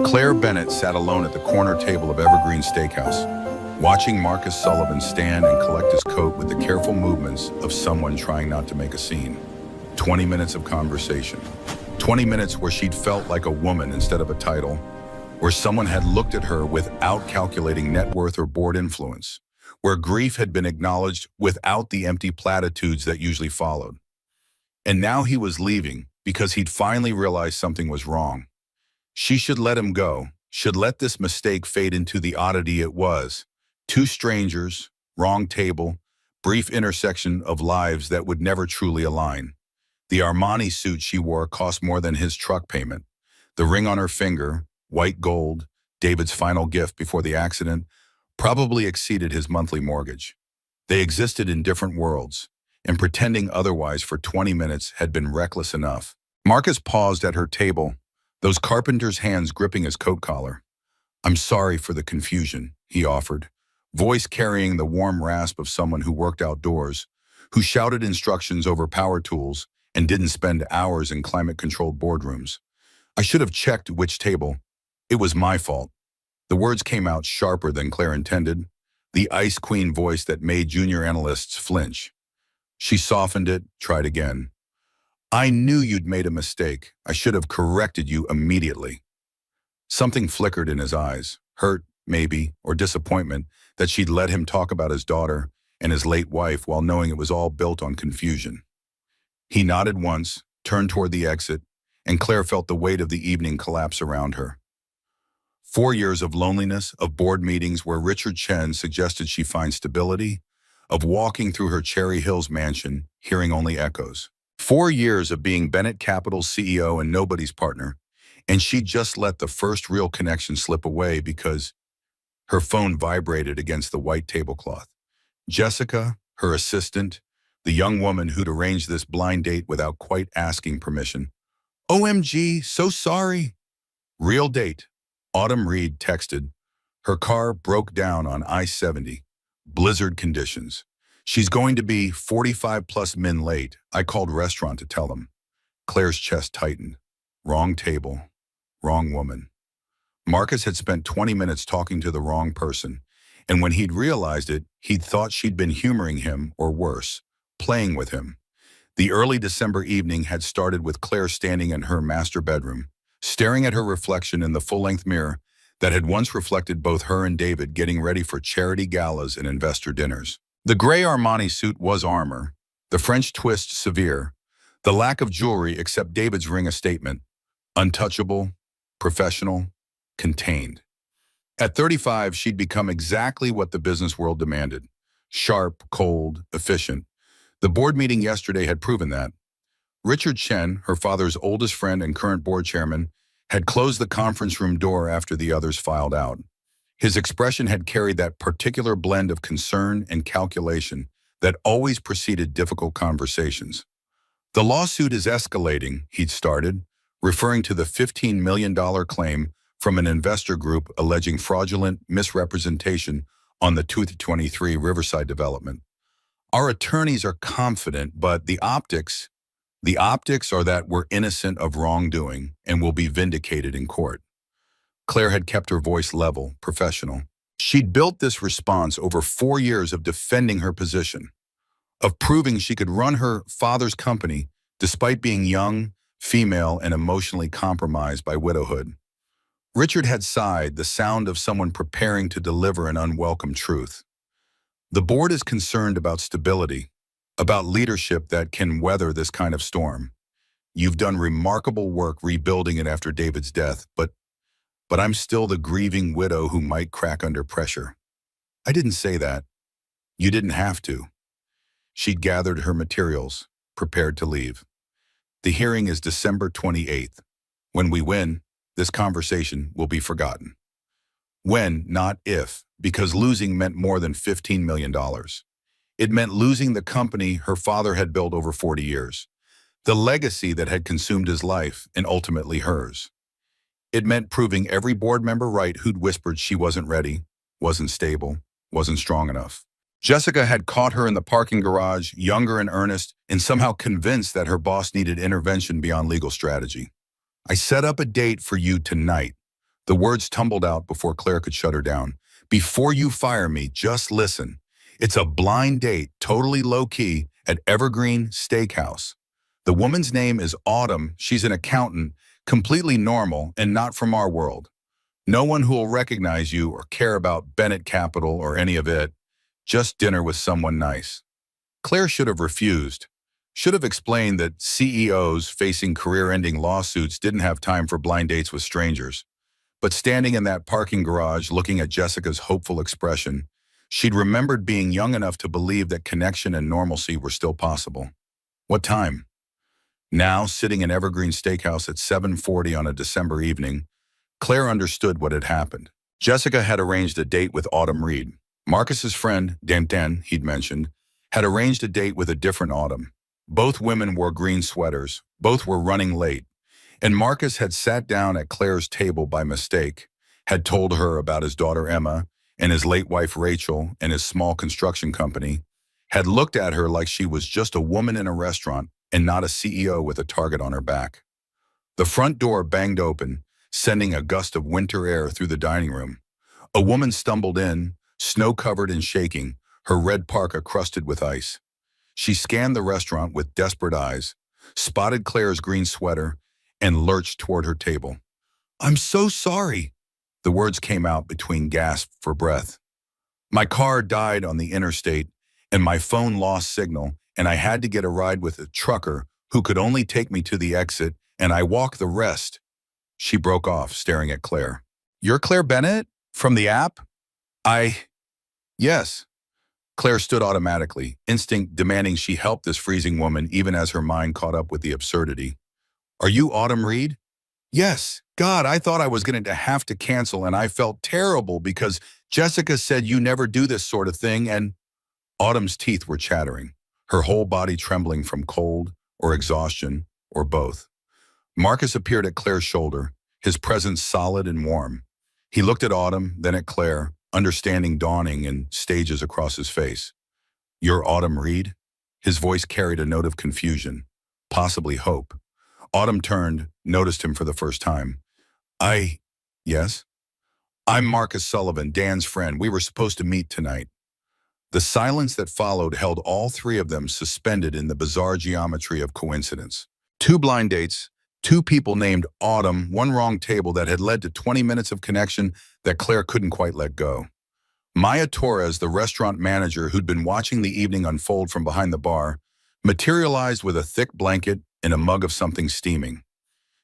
Claire Bennett sat alone at the corner table of Evergreen Steakhouse, watching Marcus Sullivan stand and collect his coat with the careful movements of someone trying not to make a scene. 20 minutes of conversation. 20 minutes where she'd felt like a woman instead of a title, where someone had looked at her without calculating net worth or board influence, where grief had been acknowledged without the empty platitudes that usually followed. And now he was leaving because he'd finally realized something was wrong. She should let him go, should let this mistake fade into the oddity it was. Two strangers, wrong table, brief intersection of lives that would never truly align. The Armani suit she wore cost more than his truck payment. The ring on her finger, white gold, David's final gift before the accident, probably exceeded his monthly mortgage. They existed in different worlds, and pretending otherwise for 20 minutes had been reckless enough. Marcus paused at her table, those carpenter's hands gripping his coat collar. "I'm sorry for the confusion," he offered, voice carrying the warm rasp of someone who worked outdoors, who shouted instructions over power tools and didn't spend hours in climate-controlled boardrooms. "I should have checked which table. It was my fault." The words came out sharper than Claire intended, the Ice Queen voice that made junior analysts flinch. She softened it, tried again. "I knew you'd made a mistake. I should have corrected you immediately." Something flickered in his eyes, hurt, maybe, or disappointment that she'd let him talk about his daughter and his late wife while knowing it was all built on confusion. He nodded once, turned toward the exit, and Claire felt the weight of the evening collapse around her. 4 years of loneliness, of board meetings where Richard Chen suggested she find stability, of walking through her Cherry Hills mansion, hearing only echoes. 4 years of being Bennett Capital's CEO and nobody's partner, and she just let the first real connection slip away because her phone vibrated against the white tablecloth. Jessica, her assistant, the young woman who'd arranged this blind date without quite asking permission. "OMG, so sorry." Real date. Autumn Reed texted. Her car broke down on I-70. Blizzard conditions. "She's going to be 45 plus min late. I called restaurant to tell them." Claire's chest tightened. Wrong table. Wrong woman. Marcus had spent 20 minutes talking to the wrong person, and when he'd realized it, he'd thought she'd been humoring him, or worse, playing with him. The early December evening had started with Claire standing in her master bedroom, staring at her reflection in the full-length mirror that had once reflected both her and David getting ready for charity galas and investor dinners. The gray Armani suit was armor, the French twist severe, the lack of jewelry except David's ring a statement, untouchable, professional, contained. At 35, she'd become exactly what the business world demanded. Sharp, cold, efficient. The board meeting yesterday had proven that. Richard Chen, her father's oldest friend and current board chairman, had closed the conference room door after the others filed out. His expression had carried that particular blend of concern and calculation that always preceded difficult conversations. "The lawsuit is escalating," he'd started, referring to the $15 million claim from an investor group alleging fraudulent misrepresentation on the 2023 Riverside development. "Our attorneys are confident, but the optics are that we're innocent of wrongdoing and will be vindicated in court." Claire had kept her voice level, professional. She'd built this response over 4 years of defending her position, of proving she could run her father's company despite being young, female, and emotionally compromised by widowhood. Richard had sighed, the sound of someone preparing to deliver an unwelcome truth. "The board is concerned about stability, about leadership that can weather this kind of storm. You've done remarkable work rebuilding it after David's death, but I'm still the grieving widow who might crack under pressure." "I didn't say that." "You didn't have to." She'd gathered her materials, prepared to leave. "The hearing is December 28th. When we win, this conversation will be forgotten." When, not if, because losing meant more than $15 million. It meant losing the company her father had built over 40 years, the legacy that had consumed his life and ultimately hers. It meant proving every board member right who'd whispered she wasn't ready, wasn't stable, wasn't strong enough. Jessica had caught her in the parking garage, younger and earnest, and somehow convinced that her boss needed intervention beyond legal strategy. "I set up a date for you tonight. The words tumbled out before Claire could shut her down. Before you fire me, just listen. It's a blind date, totally low-key, at Evergreen Steakhouse. The woman's name is Autumn. She's an accountant, completely normal and not from our world. No one who will recognize you or care about Bennett Capital or any of it. Just dinner with someone nice. Claire should have refused. Should have explained that CEOs facing career-ending lawsuits didn't have time for blind dates with strangers. But standing in that parking garage looking at Jessica's hopeful expression, she'd remembered being young enough to believe that connection and normalcy were still possible. What time? Now, sitting in Evergreen Steakhouse at 7:40 on a December evening, Claire understood what had happened. Jessica had arranged a date with Autumn Reed. Marcus's friend, Dan, he'd mentioned, had arranged a date with a different Autumn. Both women wore green sweaters. Both were running late. And Marcus had sat down at Claire's table by mistake, had told her about his daughter Emma and his late wife Rachel and his small construction company, had looked at her like she was just a woman in a restaurant and not a CEO with a target on her back. The front door banged open, sending a gust of winter air through the dining room. A woman stumbled in, snow-covered and shaking, her red parka crusted with ice. She scanned the restaurant with desperate eyes, spotted Claire's green sweater, and lurched toward her table. "I'm so sorry." The words came out between gasps for breath. "My car died on the interstate, and my phone lost signal, and I had to get a ride with a trucker who could only take me to the exit, and I walked the rest." She broke off, staring at Claire. "You're Claire Bennett? From the app?" Yes." Claire stood automatically, instinct demanding she help this freezing woman even as her mind caught up with the absurdity. "Are you Autumn Reed?" "Yes. God, I thought I was going to have to cancel, and I felt terrible because Jessica said you never do this sort of thing, and—" Autumn's teeth were chattering, her whole body trembling from cold or exhaustion or both. Marcus appeared at Claire's shoulder, his presence solid and warm. He looked at Autumn, then at Claire, understanding dawning in stages across his face. "You're Autumn Reed?" His voice carried a note of confusion, possibly hope. Autumn turned, noticed him for the first time. Yes? "I'm Marcus Sullivan, Dan's friend. We were supposed to meet tonight." The silence that followed held all three of them suspended in the bizarre geometry of coincidence. Two blind dates, two people named Autumn, one wrong table that had led to 20 minutes of connection that Claire couldn't quite let go. Maya Torres, the restaurant manager who'd been watching the evening unfold from behind the bar, materialized with a thick blanket and a mug of something steaming.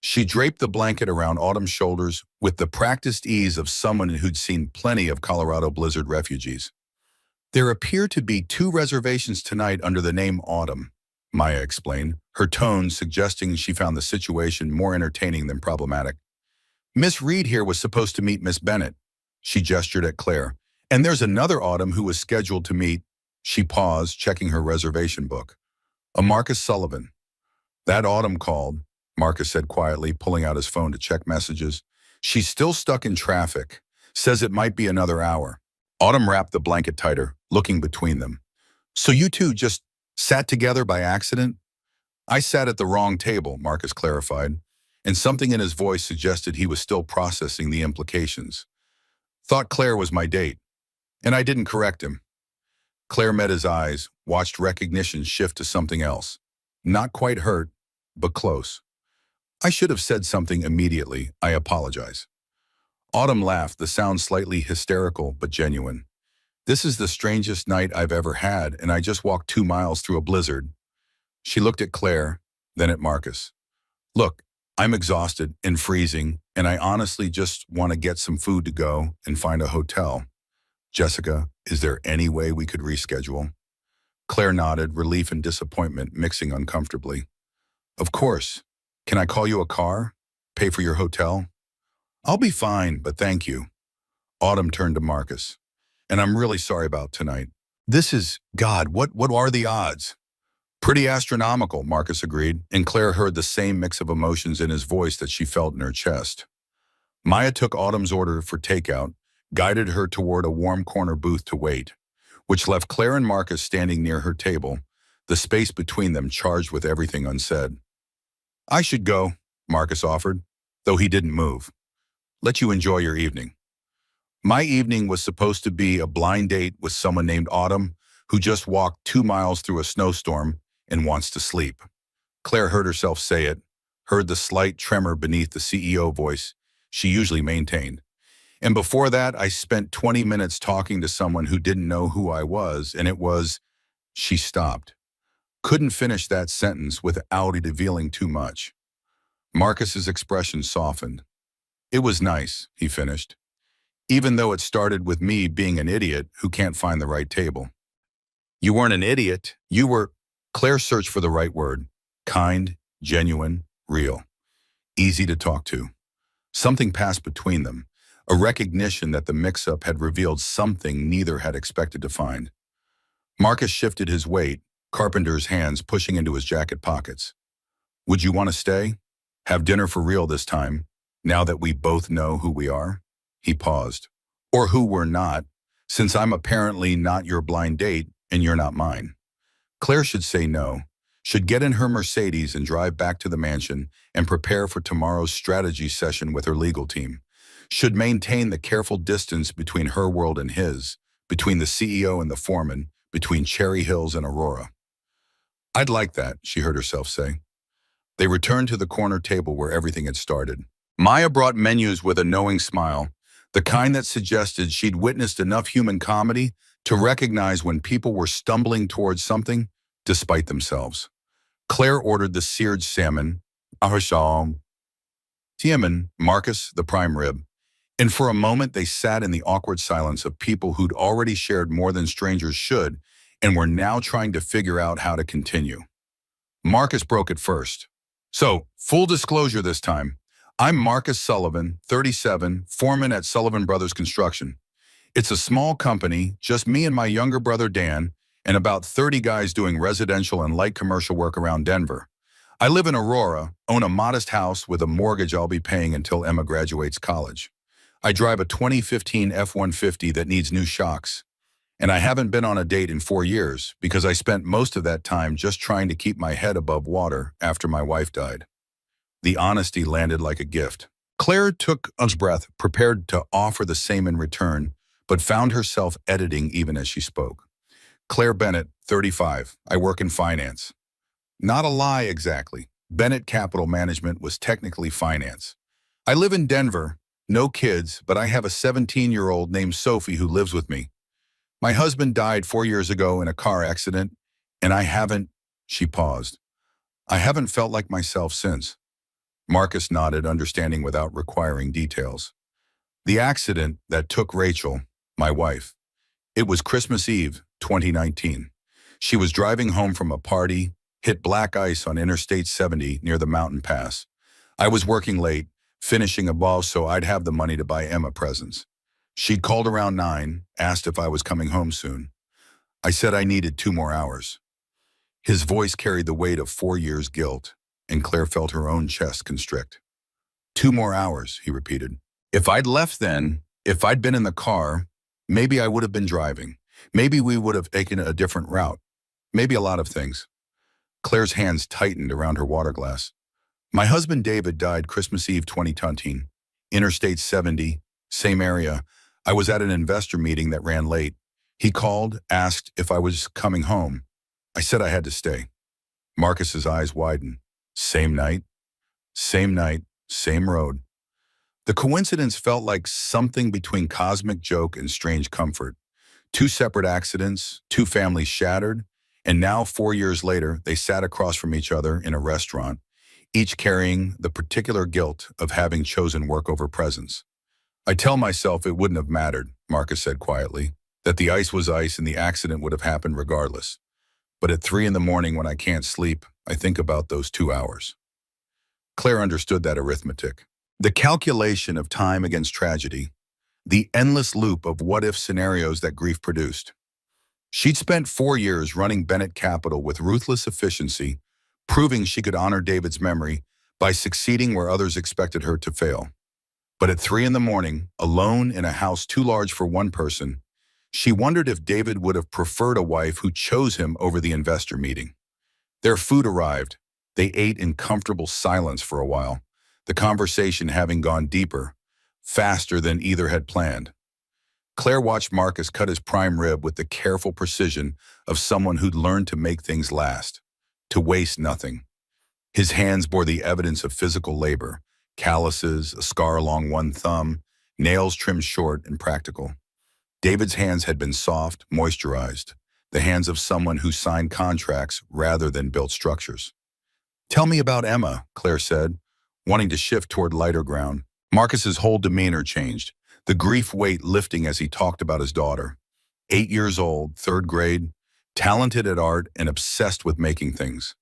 She draped the blanket around Autumn's shoulders with the practiced ease of someone who'd seen plenty of Colorado blizzard refugees. "There appear to be two reservations tonight under the name Autumn," Maya explained, her tone suggesting she found the situation more entertaining than problematic. "Miss Reed here was supposed to meet Miss Bennett." She gestured at Claire. "And there's another Autumn who was scheduled to meet—" She paused, checking her reservation book. "A Marcus Sullivan." "That Autumn called," Marcus said quietly, pulling out his phone to check messages. "She's still stuck in traffic. Says it might be another hour." Autumn wrapped the blanket tighter, looking between them. "So you two just sat together by accident?" "I sat at the wrong table," Marcus clarified, and something in his voice suggested he was still processing the implications. "Thought Claire was my date." And I didn't correct him. Claire met his eyes, watched recognition shift to something else. Not quite hurt, but close. "I should have said something immediately. I apologize." Autumn laughed, the sound slightly hysterical but genuine. "This is the strangest night I've ever had, and I just walked 2 miles through a blizzard." She looked at Claire, then at Marcus. "Look, I'm exhausted and freezing, and I honestly just want to get some food to go and find a hotel. Jessica, is there any way we could reschedule?" Claire nodded, relief and disappointment mixing uncomfortably. "Of course. Can I call you a car? Pay for your hotel?" "I'll be fine, but thank you." Autumn turned to Marcus. "And I'm really sorry about tonight. This is, God, what are the odds?" "Pretty astronomical," Marcus agreed, and Claire heard the same mix of emotions in his voice that she felt in her chest. Maya took Autumn's order for takeout, guided her toward a warm corner booth to wait, which left Claire and Marcus standing near her table, the space between them charged with everything unsaid. "I should go," Marcus offered, though he didn't move. let you enjoy your evening. My evening was supposed to be a blind date with someone named Autumn who just walked 2 miles through a snowstorm and wants to sleep. Claire heard herself say it, heard the slight tremor beneath the CEO voice she usually maintained. And before that, I spent 20 minutes talking to someone who didn't know who I was, and it was, she stopped. Couldn't finish that sentence without revealing too much. Marcus's expression softened. It was nice, he finished, even though it started with me being an idiot who can't find the right table. You weren't an idiot, you were, Claire searched for the right word, kind, genuine, real, easy to talk to. Something passed between them, a recognition that the mix-up had revealed something neither had expected to find. Marcus shifted his weight, Carpenter's hands pushing into his jacket pockets. Would you want to stay? Have dinner for real this time, now that we both know who we are? He paused. Or who we're not, since I'm apparently not your blind date and you're not mine. Claire should say no, should get in her Mercedes and drive back to the mansion and prepare for tomorrow's strategy session with her legal team. Should maintain the careful distance between her world and his, between the CEO and the foreman, between Cherry Hills and Aurora. I'd like that, she heard herself say. They returned to the corner table where everything had started. Maya brought menus with a knowing smile, the kind that suggested she'd witnessed enough human comedy to recognize when people were stumbling towards something despite themselves. Claire ordered the seared salmon, ahasham, Tiemann, Marcus, the prime rib. And for a moment they sat in the awkward silence of people who'd already shared more than strangers should and were now trying to figure out how to continue. Marcus broke it first. So, full disclosure this time. I'm Marcus Sullivan, 37, foreman at Sullivan Brothers Construction. It's a small company, just me and my younger brother Dan, and about 30 guys doing residential and light commercial work around Denver. I live in Aurora, own a modest house with a mortgage I'll be paying until Emma graduates college. I drive a 2015 F-150 that needs new shocks. And I haven't been on a date in 4 years because I spent most of that time just trying to keep my head above water after my wife died. The honesty landed like a gift. Claire took a breath, prepared to offer the same in return, but found herself editing even as she spoke. Claire Bennett, 35. I work in finance. Not a lie exactly. Bennett Capital Management was technically finance. I live in Denver, no kids, but I have a 17-year-old named Sophie who lives with me. My husband died 4 years ago in a car accident, and she paused. I haven't felt like myself since. Marcus nodded, understanding without requiring details. The accident that took Rachel, my wife. It was Christmas Eve, 2019. She was driving home from a party, hit black ice on Interstate 70 near the mountain pass. I was working late, finishing a ball so I'd have the money to buy Emma presents. She'd called around 9, asked if I was coming home soon. I said I needed 2 more hours. His voice carried the weight of 4 years' guilt, and Claire felt her own chest constrict. 2 more hours, he repeated. If I'd left then, if I'd been in the car, maybe I would have been driving. Maybe we would have taken a different route. Maybe a lot of things. Claire's hands tightened around her water glass. My husband David died Christmas Eve 2019. Interstate 70, same area. I was at an investor meeting that ran late. He called, asked if I was coming home. I said I had to stay. Marcus's eyes widened. Same night, same road. The coincidence felt like something between cosmic joke and strange comfort. 2 separate accidents, 2 families shattered, and now 4 years later, they sat across from each other in a restaurant, each carrying the particular guilt of having chosen work over presence. I tell myself it wouldn't have mattered, Marcus said quietly, that the ice was ice and the accident would have happened regardless. But at 3 in the morning when I can't sleep, I think about those 2 hours. Claire understood that arithmetic. The calculation of time against tragedy, the endless loop of what-if scenarios that grief produced. She'd spent 4 years running Bennett Capital with ruthless efficiency, proving she could honor David's memory by succeeding where others expected her to fail. But at 3 in the morning, alone in a house too large for one person, she wondered if David would have preferred a wife who chose him over the investor meeting. Their food arrived. They ate in comfortable silence for a while, the conversation having gone deeper, faster than either had planned. Claire watched Marcus cut his prime rib with the careful precision of someone who'd learned to make things last, to waste nothing. His hands bore the evidence of physical labor, calluses, a scar along one thumb, nails trimmed short and practical. David's hands had been soft, moisturized, the hands of someone who signed contracts rather than built structures. "Tell me about Emma," Claire said, wanting to shift toward lighter ground. Marcus's whole demeanor changed, the grief weight lifting as he talked about his daughter. 8 years old, third grade, talented at art and obsessed with making things.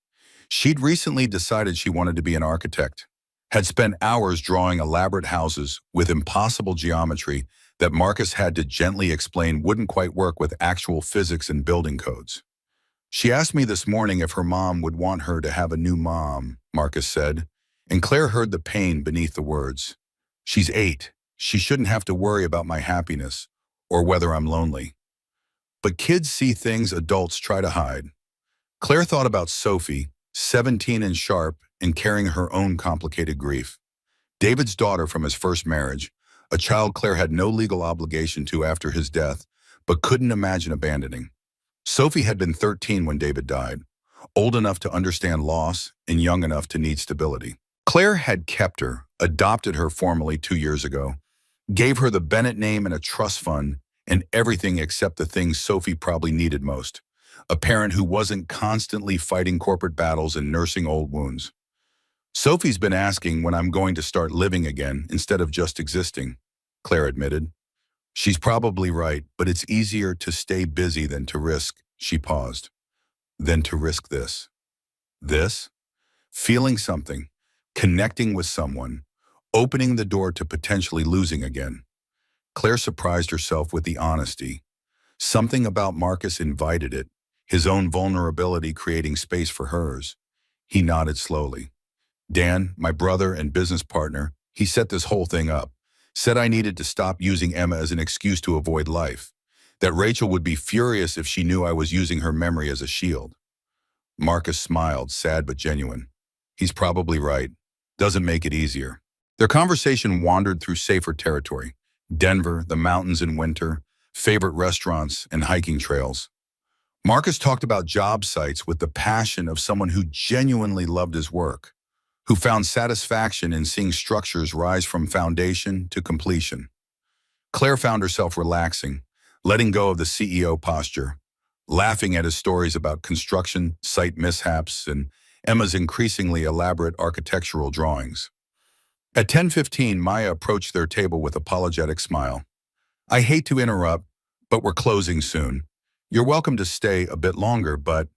She'd recently decided she wanted to be an architect, had spent hours drawing elaborate houses with impossible geometry that Marcus had to gently explain wouldn't quite work with actual physics and building codes. "She asked me this morning if her mom would want her to have a new mom," Marcus said, and Claire heard the pain beneath the words. "She's 8. She shouldn't have to worry about my happiness or whether I'm lonely." But kids see things adults try to hide. Claire thought about Sophie, 17 and sharp, and carrying her own complicated grief. David's daughter from his first marriage, a child Claire had no legal obligation to after his death, but couldn't imagine abandoning. Sophie had been 13 when David died, old enough to understand loss and young enough to need stability. Claire had kept her, adopted her formally 2 years ago, gave her the Bennett name and a trust fund, and everything except the things Sophie probably needed most: a parent who wasn't constantly fighting corporate battles and nursing old wounds. "Sophie's been asking when I'm going to start living again instead of just existing," Claire admitted. "She's probably right, but it's easier to stay busy than to risk," she paused. "Than to risk this." This? Feeling something, connecting with someone, opening the door to potentially losing again. Claire surprised herself with the honesty. Something about Marcus invited it, his own vulnerability creating space for hers. He nodded slowly. "Dan, my brother and business partner, he set this whole thing up. Said I needed to stop using Emma as an excuse to avoid life. That Rachel would be furious if she knew I was using her memory as a shield." Marcus smiled, sad but genuine. "He's probably right. Doesn't make it easier." Their conversation wandered through safer territory: Denver, the mountains in winter, favorite restaurants, and hiking trails. Marcus talked about job sites with the passion of someone who genuinely loved his work, who found satisfaction in seeing structures rise from foundation to completion. Claire found herself relaxing, letting go of the CEO posture, laughing at his stories about construction site mishaps and Emma's increasingly elaborate architectural drawings. At 10:15, Maya approached their table with apologetic smile. "I hate to interrupt, but we're closing soon. You're welcome to stay a bit longer, but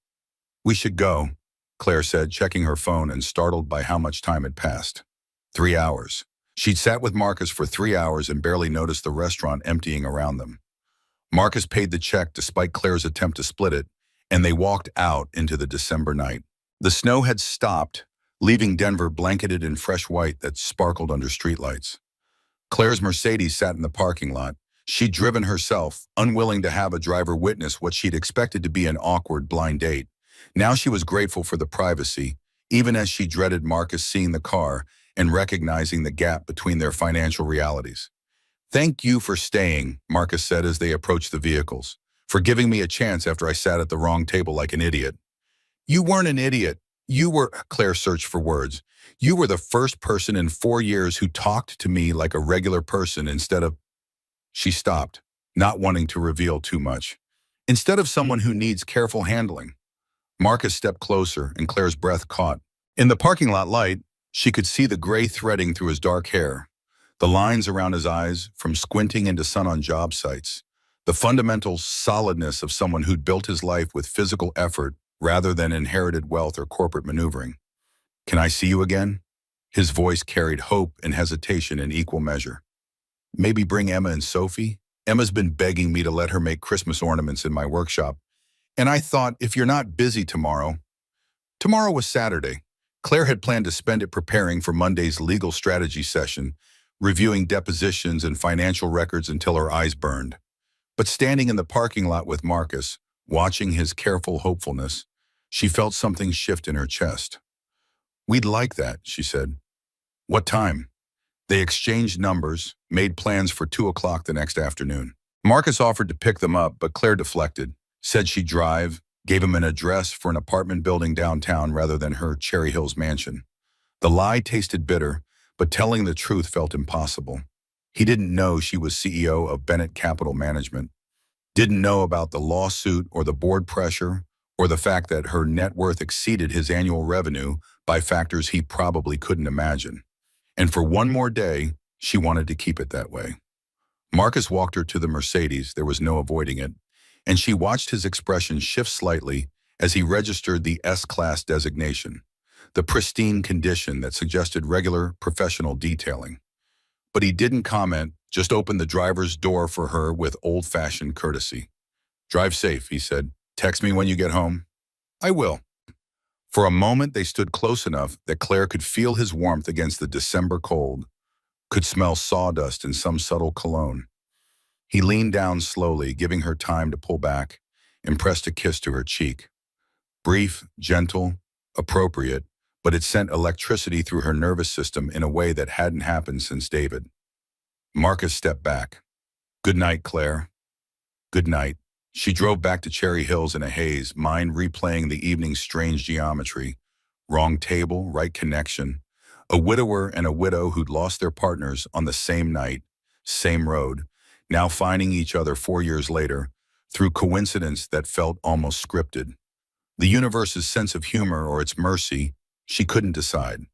we should go," Claire said, checking her phone and startled by how much time had passed. 3 hours. She'd sat with Marcus for 3 hours and barely noticed the restaurant emptying around them. Marcus paid the check despite Claire's attempt to split it, and they walked out into the December night. The snow had stopped, leaving Denver blanketed in fresh white that sparkled under streetlights. Claire's Mercedes sat in the parking lot. She'd driven herself, unwilling to have a driver witness what she'd expected to be an awkward blind date. Now she was grateful for the privacy, even as she dreaded Marcus seeing the car and recognizing the gap between their financial realities. "Thank you for staying," Marcus said as they approached the vehicles, "for giving me a chance after I sat at the wrong table like an idiot." "You weren't an idiot. You were," Claire searched for words. "You were the first person in 4 years who talked to me like a regular person instead of—" She stopped, not wanting to reveal too much. "Instead of someone who needs careful handling." Marcus stepped closer, and Claire's breath caught. In the parking lot light, she could see the gray threading through his dark hair, the lines around his eyes from squinting into sun on job sites, the fundamental solidness of someone who'd built his life with physical effort rather than inherited wealth or corporate maneuvering. "Can I see you again?" His voice carried hope and hesitation in equal measure. "Maybe bring Emma and Sophie? Emma's been begging me to let her make Christmas ornaments in my workshop. And I thought, if you're not busy tomorrow..." Tomorrow was Saturday. Claire had planned to spend it preparing for Monday's legal strategy session, reviewing depositions and financial records until her eyes burned. But standing in the parking lot with Marcus, watching his careful hopefulness, she felt something shift in her chest. "We'd like that," she said. "What time?" They exchanged numbers, made plans for 2 o'clock the next afternoon. Marcus offered to pick them up, but Claire deflected, said she'd drive, gave him an address for an apartment building downtown rather than her Cherry Hills mansion. The lie tasted bitter, but telling the truth felt impossible. He didn't know she was CEO of Bennett Capital Management, didn't know about the lawsuit or the board pressure or the fact that her net worth exceeded his annual revenue by factors he probably couldn't imagine. And for one more day, she wanted to keep it that way. Marcus walked her to the Mercedes, there was no avoiding it, and she watched his expression shift slightly as he registered the S-Class designation, the pristine condition that suggested regular professional detailing. But he didn't comment, just opened the driver's door for her with old-fashioned courtesy. "Drive safe," he said. "Text me when you get home." "I will." For a moment, they stood close enough that Claire could feel his warmth against the December cold, could smell sawdust and some subtle cologne. He leaned down slowly, giving her time to pull back, and pressed a kiss to her cheek. Brief, gentle, appropriate, but it sent electricity through her nervous system in a way that hadn't happened since David. Marcus stepped back. "Good night, Claire." "Good night." She drove back to Cherry Hills in a haze, mind replaying the evening's strange geometry. Wrong table, right connection. A widower and a widow who'd lost their partners on the same night, same road, now finding each other 4 years later, through coincidence that felt almost scripted. The universe's sense of humor or its mercy, she couldn't decide.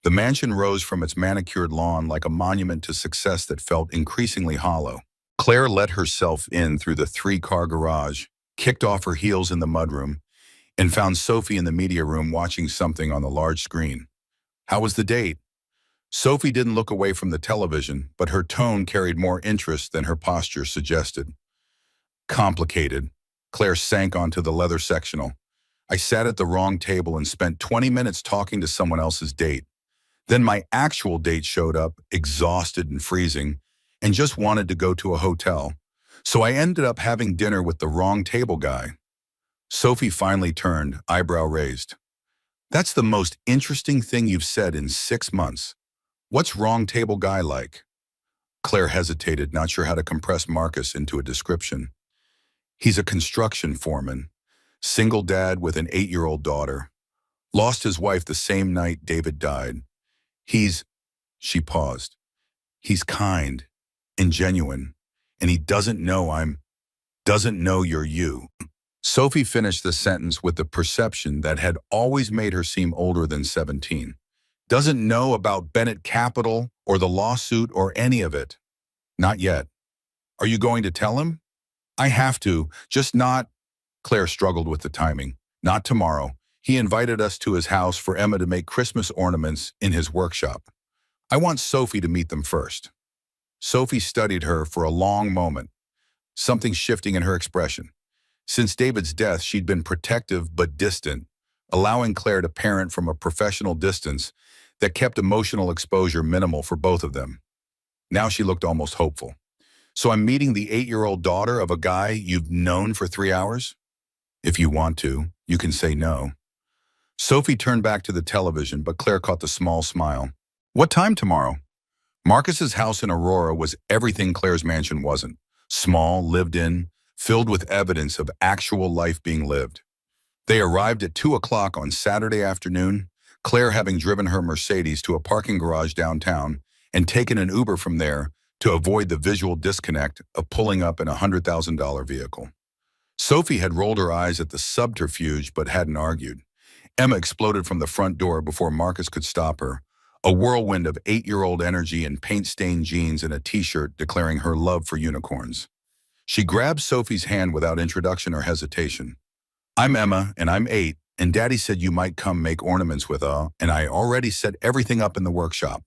The mansion rose from its manicured lawn like a monument to success that felt increasingly hollow. Claire let herself in through the 3-car garage, kicked off her heels in the mudroom, and found Sophie in the media room watching something on the large screen. "How was the date?" Sophie didn't look away from the television, but her tone carried more interest than her posture suggested. "Complicated." Claire sank onto the leather sectional. "I sat at the wrong table and spent 20 minutes talking to someone else's date. Then my actual date showed up, exhausted and freezing, and just wanted to go to a hotel. So I ended up having dinner with the wrong table guy." Sophie finally turned, eyebrow raised. "That's the most interesting thing you've said in 6 months. What's wrong table guy like?" Claire hesitated, not sure how to compress Marcus into a description. "He's a construction foreman, single dad with an 8-year-old daughter. Lost his wife the same night David died. She paused. "He's kind and genuine, and he doesn't know you're you." Sophie finished the sentence with the perception that had always made her seem older than 17. "Doesn't know about Bennett Capital or the lawsuit or any of it." "Not yet." "Are you going to tell him?" "I have to, just not—" Claire struggled with the timing. "Not tomorrow. He invited us to his house for Emma to make Christmas ornaments in his workshop. I want Sophie to meet them first." Sophie studied her for a long moment, something shifting in her expression. Since David's death, she'd been protective but distant, allowing Claire to parent from a professional distance that kept emotional exposure minimal for both of them. Now she looked almost hopeful. "So I'm meeting the 8-year-old daughter of a guy you've known for 3 hours? If you want to, you can say no." Sophie turned back to the television, but Claire caught the small smile. "What time tomorrow?" Marcus's house in Aurora was everything Claire's mansion wasn't. Small, lived in, filled with evidence of actual life being lived. They arrived at 2 o'clock on Saturday afternoon, Claire having driven her Mercedes to a parking garage downtown and taken an Uber from there to avoid the visual disconnect of pulling up in a $100,000 vehicle. Sophie had rolled her eyes at the subterfuge but hadn't argued. Emma exploded from the front door before Marcus could stop her, a whirlwind of 8-year-old energy in paint-stained jeans and a t-shirt declaring her love for unicorns. She grabbed Sophie's hand without introduction or hesitation. "I'm Emma, and I'm 8, and Daddy said you might come make ornaments with and I already set everything up in the workshop."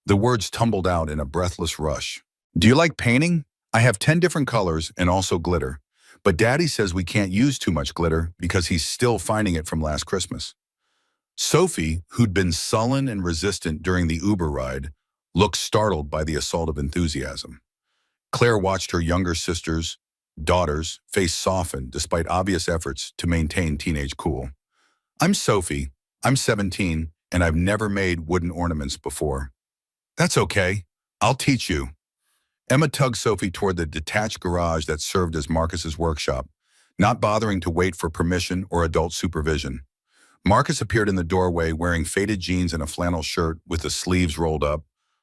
The words tumbled out in a breathless rush. "Do you like painting? I have 10 different colors and also glitter. But Daddy says we can't use too much glitter because he's still finding it from last Christmas." Sophie, who'd been sullen and resistant during the Uber ride, looked startled by the assault of enthusiasm. Claire watched her younger daughter's face soften despite obvious efforts to maintain teenage cool. "I'm Sophie. I'm 17, and I've never made wooden ornaments before." That's okay. I'll teach you. Emma tugged Sophie toward the detached garage that served as Marcus's workshop, not bothering to wait for permission or adult supervision. Marcus appeared in the doorway wearing faded jeans and a flannel shirt with the sleeves rolled up,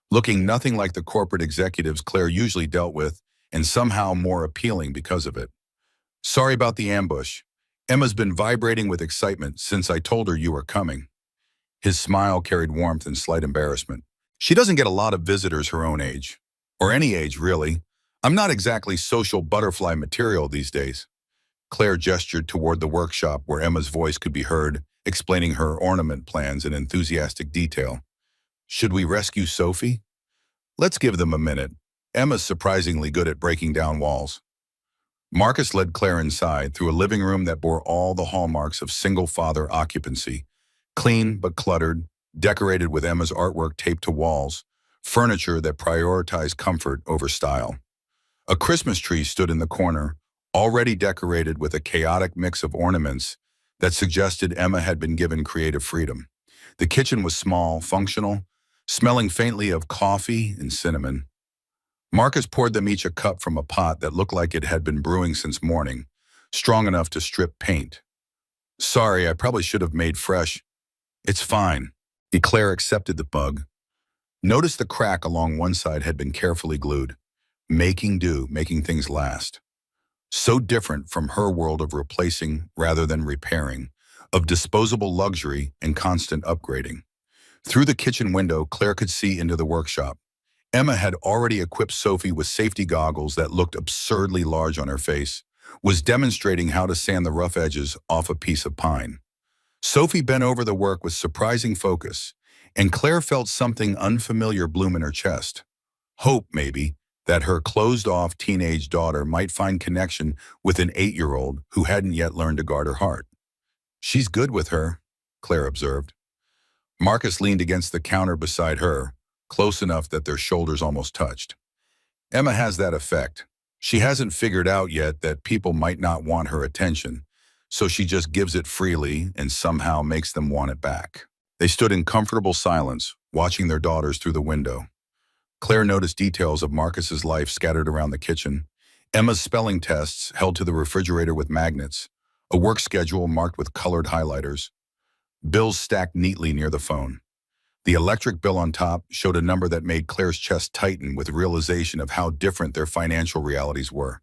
looking nothing like the corporate executives Claire usually dealt with, and somehow more appealing because of it. Sorry about the ambush. Emma's been vibrating with excitement since I told her you were coming. His smile carried warmth and slight embarrassment. She doesn't get a lot of visitors her own age. Or any age, really. I'm not exactly social butterfly material these days. Claire gestured toward the workshop where Emma's voice could be heard, explaining her ornament plans in enthusiastic detail. Should we rescue Sophie? Let's give them a minute. Emma's surprisingly good at breaking down walls. Marcus led Claire inside through a living room that bore all the hallmarks of single-father occupancy. Clean but cluttered, decorated with Emma's artwork taped to walls, furniture that prioritized comfort over style. A Christmas tree stood in the corner, already decorated with a chaotic mix of ornaments that suggested Emma had been given creative freedom. The kitchen was small, functional, smelling faintly of coffee and cinnamon. Marcus poured them each a cup from a pot that looked like it had been brewing since morning, strong enough to strip paint. Sorry, I probably should have made fresh. It's fine. Claire accepted the mug. Noticed the crack along one side had been carefully glued. Making do, making things last. So different from her world of replacing rather than repairing, of disposable luxury and constant upgrading. Through the kitchen window, Claire could see into the workshop. Emma had already equipped Sophie with safety goggles that looked absurdly large on her face, was demonstrating how to sand the rough edges off a piece of pine. Sophie bent over the work with surprising focus, and Claire felt something unfamiliar bloom in her chest. Hope, maybe, that her closed-off teenage daughter might find connection with an 8-year-old who hadn't yet learned to guard her heart. She's good with her, Claire observed. Marcus leaned against the counter beside her, close enough that their shoulders almost touched. Emma has that effect. She hasn't figured out yet that people might not want her attention, so she just gives it freely and somehow makes them want it back. They stood in comfortable silence, watching their daughters through the window. Claire noticed details of Marcus's life scattered around the kitchen. Emma's spelling tests held to the refrigerator with magnets, a work schedule marked with colored highlighters. Bills stacked neatly near the phone. The electric bill on top showed a number that made Claire's chest tighten with realization of how different their financial realities were.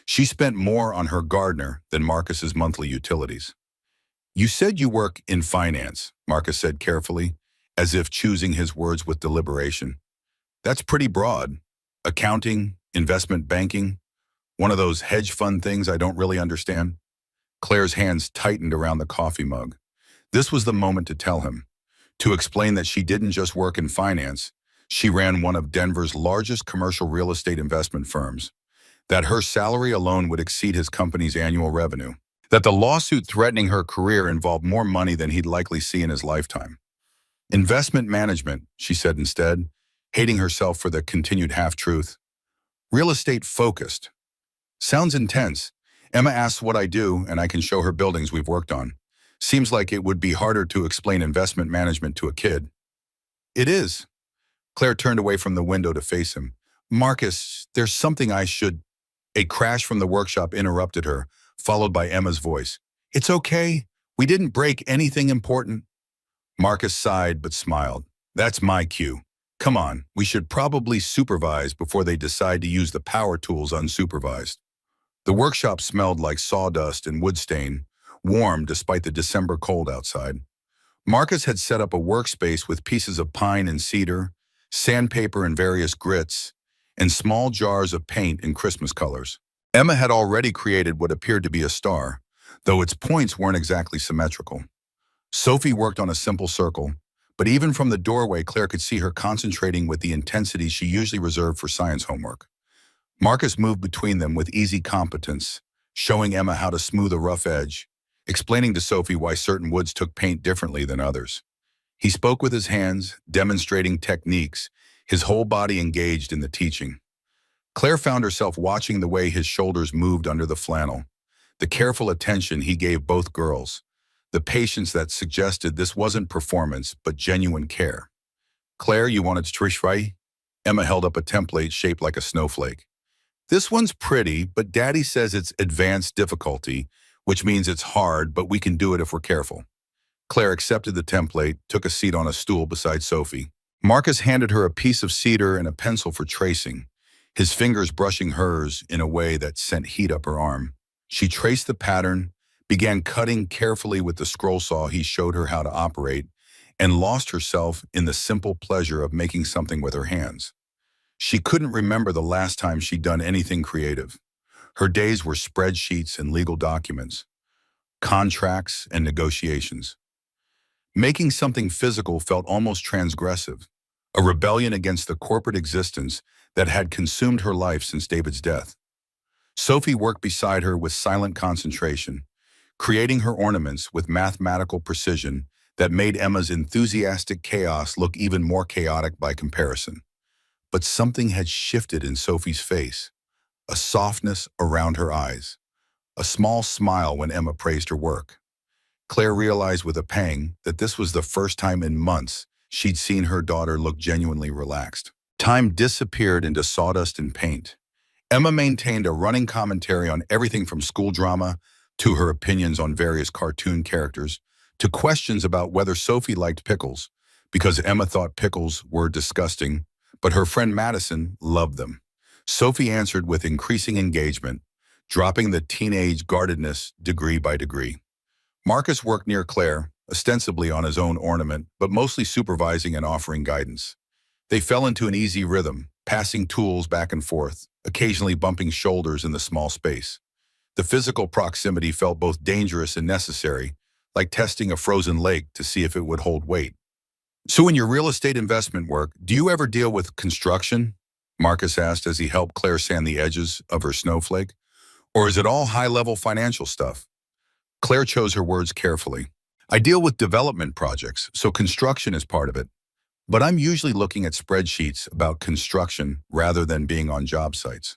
She spent more on her gardener than Marcus's monthly utilities. You said you work in finance, Marcus said carefully, as if choosing his words with deliberation. That's pretty broad. Accounting, investment banking, one of those hedge fund things I don't really understand. Claire's hands tightened around the coffee mug. This was the moment to tell him, to explain that she didn't just work in finance, she ran one of Denver's largest commercial real estate investment firms, that her salary alone would exceed his company's annual revenue, that the lawsuit threatening her career involved more money than he'd likely see in his lifetime. Investment management, she said instead, hating herself for the continued half-truth. Real estate focused. Sounds intense. Emma asks what I do, and I can show her buildings we've worked on. Seems like it would be harder to explain investment management to a kid. It is. Claire turned away from the window to face him. Marcus, there's something I should... A crash from the workshop interrupted her, followed by Emma's voice. It's okay. We didn't break anything important. Marcus sighed but smiled. That's my cue. Come on, we should probably supervise before they decide to use the power tools unsupervised. The workshop smelled like sawdust and wood stain, warm despite the December cold outside. Marcus had set up a workspace with pieces of pine and cedar, sandpaper and various grits, and small jars of paint in Christmas colors. Emma had already created what appeared to be a star, though its points weren't exactly symmetrical. Sophie worked on a simple circle, but even from the doorway, Claire could see her concentrating with the intensity she usually reserved for science homework. Marcus moved between them with easy competence, showing Emma how to smooth a rough edge, explaining to Sophie why certain woods took paint differently than others. He spoke with his hands, demonstrating techniques, his whole body engaged in the teaching. Claire found herself watching the way his shoulders moved under the flannel, the careful attention he gave both girls, the patience that suggested this wasn't performance but genuine care. Claire, you wanted to try? Emma held up a template shaped like a snowflake. This one's pretty, but Daddy says it's advanced difficulty, which means it's hard, but we can do it if we're careful. Claire accepted the template, took a seat on a stool beside Sophie. Marcus handed her a piece of cedar and a pencil for tracing, his fingers brushing hers in a way that sent heat up her arm. She traced the pattern, began cutting carefully with the scroll saw he showed her how to operate, and lost herself in the simple pleasure of making something with her hands. She couldn't remember the last time she'd done anything creative. Her days were spreadsheets and legal documents, contracts and negotiations. Making something physical felt almost transgressive, a rebellion against the corporate existence that had consumed her life since David's death. Sophie worked beside her with silent concentration, creating her ornaments with mathematical precision that made Emma's enthusiastic chaos look even more chaotic by comparison. But something had shifted in Sophie's face, a softness around her eyes, a small smile when Emma praised her work. Claire realized with a pang that this was the first time in months she'd seen her daughter look genuinely relaxed. Time disappeared into sawdust and paint. Emma maintained a running commentary on everything from school drama to her opinions on various cartoon characters to questions about whether Sophie liked pickles, because Emma thought pickles were disgusting, but her friend Madison loved them. Sophie answered with increasing engagement, dropping the teenage guardedness degree by degree. Marcus worked near Claire, ostensibly on his own ornament, but mostly supervising and offering guidance. They fell into an easy rhythm, passing tools back and forth, occasionally bumping shoulders in the small space. The physical proximity felt both dangerous and necessary, like testing a frozen lake to see if it would hold weight. "So in your real estate investment work, do you ever deal with construction?" Marcus asked as he helped Claire sand the edges of her snowflake. "Or is it all high-level financial stuff?" Claire chose her words carefully. "I deal with development projects, so construction is part of it. But I'm usually looking at spreadsheets about construction rather than being on job sites."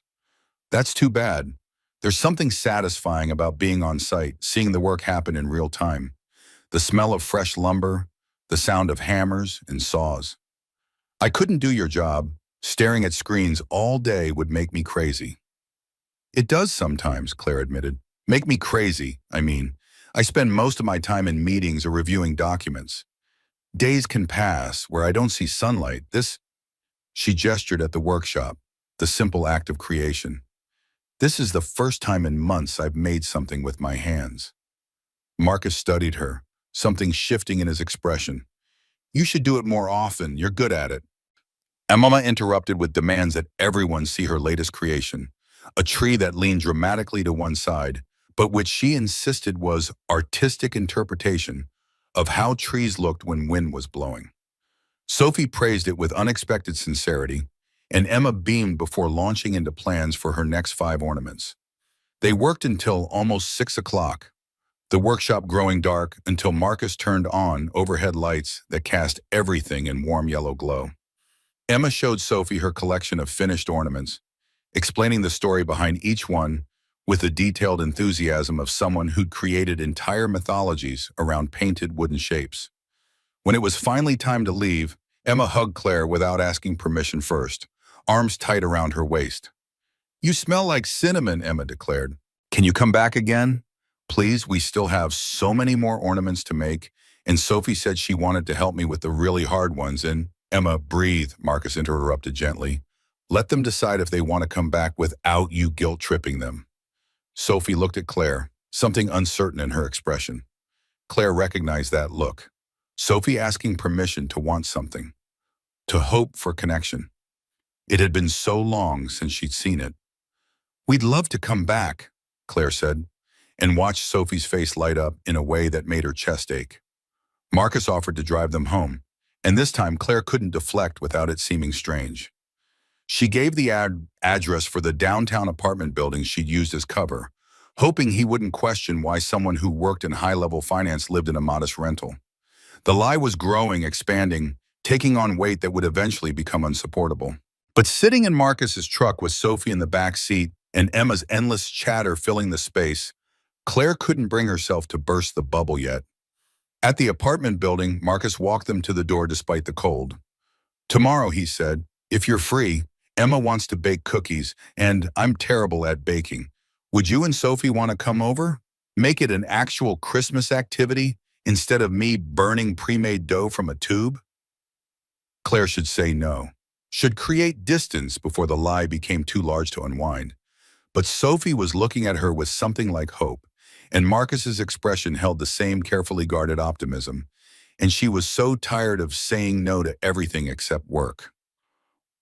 "That's too bad. There's something satisfying about being on site, seeing the work happen in real time. The smell of fresh lumber, the sound of hammers and saws. I couldn't do your job. Staring at screens all day would make me crazy." "It does sometimes," Claire admitted. "Make me crazy, I mean. I spend most of my time in meetings or reviewing documents. Days can pass where I don't see sunlight. She gestured at the workshop, the simple act of creation. "This is the first time in months I've made something with my hands." Marcus studied her, something shifting in his expression. "You should do it more often. You're good at it." Emma interrupted with demands that everyone see her latest creation, a tree that leaned dramatically to one side, but which she insisted was artistic interpretation of how trees looked when wind was blowing. Sophie praised it with unexpected sincerity, and Emma beamed before launching into plans for her next 5 ornaments. They worked until almost 6 o'clock, the workshop growing dark until Marcus turned on overhead lights that cast everything in warm yellow glow. Emma showed Sophie her collection of finished ornaments, explaining the story behind each one with the detailed enthusiasm of someone who'd created entire mythologies around painted wooden shapes. When it was finally time to leave, Emma hugged Claire without asking permission first, arms tight around her waist. "You smell like cinnamon," Emma declared. "Can you come back again? Please, we still have so many more ornaments to make." And Sophie said she wanted to help me with the really hard ones. And "Emma, breathe," Marcus interrupted gently. "Let them decide if they want to come back without you guilt-tripping them." Sophie looked at Claire, something uncertain in her expression. Claire recognized that look. Sophie asking permission to want something, to hope for connection. It had been so long since she'd seen it. "We'd love to come back," Claire said, and watched Sophie's face light up in a way that made her chest ache. Marcus offered to drive them home, and this time Claire couldn't deflect without it seeming strange. She gave the address for the downtown apartment building she'd used as cover, hoping he wouldn't question why someone who worked in high-level finance lived in a modest rental. The lie was growing, expanding, taking on weight that would eventually become unsupportable. But sitting in Marcus's truck with Sophie in the back seat and Emma's endless chatter filling the space, Claire couldn't bring herself to burst the bubble yet. At the apartment building, Marcus walked them to the door despite the cold. "Tomorrow," he said, If you're free, Emma wants to bake cookies, and I'm terrible at baking. Would you and Sophie want to come over? Make it an actual Christmas activity instead of me burning pre-made dough from a tube? Claire should say no. Should create distance before the lie became too large to unwind. But Sophie was looking at her with something like hope, and Marcus's expression held the same carefully guarded optimism, and she was so tired of saying no to everything except work.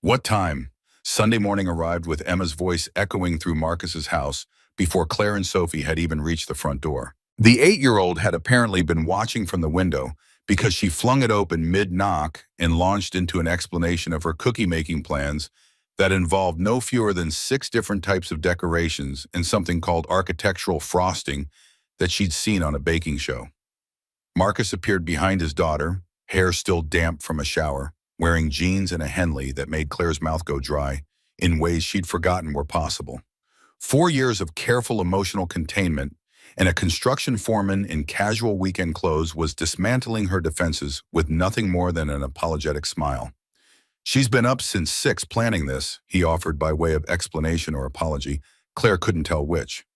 What time? Sunday morning arrived with Emma's voice echoing through Marcus's house before Claire and Sophie had even reached the front door. The 8-year-old had apparently been watching from the window because she flung it open mid-knock and launched into an explanation of her cookie-making plans that involved no fewer than 6 different types of decorations and something called architectural frosting that she'd seen on a baking show. Marcus appeared behind his daughter, hair still damp from a shower, wearing jeans and a Henley that made Claire's mouth go dry in ways she'd forgotten were possible. 4 years of careful emotional containment and a construction foreman in casual weekend clothes was dismantling her defenses with nothing more than an apologetic smile. She's been up since 6 planning this, he offered by way of explanation or apology. Claire couldn't tell which.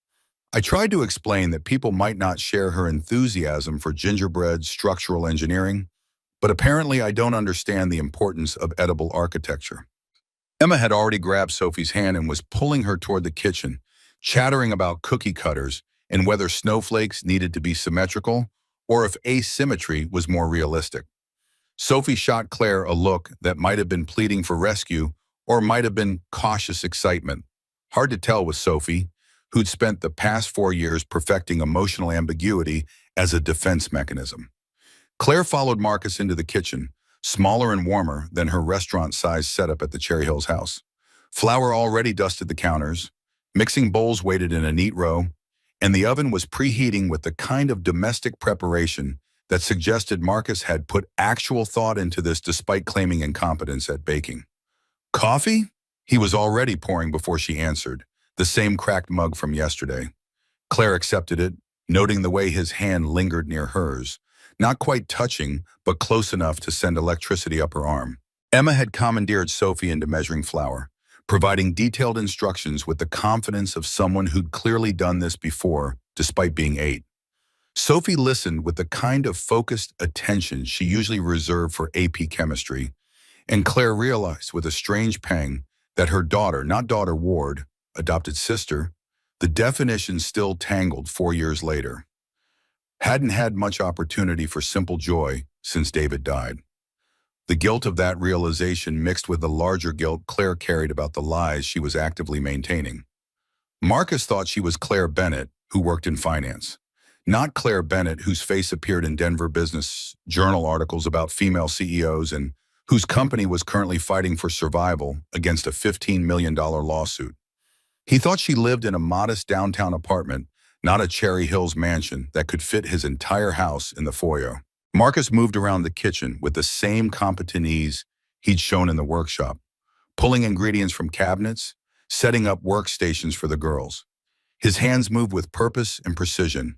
I tried to explain that people might not share her enthusiasm for gingerbread structural engineering, but apparently I don't understand the importance of edible architecture. Emma had already grabbed Sophie's hand and was pulling her toward the kitchen, chattering about cookie cutters and whether snowflakes needed to be symmetrical or if asymmetry was more realistic. Sophie shot Claire a look that might have been pleading for rescue or might have been cautious excitement. Hard to tell with Sophie, who'd spent the past 4 years perfecting emotional ambiguity as a defense mechanism. Claire followed Marcus into the kitchen, smaller and warmer than her restaurant-sized setup at the Cherry Hills house. Flour already dusted the counters, mixing bowls waited in a neat row, and the oven was preheating with the kind of domestic preparation that suggested Marcus had put actual thought into this despite claiming incompetence at baking. Coffee? He was already pouring before she answered, the same cracked mug from yesterday. Claire accepted it, noting the way his hand lingered near hers, not quite touching, but close enough to send electricity up her arm. Emma had commandeered Sophie into measuring flour, providing detailed instructions with the confidence of someone who'd clearly done this before, despite being 8. Sophie listened with the kind of focused attention she usually reserved for AP chemistry, and Claire realized with a strange pang that her daughter, not daughter Ward, adopted sister, the definition still tangled 4 years later, hadn't had much opportunity for simple joy since David died. The guilt of that realization mixed with the larger guilt Claire carried about the lies she was actively maintaining. Marcus thought she was Claire Bennett, who worked in finance, not Claire Bennett, whose face appeared in Denver Business Journal articles about female CEOs and whose company was currently fighting for survival against a $15 million lawsuit. He thought she lived in a modest downtown apartment, not a Cherry Hills mansion that could fit his entire house in the foyer. Marcus moved around the kitchen with the same competent ease he'd shown in the workshop, pulling ingredients from cabinets, setting up workstations for the girls. His hands moved with purpose and precision,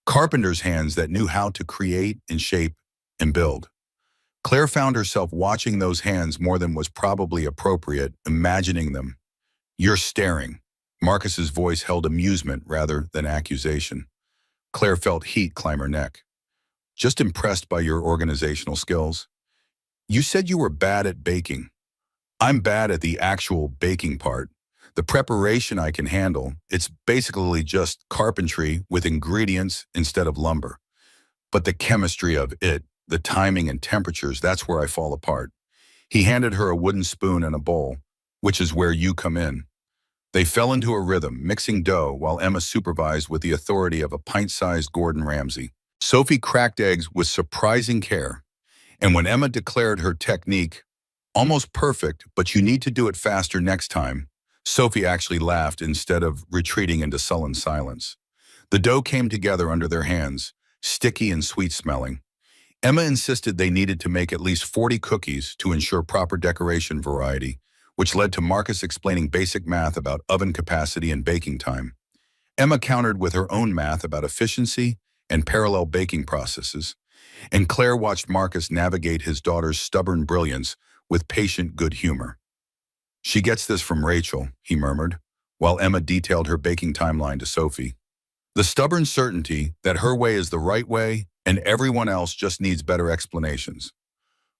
carpenter's hands that knew how to create and shape and build. Claire found herself watching those hands more than was probably appropriate, imagining them. "You're staring." Marcus's voice held amusement rather than accusation. Claire felt heat climb her neck. "Just impressed by your organizational skills. You said you were bad at baking. I'm bad at the actual baking part. The preparation I can handle. It's basically just carpentry with ingredients instead of lumber. But the chemistry of it, the timing and temperatures, that's where I fall apart." He handed her a wooden spoon and a bowl, which is where you come in. They fell into a rhythm, mixing dough while Emma supervised with the authority of a pint-sized Gordon Ramsay. Sophie cracked eggs with surprising care, and when Emma declared her technique almost perfect, but you need to do it faster next time, Sophie actually laughed instead of retreating into sullen silence. The dough came together under their hands, sticky and sweet-smelling. Emma insisted they needed to make at least 40 cookies to ensure proper decoration variety, which led to Marcus explaining basic math about oven capacity and baking time. Emma countered with her own math about efficiency and parallel baking processes, and Claire watched Marcus navigate his daughter's stubborn brilliance with patient good humor. She gets this from Rachel, he murmured, while Emma detailed her baking timeline to Sophie. The stubborn certainty that her way is the right way and everyone else just needs better explanations.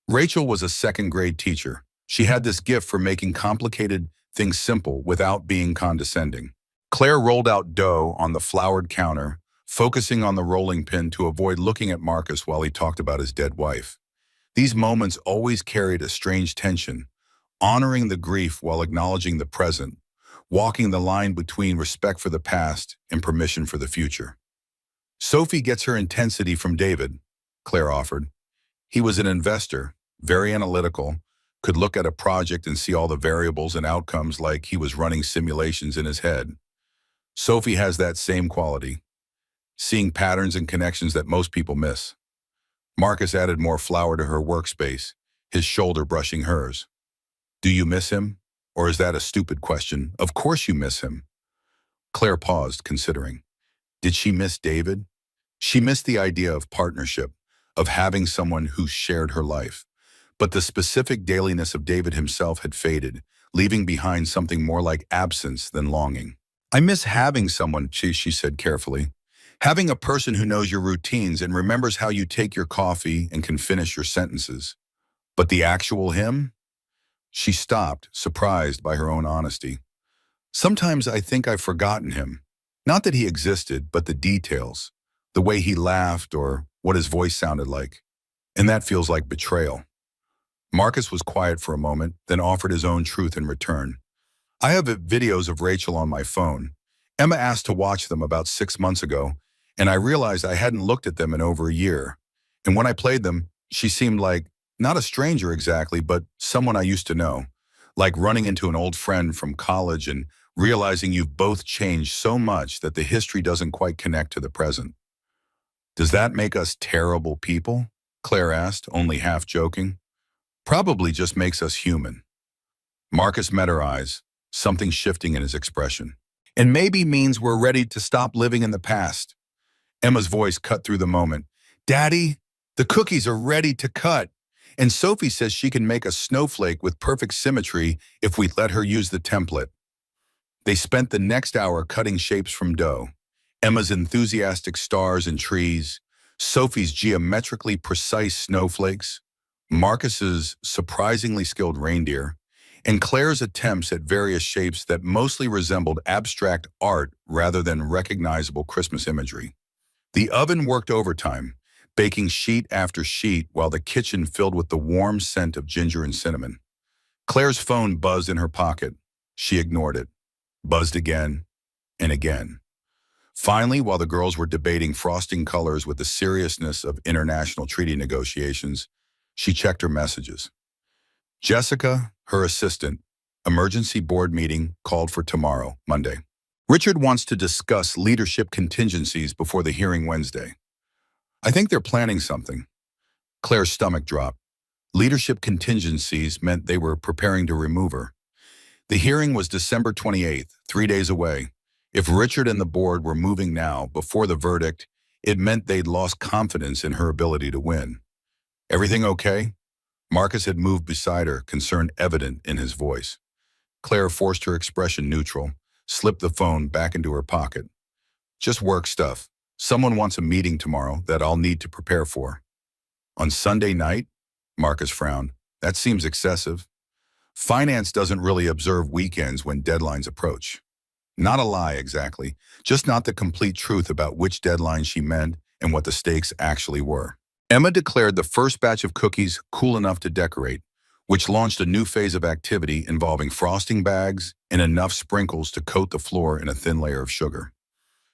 Rachel was a second-grade teacher. She had this gift for making complicated things simple without being condescending. Claire rolled out dough on the floured counter, focusing on the rolling pin to avoid looking at Marcus while he talked about his dead wife. These moments always carried a strange tension, honoring the grief while acknowledging the present, walking the line between respect for the past and permission for the future. Sophie gets her intensity from David, Claire offered. He was an investor, very analytical, could look at a project and see all the variables and outcomes like he was running simulations in his head. Sophie has that same quality, seeing patterns and connections that most people miss. Marcus added more flour to her workspace, his shoulder brushing hers. Do you miss him? Or is that a stupid question? Of course you miss him. Claire paused, considering. Did she miss David? She missed the idea of partnership, of having someone who shared her life. But the specific dailiness of David himself had faded, leaving behind something more like absence than longing. I miss having someone, she said carefully. Having a person who knows your routines and remembers how you take your coffee and can finish your sentences. But the actual him? She stopped, surprised by her own honesty. Sometimes I think I've forgotten him. Not that he existed, but the details. The way he laughed or what his voice sounded like. And that feels like betrayal. Marcus was quiet for a moment, then offered his own truth in return. I have videos of Rachel on my phone. Emma asked to watch them about 6 months ago, and I realized I hadn't looked at them in over a year. And when I played them, she seemed like, not a stranger exactly, but someone I used to know. Like running into an old friend from college and realizing you've both changed so much that the history doesn't quite connect to the present. Does that make us terrible people? Claire asked, only half joking. Probably just makes us human. Marcus met her eyes, something shifting in his expression. And maybe means we're ready to stop living in the past. Emma's voice cut through the moment. Daddy, the cookies are ready to cut. And Sophie says she can make a snowflake with perfect symmetry if we let her use the template. They spent the next hour cutting shapes from dough. Emma's enthusiastic stars and trees, Sophie's geometrically precise snowflakes, Marcus's surprisingly skilled reindeer, and Claire's attempts at various shapes that mostly resembled abstract art rather than recognizable Christmas imagery. The oven worked overtime, baking sheet after sheet while the kitchen filled with the warm scent of ginger and cinnamon. Claire's phone buzzed in her pocket. She ignored it, buzzed again and again. Finally, while the girls were debating frosting colors with the seriousness of international treaty negotiations, she checked her messages. Jessica, her assistant, emergency board meeting called for tomorrow, Monday. Richard wants to discuss leadership contingencies before the hearing Wednesday. I think they're planning something. Claire's stomach dropped. Leadership contingencies meant they were preparing to remove her. The hearing was December 28th, 3 days away. If Richard and the board were moving now, before the verdict, it meant they'd lost confidence in her ability to win. Everything okay? Marcus had moved beside her, concern evident in his voice. Claire forced her expression neutral, slipped the phone back into her pocket. Just work stuff. Someone wants a meeting tomorrow that I'll need to prepare for. On Sunday night? Marcus frowned. That seems excessive. Finance doesn't really observe weekends when deadlines approach. Not a lie, exactly. Just not the complete truth about which deadline she meant and what the stakes actually were. Emma declared the first batch of cookies cool enough to decorate, which launched a new phase of activity involving frosting bags and enough sprinkles to coat the floor in a thin layer of sugar.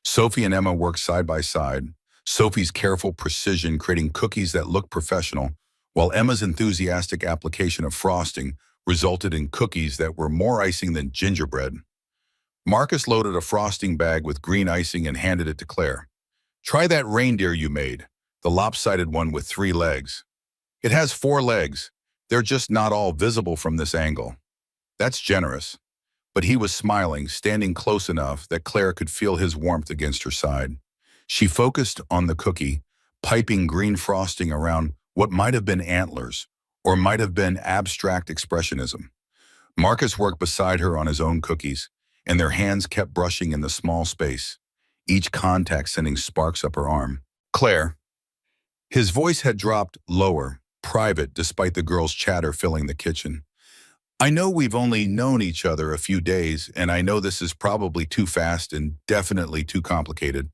Sophie and Emma worked side by side, Sophie's careful precision creating cookies that looked professional, while Emma's enthusiastic application of frosting resulted in cookies that were more icing than gingerbread. Marcus loaded a frosting bag with green icing and handed it to Claire. Try that reindeer you made, the lopsided one with 3 legs. It has 4 legs. They're just not all visible from this angle. That's generous. But he was smiling, standing close enough that Claire could feel his warmth against her side. She focused on the cookie, piping green frosting around what might have been antlers, or might have been abstract expressionism. Marcus worked beside her on his own cookies, and their hands kept brushing in the small space, each contact sending sparks up her arm. Claire. His voice had dropped lower, private, despite the girl's chatter filling the kitchen. I know we've only known each other a few days, and I know this is probably too fast and definitely too complicated,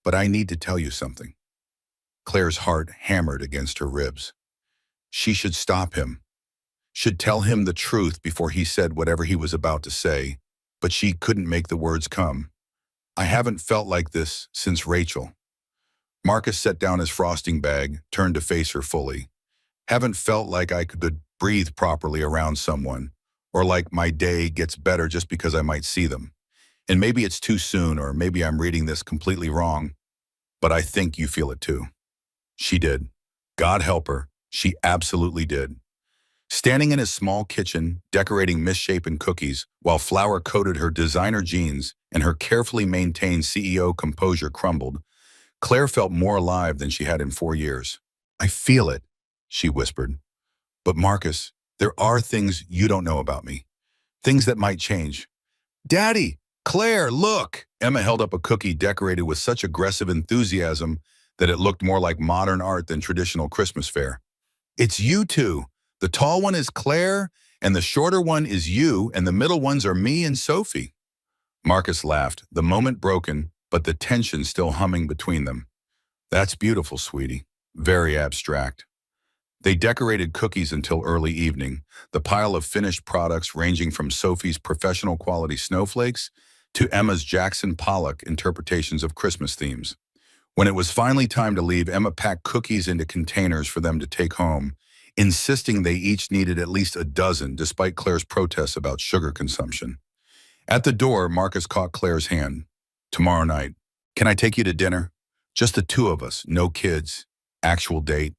but I need to tell you something. Claire's heart hammered against her ribs. She should stop him, should tell him the truth before he said whatever he was about to say, but she couldn't make the words come. I haven't felt like this since Rachel. Marcus set down his frosting bag, turned to face her fully. Haven't felt like I could breathe properly around someone, or like my day gets better just because I might see them. And maybe it's too soon, or maybe I'm reading this completely wrong, but I think you feel it too. She did. God help her, she absolutely did. Standing in his small kitchen, decorating misshapen cookies, while flour coated her designer jeans and her carefully maintained CEO composure crumbled, Claire felt more alive than she had in 4 years. I feel it, she whispered. But Marcus, there are things you don't know about me. Things that might change. Daddy! Claire, look! Emma held up a cookie decorated with such aggressive enthusiasm that it looked more like modern art than traditional Christmas fare. It's you two. The tall one is Claire, and the shorter one is you, and the middle ones are me and Sophie. Marcus laughed, the moment broken, but the tension still humming between them. That's beautiful, sweetie. Very abstract. They decorated cookies until early evening, the pile of finished products ranging from Sophie's professional quality snowflakes to Emma's Jackson Pollock interpretations of Christmas themes. When it was finally time to leave, Emma packed cookies into containers for them to take home, insisting they each needed at least a dozen despite Claire's protests about sugar consumption. At the door, Marcus caught Claire's hand. Tomorrow night. Can I take you to dinner? Just the two of us, no kids. Actual date.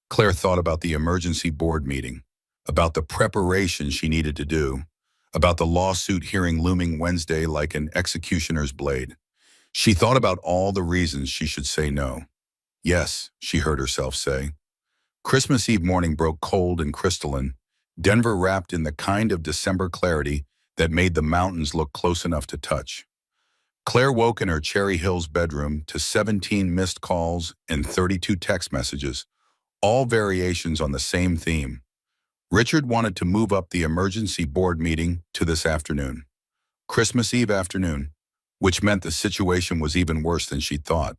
Claire thought about the emergency board meeting, about the preparation she needed to do, about the lawsuit hearing looming Wednesday like an executioner's blade. She thought about all the reasons she should say no. Yes, she heard herself say. Christmas Eve morning broke cold and crystalline, Denver wrapped in the kind of December clarity that made the mountains look close enough to touch. Claire woke in her Cherry Hills bedroom to 17 missed calls and 32 text messages, all variations on the same theme. Richard wanted to move up the emergency board meeting to this afternoon, Christmas Eve afternoon, which meant the situation was even worse than she'd thought.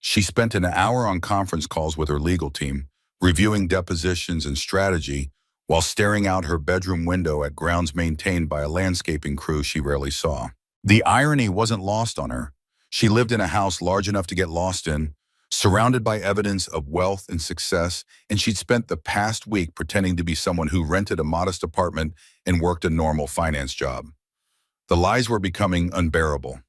She spent an hour on conference calls with her legal team, reviewing depositions and strategy, while staring out her bedroom window at grounds maintained by a landscaping crew she rarely saw. The irony wasn't lost on her. She lived in a house large enough to get lost in, surrounded by evidence of wealth and success, and she'd spent the past week pretending to be someone who rented a modest apartment and worked a normal finance job. The lies were becoming unbearable.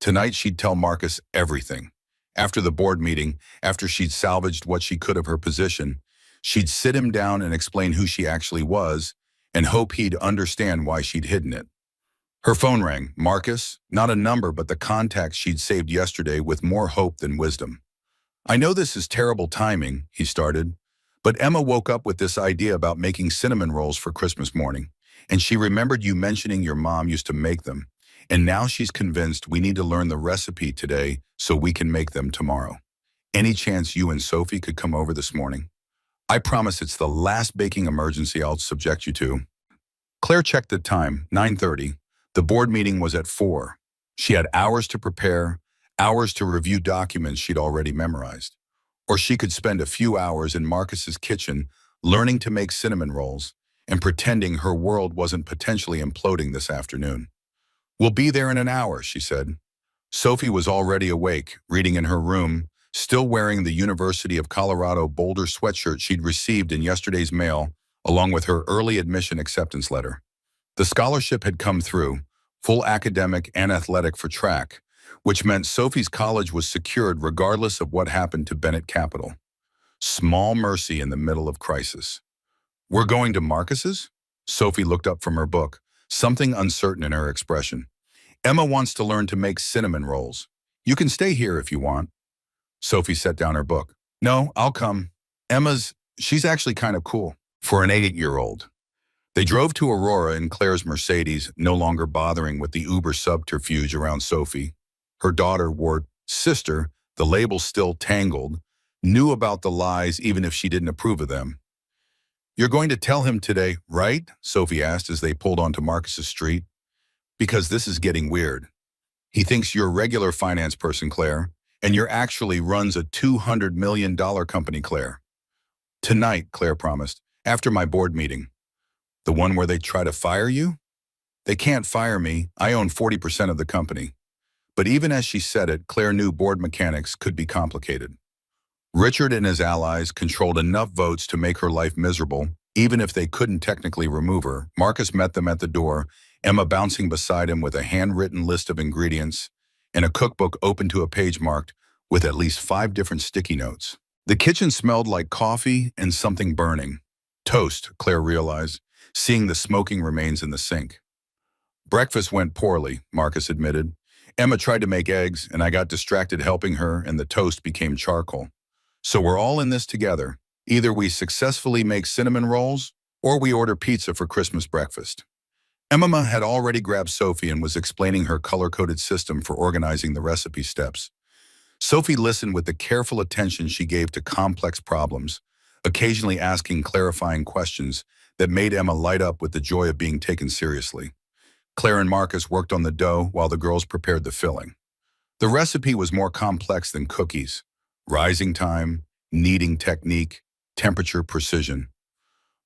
Tonight she'd tell Marcus everything. After the board meeting, after she'd salvaged what she could of her position, she'd sit him down and explain who she actually was and hope he'd understand why she'd hidden it. Her phone rang. Marcus, not a number, but the contact she'd saved yesterday with more hope than wisdom. I know this is terrible timing, he started, but Emma woke up with this idea about making cinnamon rolls for Christmas morning, and she remembered you mentioning your mom used to make them, and now she's convinced we need to learn the recipe today so we can make them tomorrow. Any chance you and Sophie could come over this morning? I promise it's the last baking emergency I'll subject you to. Claire checked the time, 9:30. The board meeting was at 4. She had hours to prepare, hours to review documents she'd already memorized. Or she could spend a few hours in Marcus's kitchen learning to make cinnamon rolls and pretending her world wasn't potentially imploding this afternoon. We'll be there in an hour, she said. Sophie was already awake, reading in her room, still wearing the University of Colorado Boulder sweatshirt she'd received in yesterday's mail, along with her early admission acceptance letter. The scholarship had come through, full academic and athletic for track, which meant Sophie's college was secured regardless of what happened to Bennett Capital. Small mercy in the middle of crisis. We're going to Marcus's? Sophie looked up from her book, something uncertain in her expression. Emma wants to learn to make cinnamon rolls. You can stay here if you want. Sophie set down her book. No, I'll come. She's actually kind of cool. for an 8-year-old. They drove to Aurora in Claire's Mercedes, no longer bothering with the Uber subterfuge around Sophie. Her daughter, Ward's sister, the label still tangled, knew about the lies even if she didn't approve of them. "You're going to tell him today, right?" Sophie asked as they pulled onto Marcus's street. "Because this is getting weird. He thinks you're a regular finance person, Claire, and you're actually runs a $200 million company, Claire." "Tonight," Claire promised, "after my board meeting." "The one where they try to fire you?" "They can't fire me. I own 40% of the company." But even as she said it, Claire knew board mechanics could be complicated. Richard and his allies controlled enough votes to make her life miserable, even if they couldn't technically remove her. Marcus met them at the door, Emma bouncing beside him with a handwritten list of ingredients and a cookbook open to a page marked with at least 5 different sticky notes. The kitchen smelled like coffee and something burning. Toast, Claire realized, seeing the smoking remains in the sink. "Breakfast went poorly," Marcus admitted. "Emma tried to make eggs, and I got distracted helping her, and the toast became charcoal. So we're all in this together. Either we successfully make cinnamon rolls, or we order pizza for Christmas breakfast." Emma had already grabbed Sophie and was explaining her color-coded system for organizing the recipe steps. Sophie listened with the careful attention she gave to complex problems, occasionally asking clarifying questions that made Emma light up with the joy of being taken seriously. Claire and Marcus worked on the dough while the girls prepared the filling. The recipe was more complex than cookies. Rising time, kneading technique, temperature precision.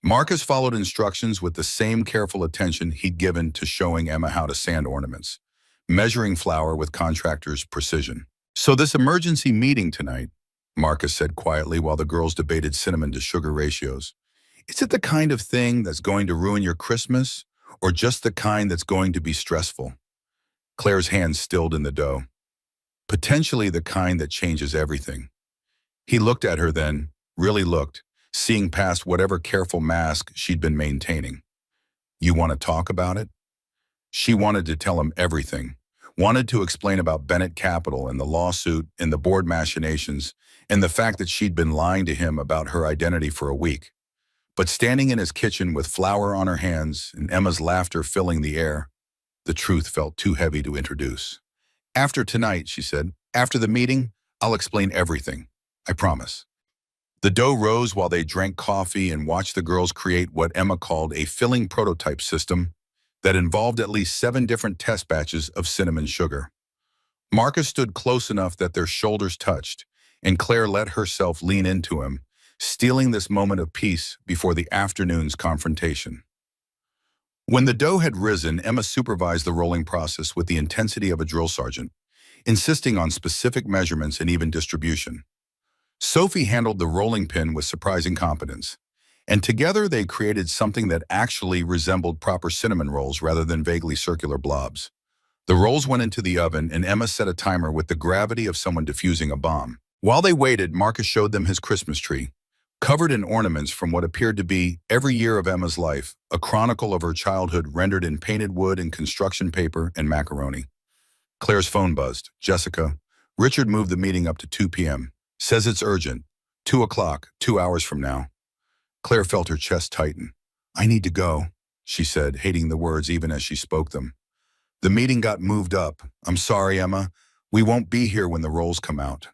Marcus followed instructions with the same careful attention he'd given to showing Emma how to sand ornaments, measuring flour with contractor's precision. "So this emergency meeting tonight," Marcus said quietly while the girls debated cinnamon to sugar ratios. "Is it the kind of thing that's going to ruin your Christmas, or just the kind that's going to be stressful?" Claire's hands stilled in the dough. "Potentially the kind that changes everything." He looked at her then, really looked, seeing past whatever careful mask she'd been maintaining. "You want to talk about it?" She wanted to tell him everything, wanted to explain about Bennett Capital and the lawsuit and the board machinations and the fact that she'd been lying to him about her identity for a week. But standing in his kitchen with flour on her hands and Emma's laughter filling the air, the truth felt too heavy to introduce. "After tonight," she said, "after the meeting, I'll explain everything. I promise." The dough rose while they drank coffee and watched the girls create what Emma called a filling prototype system that involved at least 7 different test batches of cinnamon sugar. Marcus stood close enough that their shoulders touched, and Claire let herself lean into him, stealing this moment of peace before the afternoon's confrontation. When the dough had risen, Emma supervised the rolling process with the intensity of a drill sergeant, insisting on specific measurements and even distribution. Sophie handled the rolling pin with surprising competence, and together they created something that actually resembled proper cinnamon rolls rather than vaguely circular blobs. The rolls went into the oven, and Emma set a timer with the gravity of someone defusing a bomb. While they waited, Marcus showed them his Christmas tree, covered in ornaments from what appeared to be every year of Emma's life, a chronicle of her childhood rendered in painted wood and construction paper and macaroni. Claire's phone buzzed. "Jessica, Richard moved the meeting up to 2 p.m. Says it's urgent. 2 o'clock, 2 hours from now." Claire felt her chest tighten. "I need to go," she said, hating the words even as she spoke them. "The meeting got moved up. I'm sorry, Emma. We won't be here when the rolls come out."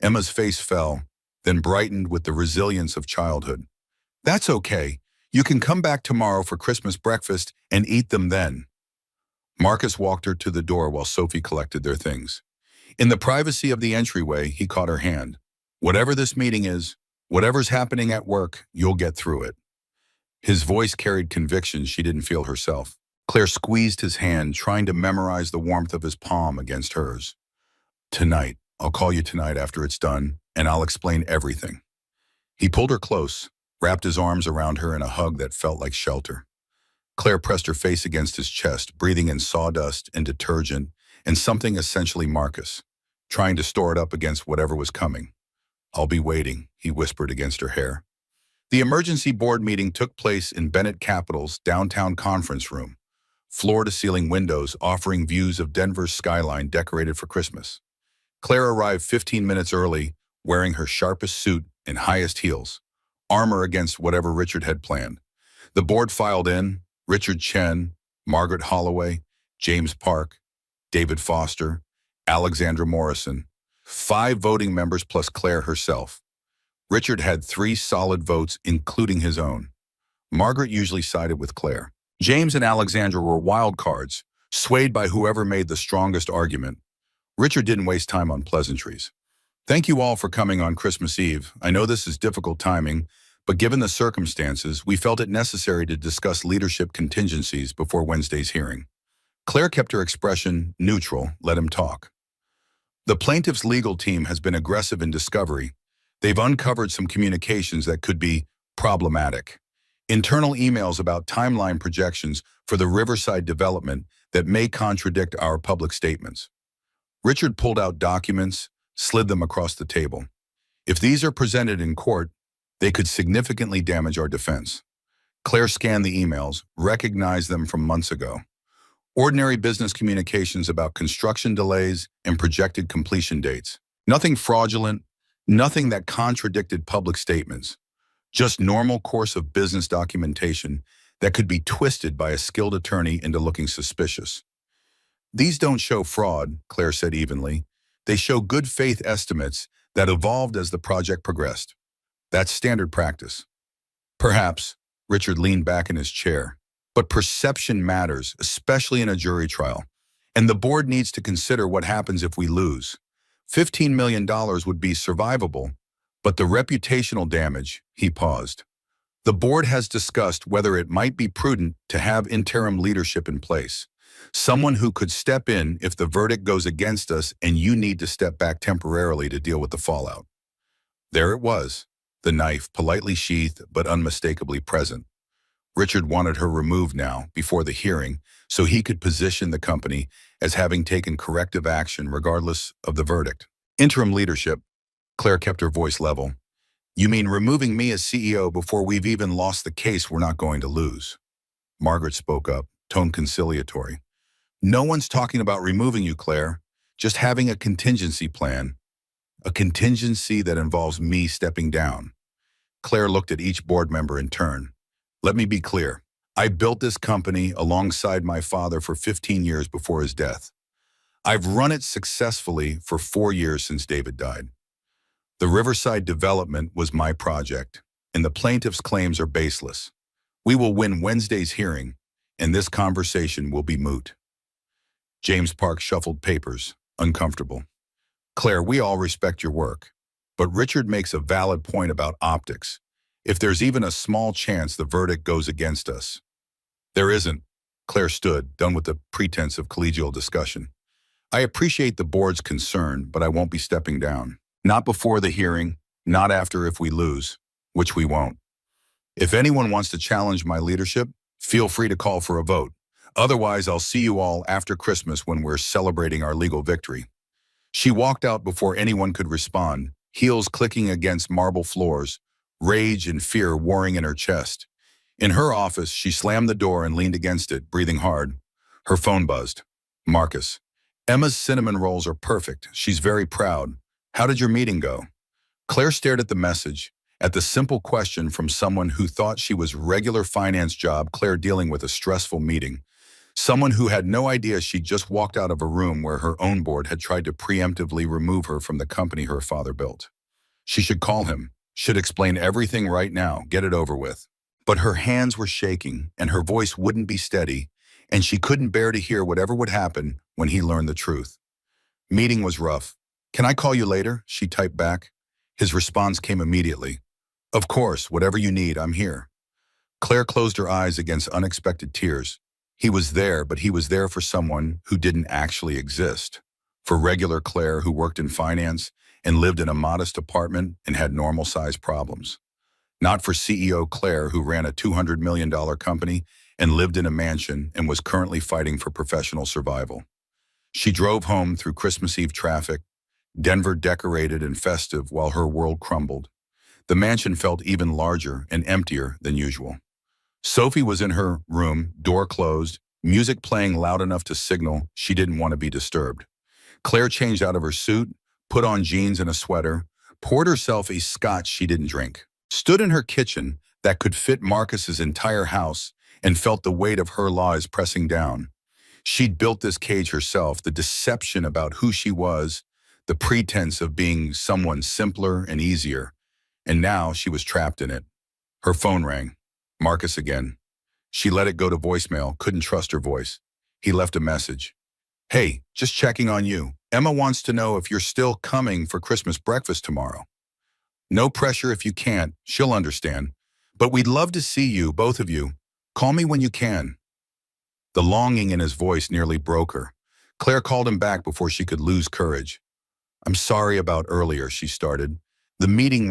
Emma's face fell, then brightened with the resilience of childhood. "That's okay. You can come back tomorrow for Christmas breakfast and eat them then." Marcus walked her to the door while Sophie collected their things. In the privacy of the entryway, he caught her hand. "Whatever this meeting is, whatever's happening at work, you'll get through it." His voice carried conviction she didn't feel herself. Claire squeezed his hand, trying to memorize the warmth of his palm against hers. "Tonight. I'll call you tonight after it's done, and I'll explain everything." He pulled her close, wrapped his arms around her in a hug that felt like shelter. Claire pressed her face against his chest, breathing in sawdust and detergent and something essentially Marcus, trying to store it up against whatever was coming. "I'll be waiting," he whispered against her hair. The emergency board meeting took place in Bennett Capital's downtown conference room, floor-to-ceiling windows offering views of Denver's skyline decorated for Christmas. Claire arrived 15 minutes early, wearing her sharpest suit and highest heels, armor against whatever Richard had planned. The board filed in: Richard Chen, Margaret Holloway, James Park, David Foster, Alexandra Morrison. 5 voting members plus Claire herself. Richard had 3 solid votes, including his own. Margaret usually sided with Claire. James and Alexandra were wild cards, swayed by whoever made the strongest argument. Richard didn't waste time on pleasantries. Thank you all for coming on Christmas Eve. I know this is difficult timing, but given the circumstances, we felt it necessary to discuss leadership contingencies before Wednesday's hearing. Claire kept her expression neutral, let him talk. The plaintiff's legal team has been aggressive in discovery. They've uncovered some communications that could be problematic. Internal emails about timeline projections for the Riverside development that may contradict our public statements. Richard pulled out documents, slid them across the table. If these are presented in court, they could significantly damage our defense. Claire scanned the emails, recognized them from months ago. Ordinary business communications about construction delays and projected completion dates. Nothing fraudulent, nothing that contradicted public statements. Just normal course of business documentation that could be twisted by a skilled attorney into looking suspicious. These don't show fraud, Claire said evenly. They show good faith estimates that evolved as the project progressed. That's standard practice. Perhaps, Richard leaned back in his chair. But perception matters, especially in a jury trial. And the board needs to consider what happens if we lose. $15 million would be survivable, but the reputational damage, he paused. The board has discussed whether it might be prudent to have interim leadership in place. Someone who could step in if the verdict goes against us and you need to step back temporarily to deal with the fallout. There it was, the knife politely sheathed but unmistakably present. Richard wanted her removed now, before the hearing, so he could position the company as having taken corrective action regardless of the verdict. Interim leadership, Claire kept her voice level. You mean removing me as CEO before we've even lost the case we're not going to lose? Margaret spoke up, tone conciliatory. No one's talking about removing you, Claire. Just having a contingency plan. A contingency that involves me stepping down. Claire looked at each board member in turn. Let me be clear. I built this company alongside my father for 15 years before his death. I've run it successfully for 4 years since David died. The Riverside development was my project, and the plaintiff's claims are baseless. We will win Wednesday's hearing, and this conversation will be moot. James Park shuffled papers, uncomfortable. Claire, we all respect your work, but Richard makes a valid point about optics. If there's even a small chance the verdict goes against us. There isn't. Claire stood, done with the pretense of collegial discussion. I appreciate the board's concern, but I won't be stepping down. Not before the hearing, not after if we lose, which we won't. If anyone wants to challenge my leadership, feel free to call for a vote. Otherwise, I'll see you all after Christmas when we're celebrating our legal victory. She walked out before anyone could respond, heels clicking against marble floors, rage and fear warring in her chest. In her office, she slammed the door and leaned against it, breathing hard. Her phone buzzed. Marcus. Emma's cinnamon rolls are perfect. She's very proud. How did your meeting go? Claire stared at the message, at the simple question from someone who thought she was regular finance job Claire dealing with a stressful meeting. Someone who had no idea she'd just walked out of a room where her own board had tried to preemptively remove her from the company her father built. She should call him. Should explain everything right now, get it over with. But her hands were shaking, and her voice wouldn't be steady, and she couldn't bear to hear whatever would happen when he learned the truth. Meeting was rough. Can I call you later? She typed back. His response came immediately. Of course, whatever you need, I'm here. Claire closed her eyes against unexpected tears. He was there, but he was there for someone who didn't actually exist. For regular Claire who worked in finance, and lived in a modest apartment and had normal-sized problems. Not for CEO Claire, who ran a $200 million company and lived in a mansion and was currently fighting for professional survival. She drove home through Christmas Eve traffic, Denver decorated and festive while her world crumbled. The mansion felt even larger and emptier than usual. Sophie was in her room, door closed, music playing loud enough to signal she didn't want to be disturbed. Claire changed out of her suit, put on jeans and a sweater, poured herself a scotch she didn't drink. stood in her kitchen that could fit Marcus's entire house and felt the weight of her lies pressing down. She'd built this cage herself, the deception about who she was, the pretense of being someone simpler and easier, and now she was trapped in it. Her phone rang. Marcus again. She let it go to voicemail, couldn't trust her voice. He left a message. Hey, just checking on you. Emma wants to know if you're still coming for Christmas breakfast tomorrow. No pressure if you can't, she'll understand. But we'd love to see you, both of you. Call me when you can. The longing in his voice nearly broke her. Claire called him back before she could lose courage. I'm sorry about earlier, she started. The meeting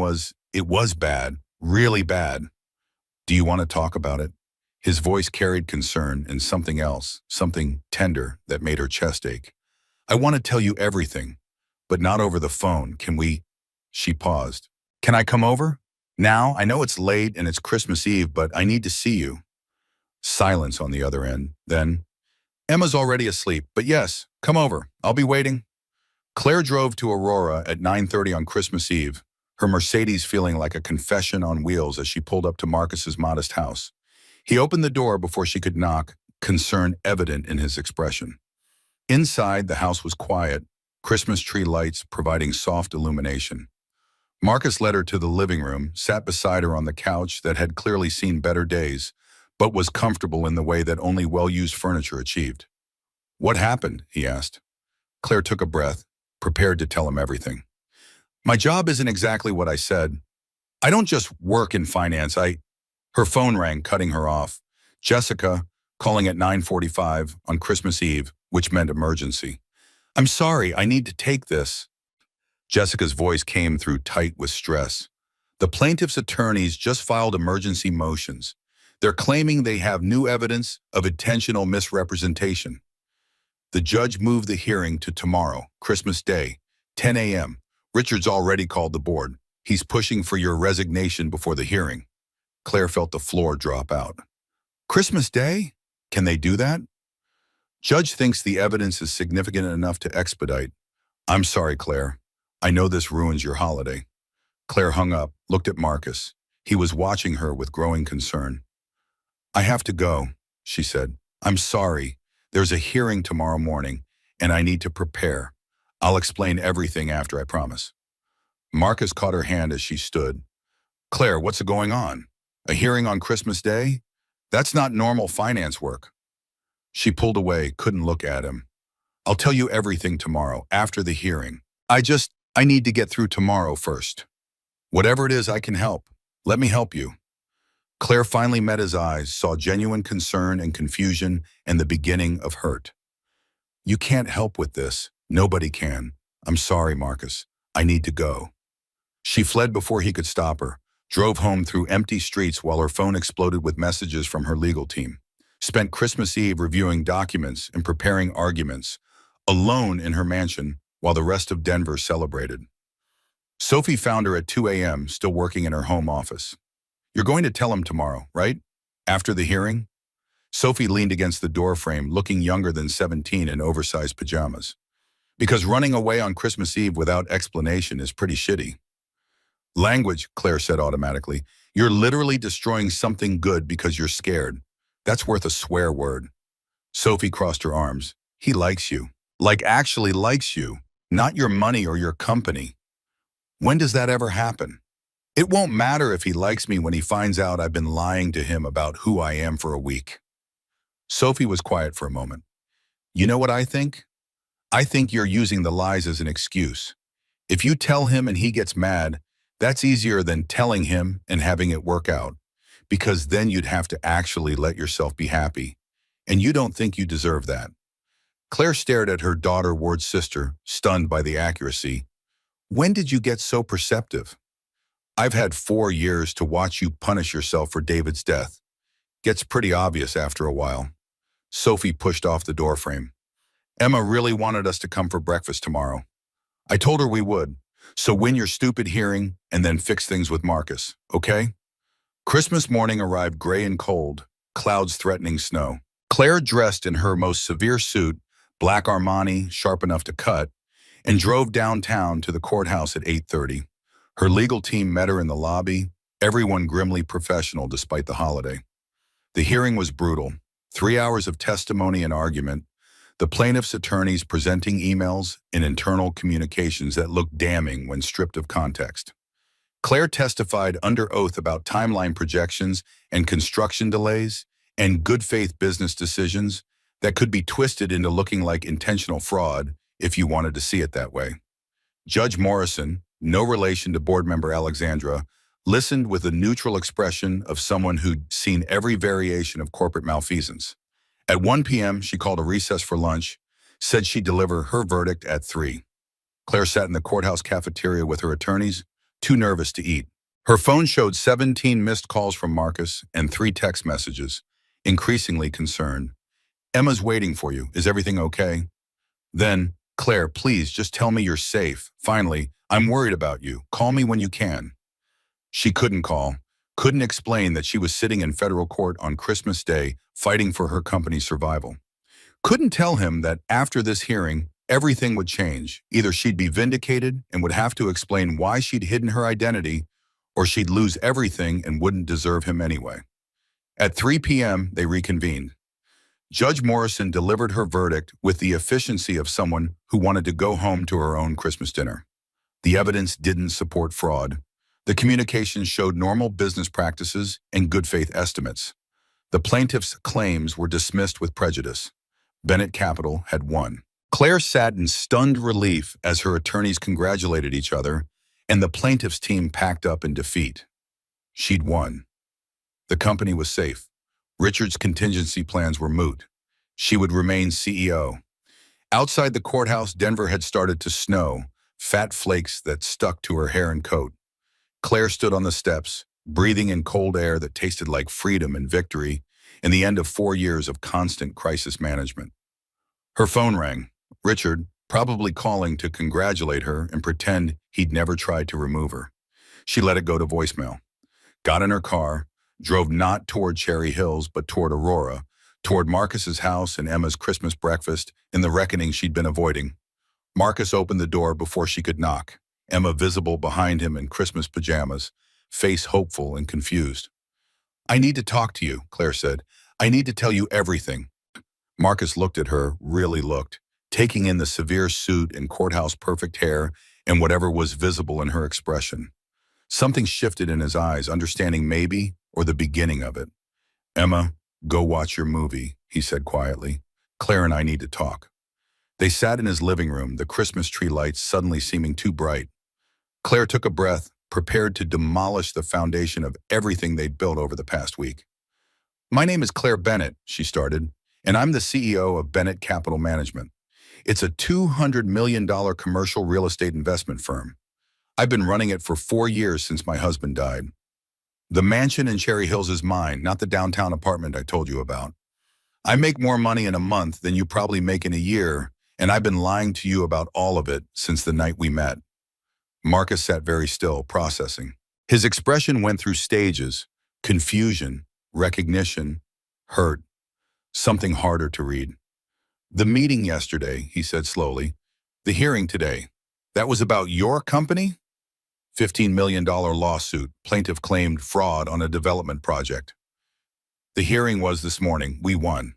it was bad, really bad. Do you want to talk about it? His voice carried concern and something else, something tender that made her chest ache. I want to tell you everything, but not over the phone. Can we? She paused. Can I come over? Now, I know it's late and it's Christmas Eve, but I need to see you. Silence on the other end. Then, Emma's already asleep, but yes, come over. I'll be waiting. Claire drove to Aurora at 9:30 on Christmas Eve, her Mercedes feeling like a confession on wheels as she pulled up to Marcus's modest house. He opened the door before she could knock, concern evident in his expression. Inside, the house was quiet, Christmas tree lights providing soft illumination. Marcus led her to the living room, sat beside her on the couch that had clearly seen better days, but was comfortable in the way that only well-used furniture achieved. What happened? He asked. Claire took a breath, prepared to tell him everything. My job isn't exactly what I said. I don't just work in finance. Her phone rang, cutting her off. Jessica, calling at 9:45 on Christmas Eve, which meant emergency. I'm sorry, I need to take this. Jessica's voice came through tight with stress. The plaintiff's attorneys just filed emergency motions. They're claiming they have new evidence of intentional misrepresentation. The judge moved the hearing to tomorrow, Christmas Day, 10 a.m. Richard's already called the board. He's pushing for your resignation before the hearing. Claire felt the floor drop out. Christmas Day? Can they do that? Judge thinks the evidence is significant enough to expedite. I'm sorry, Claire. I know this ruins your holiday. Claire hung up, looked at Marcus. He was watching her with growing concern. I have to go, she said. I'm sorry. There's a hearing tomorrow morning, and I need to prepare. I'll explain everything after, I promise. Marcus caught her hand as she stood. Claire, what's going on? A hearing on Christmas Day? That's not normal finance work. She pulled away, couldn't look at him. I'll tell you everything tomorrow, after the hearing. I need to get through tomorrow first. Whatever it is, I can help. Let me help you. Claire finally met his eyes, saw genuine concern and confusion and the beginning of hurt. You can't help with this. Nobody can. I'm sorry, Marcus. I need to go. She fled before he could stop her, drove home through empty streets while her phone exploded with messages from her legal team. Spent Christmas Eve reviewing documents and preparing arguments, alone in her mansion while the rest of Denver celebrated. Sophie found her at 2 a.m., still working in her home office. You're going to tell him tomorrow, right? After the hearing? Sophie leaned against the doorframe, looking younger than 17 in oversized pajamas. Because running away on Christmas Eve without explanation is pretty shitty. Language, Claire said automatically. You're literally destroying something good because you're scared. That's worth a swear word. Sophie crossed her arms. He likes you. Like actually likes you. Not your money or your company. When does that ever happen? It won't matter if he likes me when he finds out I've been lying to him about who I am for a week. Sophie was quiet for a moment. You know what I think? I think you're using the lies as an excuse. If you tell him and he gets mad, that's easier than telling him and having it work out, because then you'd have to actually let yourself be happy, and you don't think you deserve that. Claire stared at her daughter Ward's sister, stunned by the accuracy. When did you get so perceptive? I've had 4 years to watch you punish yourself for David's death. Gets pretty obvious after a while. Sophie pushed off the doorframe. Emma really wanted us to come for breakfast tomorrow. I told her we would, so win your stupid hearing and then fix things with Marcus, okay? Christmas morning arrived gray and cold, clouds threatening snow. Claire dressed in her most severe suit, black Armani, sharp enough to cut, and drove downtown to the courthouse at 8:30. Her legal team met her in the lobby, everyone grimly professional despite the holiday. The hearing was brutal. 3 hours of testimony and argument, the plaintiff's attorneys presenting emails and internal communications that looked damning when stripped of context. Claire testified under oath about timeline projections and construction delays and good faith business decisions that could be twisted into looking like intentional fraud if you wanted to see it that way. Judge Morrison, no relation to board member Alexandra, listened with a neutral expression of someone who'd seen every variation of corporate malfeasance. At 1 p.m., she called a recess for lunch, said she'd deliver her verdict at 3. Claire sat in the courthouse cafeteria with her attorneys, too nervous to eat. Her phone showed 17 missed calls from Marcus and 3 text messages, increasingly concerned. "Emma's waiting for you. Is everything okay?" Then, "Claire, please just tell me you're safe. Finally, I'm worried about you. Call me when you can." She couldn't call, couldn't explain that she was sitting in federal court on Christmas Day fighting for her company's survival. Couldn't tell him that after this hearing, everything would change. Either she'd be vindicated and would have to explain why she'd hidden her identity, or she'd lose everything and wouldn't deserve him anyway. At 3 p.m., they reconvened. Judge Morrison delivered her verdict with the efficiency of someone who wanted to go home to her own Christmas dinner. The evidence didn't support fraud. The communications showed normal business practices and good faith estimates. The plaintiff's claims were dismissed with prejudice. Bennett Capital had won. Claire sat in stunned relief as her attorneys congratulated each other, and the plaintiff's team packed up in defeat. She'd won. The company was safe. Richard's contingency plans were moot. She would remain CEO. Outside the courthouse, Denver had started to snow, fat flakes that stuck to her hair and coat. Claire stood on the steps, breathing in cold air that tasted like freedom and victory, and the end of 4 years of constant crisis management. Her phone rang. Richard, probably calling to congratulate her and pretend he'd never tried to remove her. She let it go to voicemail. Got in her car, drove not toward Cherry Hills, but toward Aurora, toward Marcus's house and Emma's Christmas breakfast in the reckoning she'd been avoiding. Marcus opened the door before she could knock, Emma visible behind him in Christmas pajamas, face hopeful and confused. "I need to talk to you," Claire said. "I need to tell you everything." Marcus looked at her, really looked, taking in the severe suit and courthouse-perfect hair and whatever was visible in her expression. Something shifted in his eyes, understanding maybe, or the beginning of it. "Emma, go watch your movie," he said quietly. "Claire and I need to talk." They sat in his living room, the Christmas tree lights suddenly seeming too bright. Claire took a breath, prepared to demolish the foundation of everything they'd built over the past week. "My name is Claire Bennett," she started, "and I'm the CEO of Bennett Capital Management. It's a $200 million commercial real estate investment firm. I've been running it for 4 years since my husband died. The mansion in Cherry Hills is mine, not the downtown apartment I told you about. I make more money in a month than you probably make in a year, and I've been lying to you about all of it since the night we met." Marcus sat very still, processing. His expression went through stages: confusion, recognition, hurt, something harder to read. "The meeting yesterday," he said slowly. "The hearing today. That was about your company?" $15 million lawsuit, plaintiff claimed fraud on a development project. "The hearing was this morning. We won."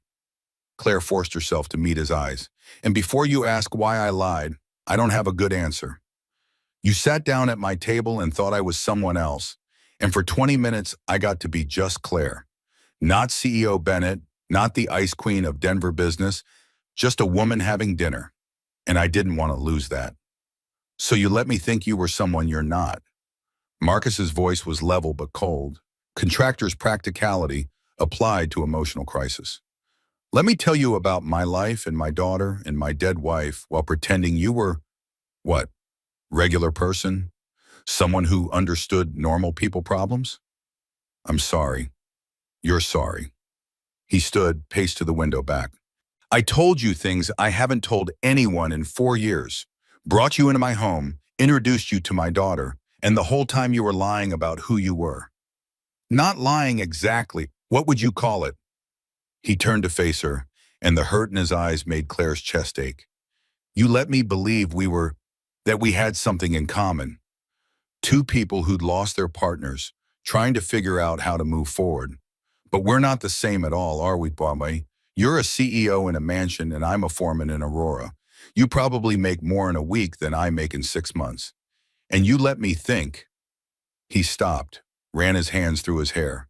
Claire forced herself to meet his eyes. "And before you ask why I lied, I don't have a good answer. You sat down at my table and thought I was someone else, and for 20 minutes I got to be just Claire. Not CEO Bennett, not the ice queen of Denver business, just a woman having dinner. And I didn't want to lose that. So you let me think you were someone you're not." Marcus's voice was level but cold. Contractor's practicality applied to emotional crisis. "Let me tell you about my life and my daughter and my dead wife while pretending you were, what, regular person? Someone who understood normal people problems? I'm sorry. You're sorry." He stood, paced to the window back. "I told you things I haven't told anyone in 4 years. Brought you into my home, introduced you to my daughter, and the whole time you were lying about who you were. Not lying exactly. What would you call it?" He turned to face her, and the hurt in his eyes made Claire's chest ache. "You let me believe that we had something in common. 2 people who'd lost their partners, trying to figure out how to move forward. But we're not the same at all, are we, Bombay? You're a CEO in a mansion and I'm a foreman in Aurora. You probably make more in a week than I make in 6 months. And you let me think. He stopped, ran his hands through his hair.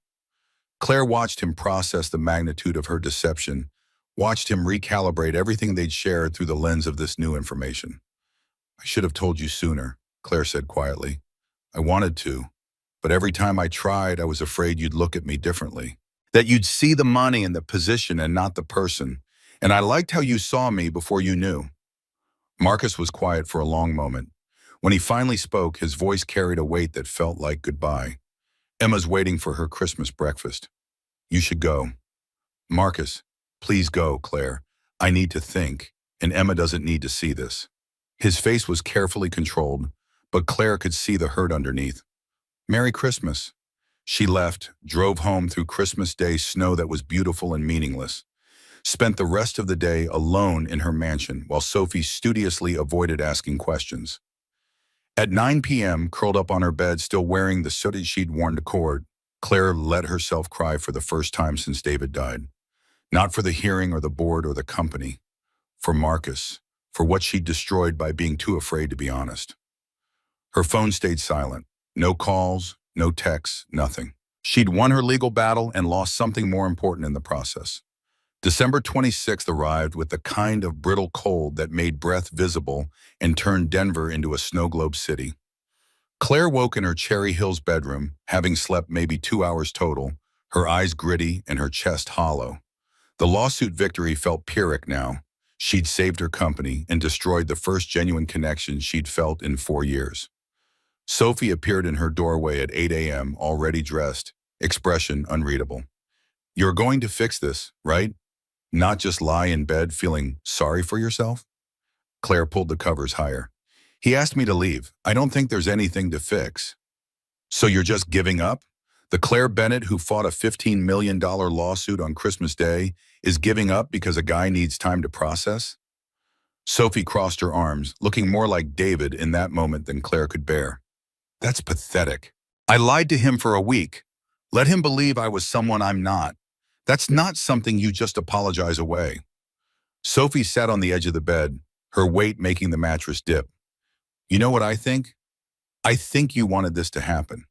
Claire watched him process the magnitude of her deception, watched him recalibrate everything they'd shared through the lens of this new information. I should have told you sooner, Claire said quietly. I wanted to, but every time I tried, I was afraid you'd look at me differently. That you'd see the money and the position and not the person. And I liked how you saw me before you knew. Marcus was quiet for a long moment. When he finally spoke, his voice carried a weight that felt like goodbye. Emma's waiting for her Christmas breakfast. You should go. Marcus, please go, Claire. I need to think, and Emma doesn't need to see this. His face was carefully controlled, but Claire could see the hurt underneath. Merry Christmas. She left, drove home through Christmas Day snow that was beautiful and meaningless. Spent the rest of the day alone in her mansion while Sophie studiously avoided asking questions. At 9 p.m., curled up on her bed, still wearing the sooty she'd worn to court, Claire let herself cry for the first time since David died. Not for the hearing or the board or the company. For Marcus. For what she'd destroyed by being too afraid to be honest. Her phone stayed silent. No calls, no texts, nothing. She'd won her legal battle and lost something more important in the process. December 26th arrived with the kind of brittle cold that made breath visible and turned Denver into a snow globe city. Claire woke in her Cherry Hills bedroom, having slept maybe 2 hours total, her eyes gritty and her chest hollow. The lawsuit victory felt Pyrrhic now. She'd saved her company and destroyed the first genuine connection she'd felt in 4 years. Sophie appeared in her doorway at 8 a.m., already dressed, expression unreadable. You're going to fix this, right? Not just lie in bed feeling sorry for yourself? Claire pulled the covers higher. He asked me to leave. I don't think there's anything to fix. So you're just giving up? The Claire Bennett who fought a $15 million lawsuit on Christmas Day is giving up because a guy needs time to process? Sophie crossed her arms, looking more like David in that moment than Claire could bear. That's pathetic. I lied to him for a week. Let him believe I was someone I'm not. That's not something you just apologize away. Sophie sat on the edge of the bed, her weight making the mattress dip. You know what I think? I think you wanted this to happen.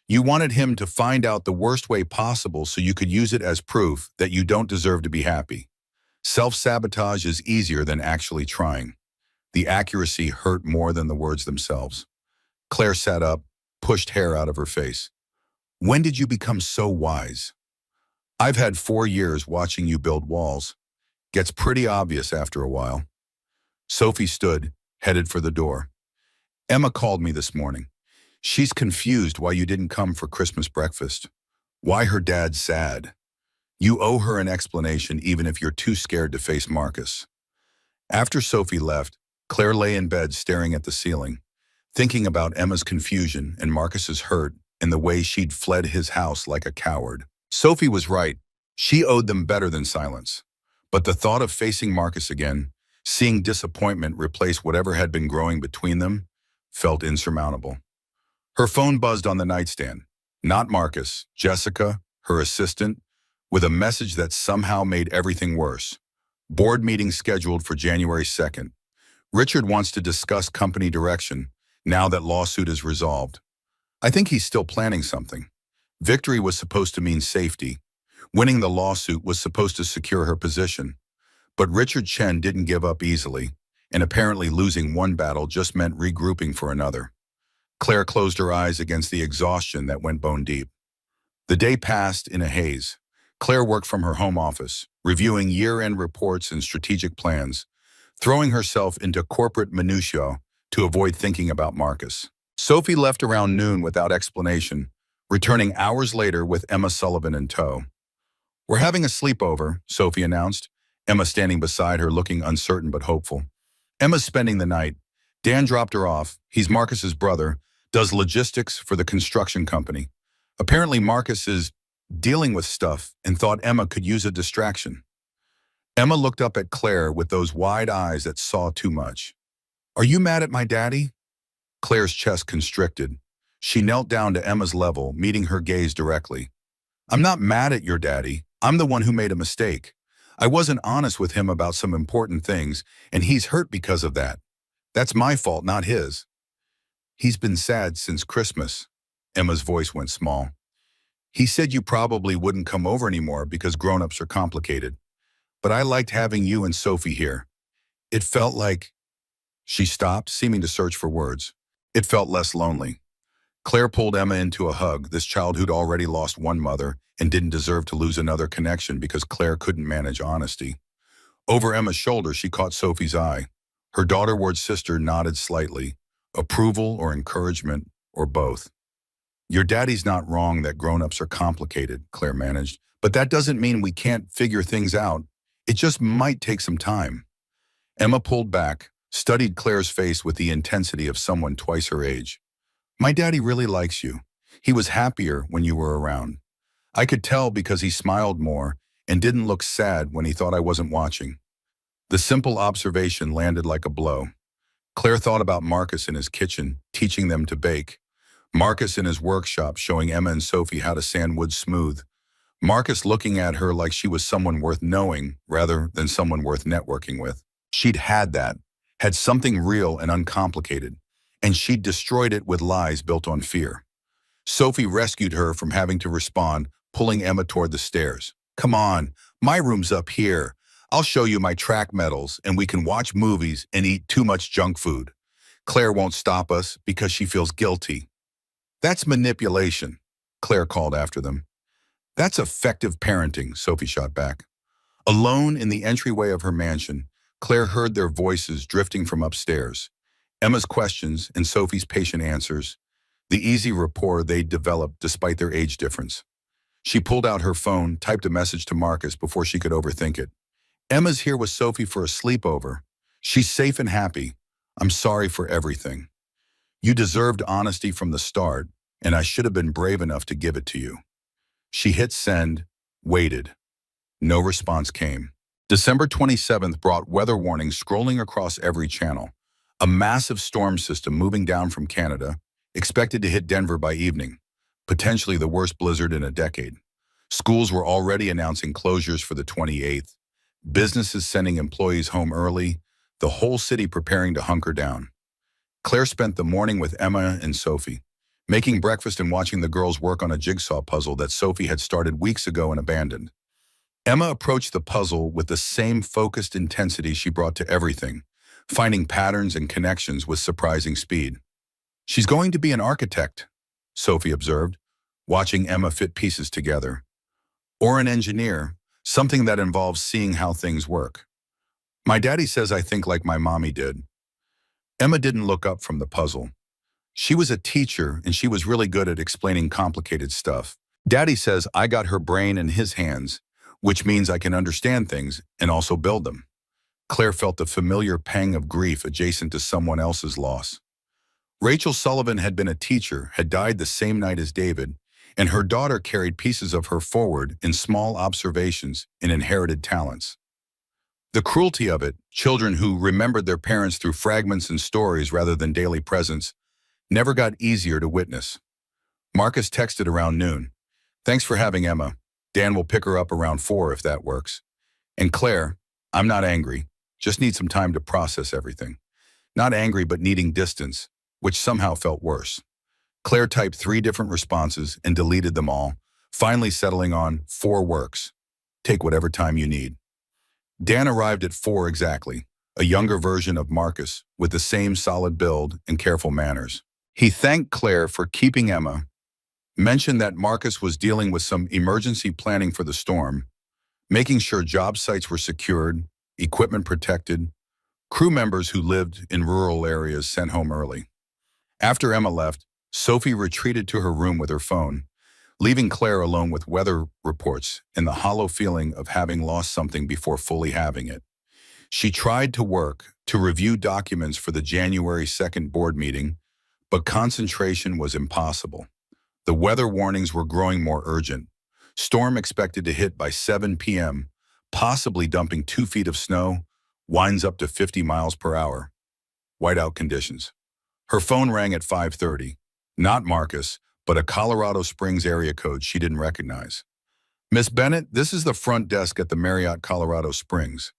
You wanted him to find out the worst way possible so you could use it as proof that you don't deserve to be happy. Self-sabotage is easier than actually trying. The accuracy hurt more than the words themselves. Claire sat up, pushed hair out of her face. When did you become so wise? I've had 4 years watching you build walls. Gets pretty obvious after a while. Sophie stood, headed for the door. Emma called me this morning. She's confused why you didn't come for Christmas breakfast. Why her dad's sad. You owe her an explanation even if you're too scared to face Marcus. After Sophie left, Claire lay in bed staring at the ceiling, thinking about Emma's confusion and Marcus's hurt and the way she'd fled his house like a coward. Sophie was right. She owed them better than silence. But the thought of facing Marcus again, seeing disappointment replace whatever had been growing between them, felt insurmountable. Her phone buzzed on the nightstand. Not Marcus, Jessica, her assistant, with a message that somehow made everything worse. Board meeting scheduled for January 2nd. Richard wants to discuss company direction now that lawsuit is resolved. I think he's still planning something. Victory was supposed to mean safety. Winning the lawsuit was supposed to secure her position. But Richard Chen didn't give up easily, and apparently losing one battle just meant regrouping for another. Claire closed her eyes against the exhaustion that went bone deep. The day passed in a haze. Claire worked from her home office, reviewing year-end reports and strategic plans, throwing herself into corporate minutiae to avoid thinking about Marcus. Sophie left around noon without explanation, returning hours later with Emma Sullivan in tow. We're having a sleepover, Sophie announced, Emma standing beside her looking uncertain but hopeful. Emma's spending the night. Dan dropped her off. He's Marcus's brother, does logistics for the construction company. Apparently Marcus is dealing with stuff and thought Emma could use a distraction. Emma looked up at Claire with those wide eyes that saw too much. Are you mad at my daddy? Claire's chest constricted. She knelt down to Emma's level, meeting her gaze directly. I'm not mad at your daddy. I'm the one who made a mistake. I wasn't honest with him about some important things, and he's hurt because of that. That's my fault, not his. He's been sad since Christmas. Emma's voice went small. He said you probably wouldn't come over anymore because grown-ups are complicated. But I liked having you and Sophie here. It felt like... She stopped, seeming to search for words. It felt less lonely. Claire pulled Emma into a hug, this child who'd already lost one mother and didn't deserve to lose another connection because Claire couldn't manage honesty. Over Emma's shoulder, she caught Sophie's eye. Her daughter-ward sister nodded slightly. Approval or encouragement, or both. Your daddy's not wrong that grown-ups are complicated, Claire managed, but that doesn't mean we can't figure things out. It just might take some time. Emma pulled back, studied Claire's face with the intensity of someone twice her age. My daddy really likes you. He was happier when you were around. I could tell because he smiled more and didn't look sad when he thought I wasn't watching. The simple observation landed like a blow. Claire thought about Marcus in his kitchen, teaching them to bake. Marcus in his workshop showing Emma and Sophie how to sand wood smooth. Marcus looking at her like she was someone worth knowing rather than someone worth networking with. She'd had that, had something real and uncomplicated, and she'd destroyed it with lies built on fear. Sophie rescued her from having to respond, pulling Emma toward the stairs. Come on, my room's up here. I'll show you my track medals and we can watch movies and eat too much junk food. Claire won't stop us because she feels guilty. That's manipulation, Claire called after them. That's effective parenting, Sophie shot back. Alone in the entryway of her mansion, Claire heard their voices drifting from upstairs. Emma's questions and Sophie's patient answers, the easy rapport they'd developed despite their age difference. She pulled out her phone, typed a message to Marcus before she could overthink it. Emma's here with Sophie for a sleepover. She's safe and happy. I'm sorry for everything. You deserved honesty from the start, and I should have been brave enough to give it to you. She hit send, waited. No response came. December 27th brought weather warnings scrolling across every channel. A massive storm system moving down from Canada, expected to hit Denver by evening. Potentially the worst blizzard in a decade. Schools were already announcing closures for the 28th. Businesses sending employees home early. The whole city preparing to hunker down. Claire spent the morning with Emma and Sophie, making breakfast and watching the girls work on a jigsaw puzzle that Sophie had started weeks ago and abandoned. Emma approached the puzzle with the same focused intensity she brought to everything, finding patterns and connections with surprising speed. She's going to be an architect, Sophie observed, watching Emma fit pieces together. Or an engineer, something that involves seeing how things work. My daddy says I think like my mommy did. Emma didn't look up from the puzzle. She was a teacher and she was really good at explaining complicated stuff. Daddy says I got her brain in his hands, which means I can understand things and also build them. Claire felt a familiar pang of grief adjacent to someone else's loss. Rachel Sullivan had been a teacher, had died the same night as David, and her daughter carried pieces of her forward in small observations and inherited talents. The cruelty of it, children who remembered their parents through fragments and stories rather than daily presence, never got easier to witness. Marcus texted around noon. Thanks for having Emma. Dan will pick her up around 4 if that works. And Claire, I'm not angry, just need some time to process everything. Not angry, but needing distance, which somehow felt worse. Claire typed 3 different responses and deleted them all, finally settling on 4 works. Take whatever time you need. Dan arrived at 4 exactly, a younger version of Marcus with the same solid build and careful manners. He thanked Claire for keeping Emma, mentioned that Marcus was dealing with some emergency planning for the storm, making sure job sites were secured, equipment protected, crew members who lived in rural areas sent home early. After Emma left, Sophie retreated to her room with her phone, leaving Claire alone with weather reports and the hollow feeling of having lost something before fully having it. She tried to work to review documents for the January 2nd board meeting, but concentration was impossible. The weather warnings were growing more urgent. Storm expected to hit by 7 p.m., possibly dumping 2 feet of snow, winds up to 50 miles per hour. Whiteout conditions. Her phone rang at 5:30. Not Marcus, but a Colorado Springs area code she didn't recognize. Miss Bennett, this is the front desk at the Marriott Colorado Springs.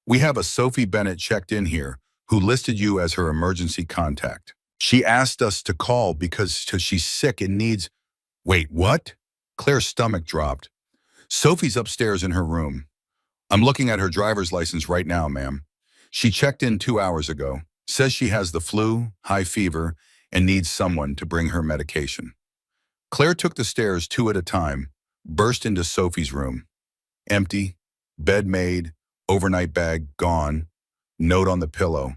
We have a Sophie Bennett checked in here who listed you as her emergency contact. She asked us to call because she's sick and needs... Wait, what? Claire's stomach dropped. Sophie's upstairs in her room. I'm looking at her driver's license right now, ma'am. She checked in 2 hours ago, says she has the flu, high fever, and needs someone to bring her medication. Claire took the stairs 2 at a time, burst into Sophie's room. Empty, bed made, overnight bag gone, note on the pillow.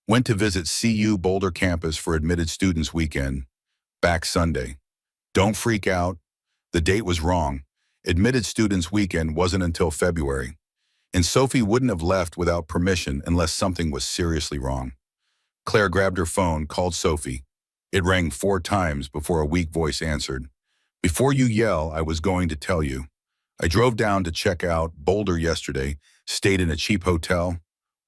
Went to visit CU Boulder campus for admitted students weekend. Back Sunday. Don't freak out. The date was wrong. Admitted students weekend wasn't until February. And Sophie wouldn't have left without permission unless something was seriously wrong. Claire grabbed her phone, called Sophie. It rang 4 times before a weak voice answered. Before you yell, I was going to tell you. I drove down to check out Boulder yesterday, stayed in a cheap hotel,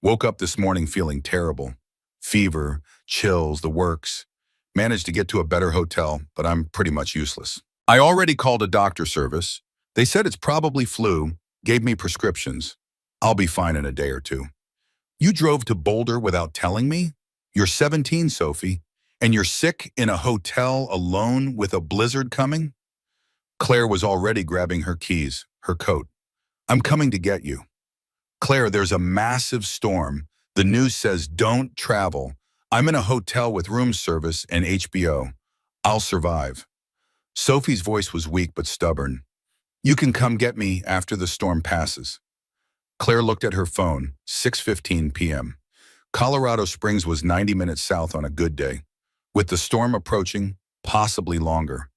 woke up this morning feeling terrible. Fever, chills, the works. Managed to get to a better hotel, but I'm pretty much useless. I already called a doctor service. They said it's probably flu, gave me prescriptions. I'll be fine in a day or 2. You drove to Boulder without telling me? You're 17, Sophie, and you're sick in a hotel alone with a blizzard coming? Claire was already grabbing her keys, her coat. I'm coming to get you. Claire, there's a massive storm. The news says don't travel. I'm in a hotel with room service and HBO. I'll survive. Sophie's voice was weak but stubborn. You can come get me after the storm passes. Claire looked at her phone, 6:15 p.m. Colorado Springs was 90 minutes south on a good day, with the storm approaching, possibly longer.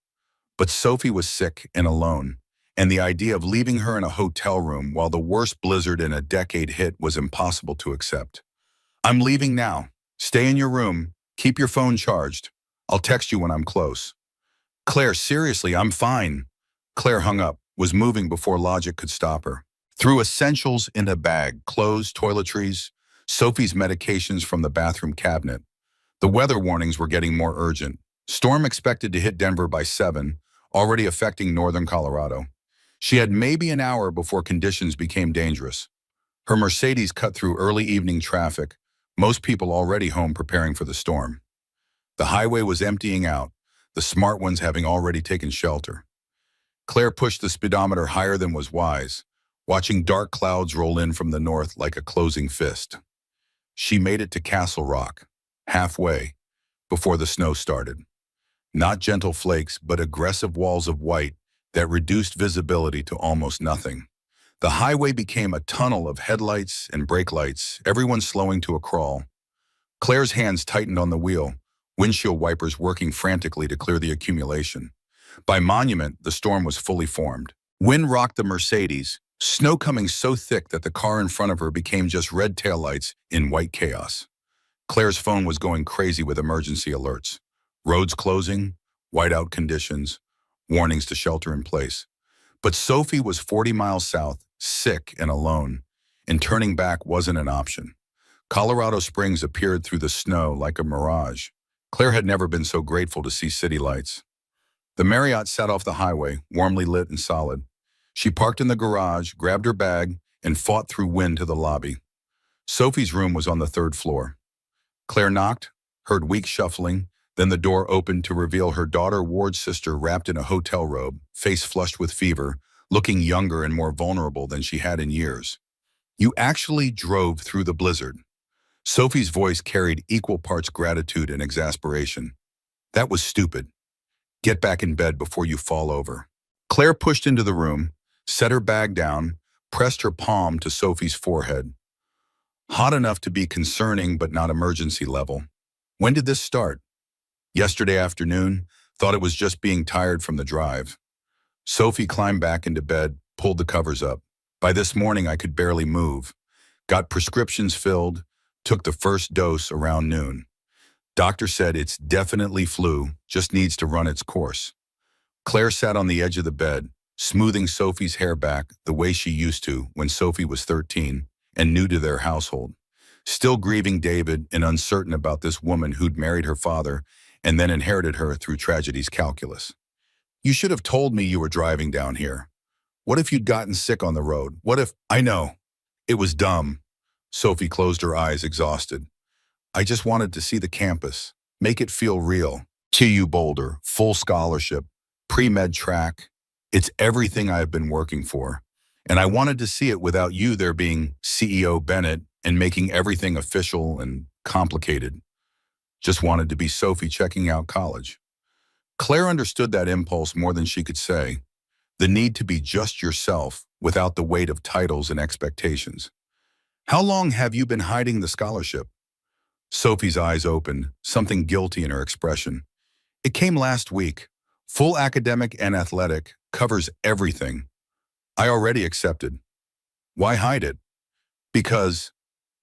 But Sophie was sick and alone, and the idea of leaving her in a hotel room while the worst blizzard in a decade hit was impossible to accept. I'm leaving now. Stay in your room. Keep your phone charged. I'll text you when I'm close. Claire, seriously, I'm fine. Claire hung up, was moving before logic could stop her. Threw essentials in a bag, clothes, toiletries, Sophie's medications from the bathroom cabinet. The weather warnings were getting more urgent. Storm expected to hit Denver by 7, already affecting northern Colorado. She had maybe an hour before conditions became dangerous. Her Mercedes cut through early evening traffic, most people already home preparing for the storm. The highway was emptying out, the smart ones having already taken shelter. Claire pushed the speedometer higher than was wise, watching dark clouds roll in from the north like a closing fist. She made it to Castle Rock, halfway, before the snow started. Not gentle flakes, but aggressive walls of white that reduced visibility to almost nothing. The highway became a tunnel of headlights and brake lights, everyone slowing to a crawl. Claire's hands tightened on the wheel, windshield wipers working frantically to clear the accumulation. By Monument, the storm was fully formed. Wind rocked the Mercedes, snow coming so thick that the car in front of her became just red taillights in white chaos. Claire's phone was going crazy with emergency alerts. Roads closing, whiteout conditions, warnings to shelter in place. But Sophie was 40 miles south, sick and alone, and turning back wasn't an option. Colorado Springs appeared through the snow like a mirage. Claire had never been so grateful to see city lights. The Marriott sat off the highway, warmly lit and solid. She parked in the garage, grabbed her bag, and fought through wind to the lobby. Sophie's room was on the 3rd floor. Claire knocked, heard weak shuffling, then the door opened to reveal her daughter Ward's sister wrapped in a hotel robe, face flushed with fever, looking younger and more vulnerable than she had in years. You actually drove through the blizzard. Sophie's voice carried equal parts gratitude and exasperation. That was stupid. Get back in bed before you fall over. Claire pushed into the room, set her bag down, pressed her palm to Sophie's forehead. Hot enough to be concerning but not emergency level. When did this start? Yesterday afternoon, thought it was just being tired from the drive. Sophie climbed back into bed, pulled the covers up. By this morning, I could barely move. Got prescriptions filled, took the first dose around noon. Doctor said it's definitely flu, just needs to run its course. Claire sat on the edge of the bed, smoothing Sophie's hair back the way she used to when Sophie was 13 and new to their household. Still grieving David and uncertain about this woman who'd married her father and then inherited her through tragedy's calculus. You should have told me you were driving down here. What if you'd gotten sick on the road? What if— I know. It was dumb. Sophie closed her eyes, exhausted. I just wanted to see the campus, make it feel real. TU Boulder, full scholarship, pre-med track. It's everything I've been working for. And I wanted to see it without you there being CEO Bennett and making everything official and complicated. Just wanted to be Sophie checking out college. Claire understood that impulse more than she could say. The need to be just yourself without the weight of titles and expectations. How long have you been hiding the scholarship? Sophie's eyes opened, something guilty in her expression. It came last week. Full academic and athletic, covers everything. I already accepted. Why hide it? Because—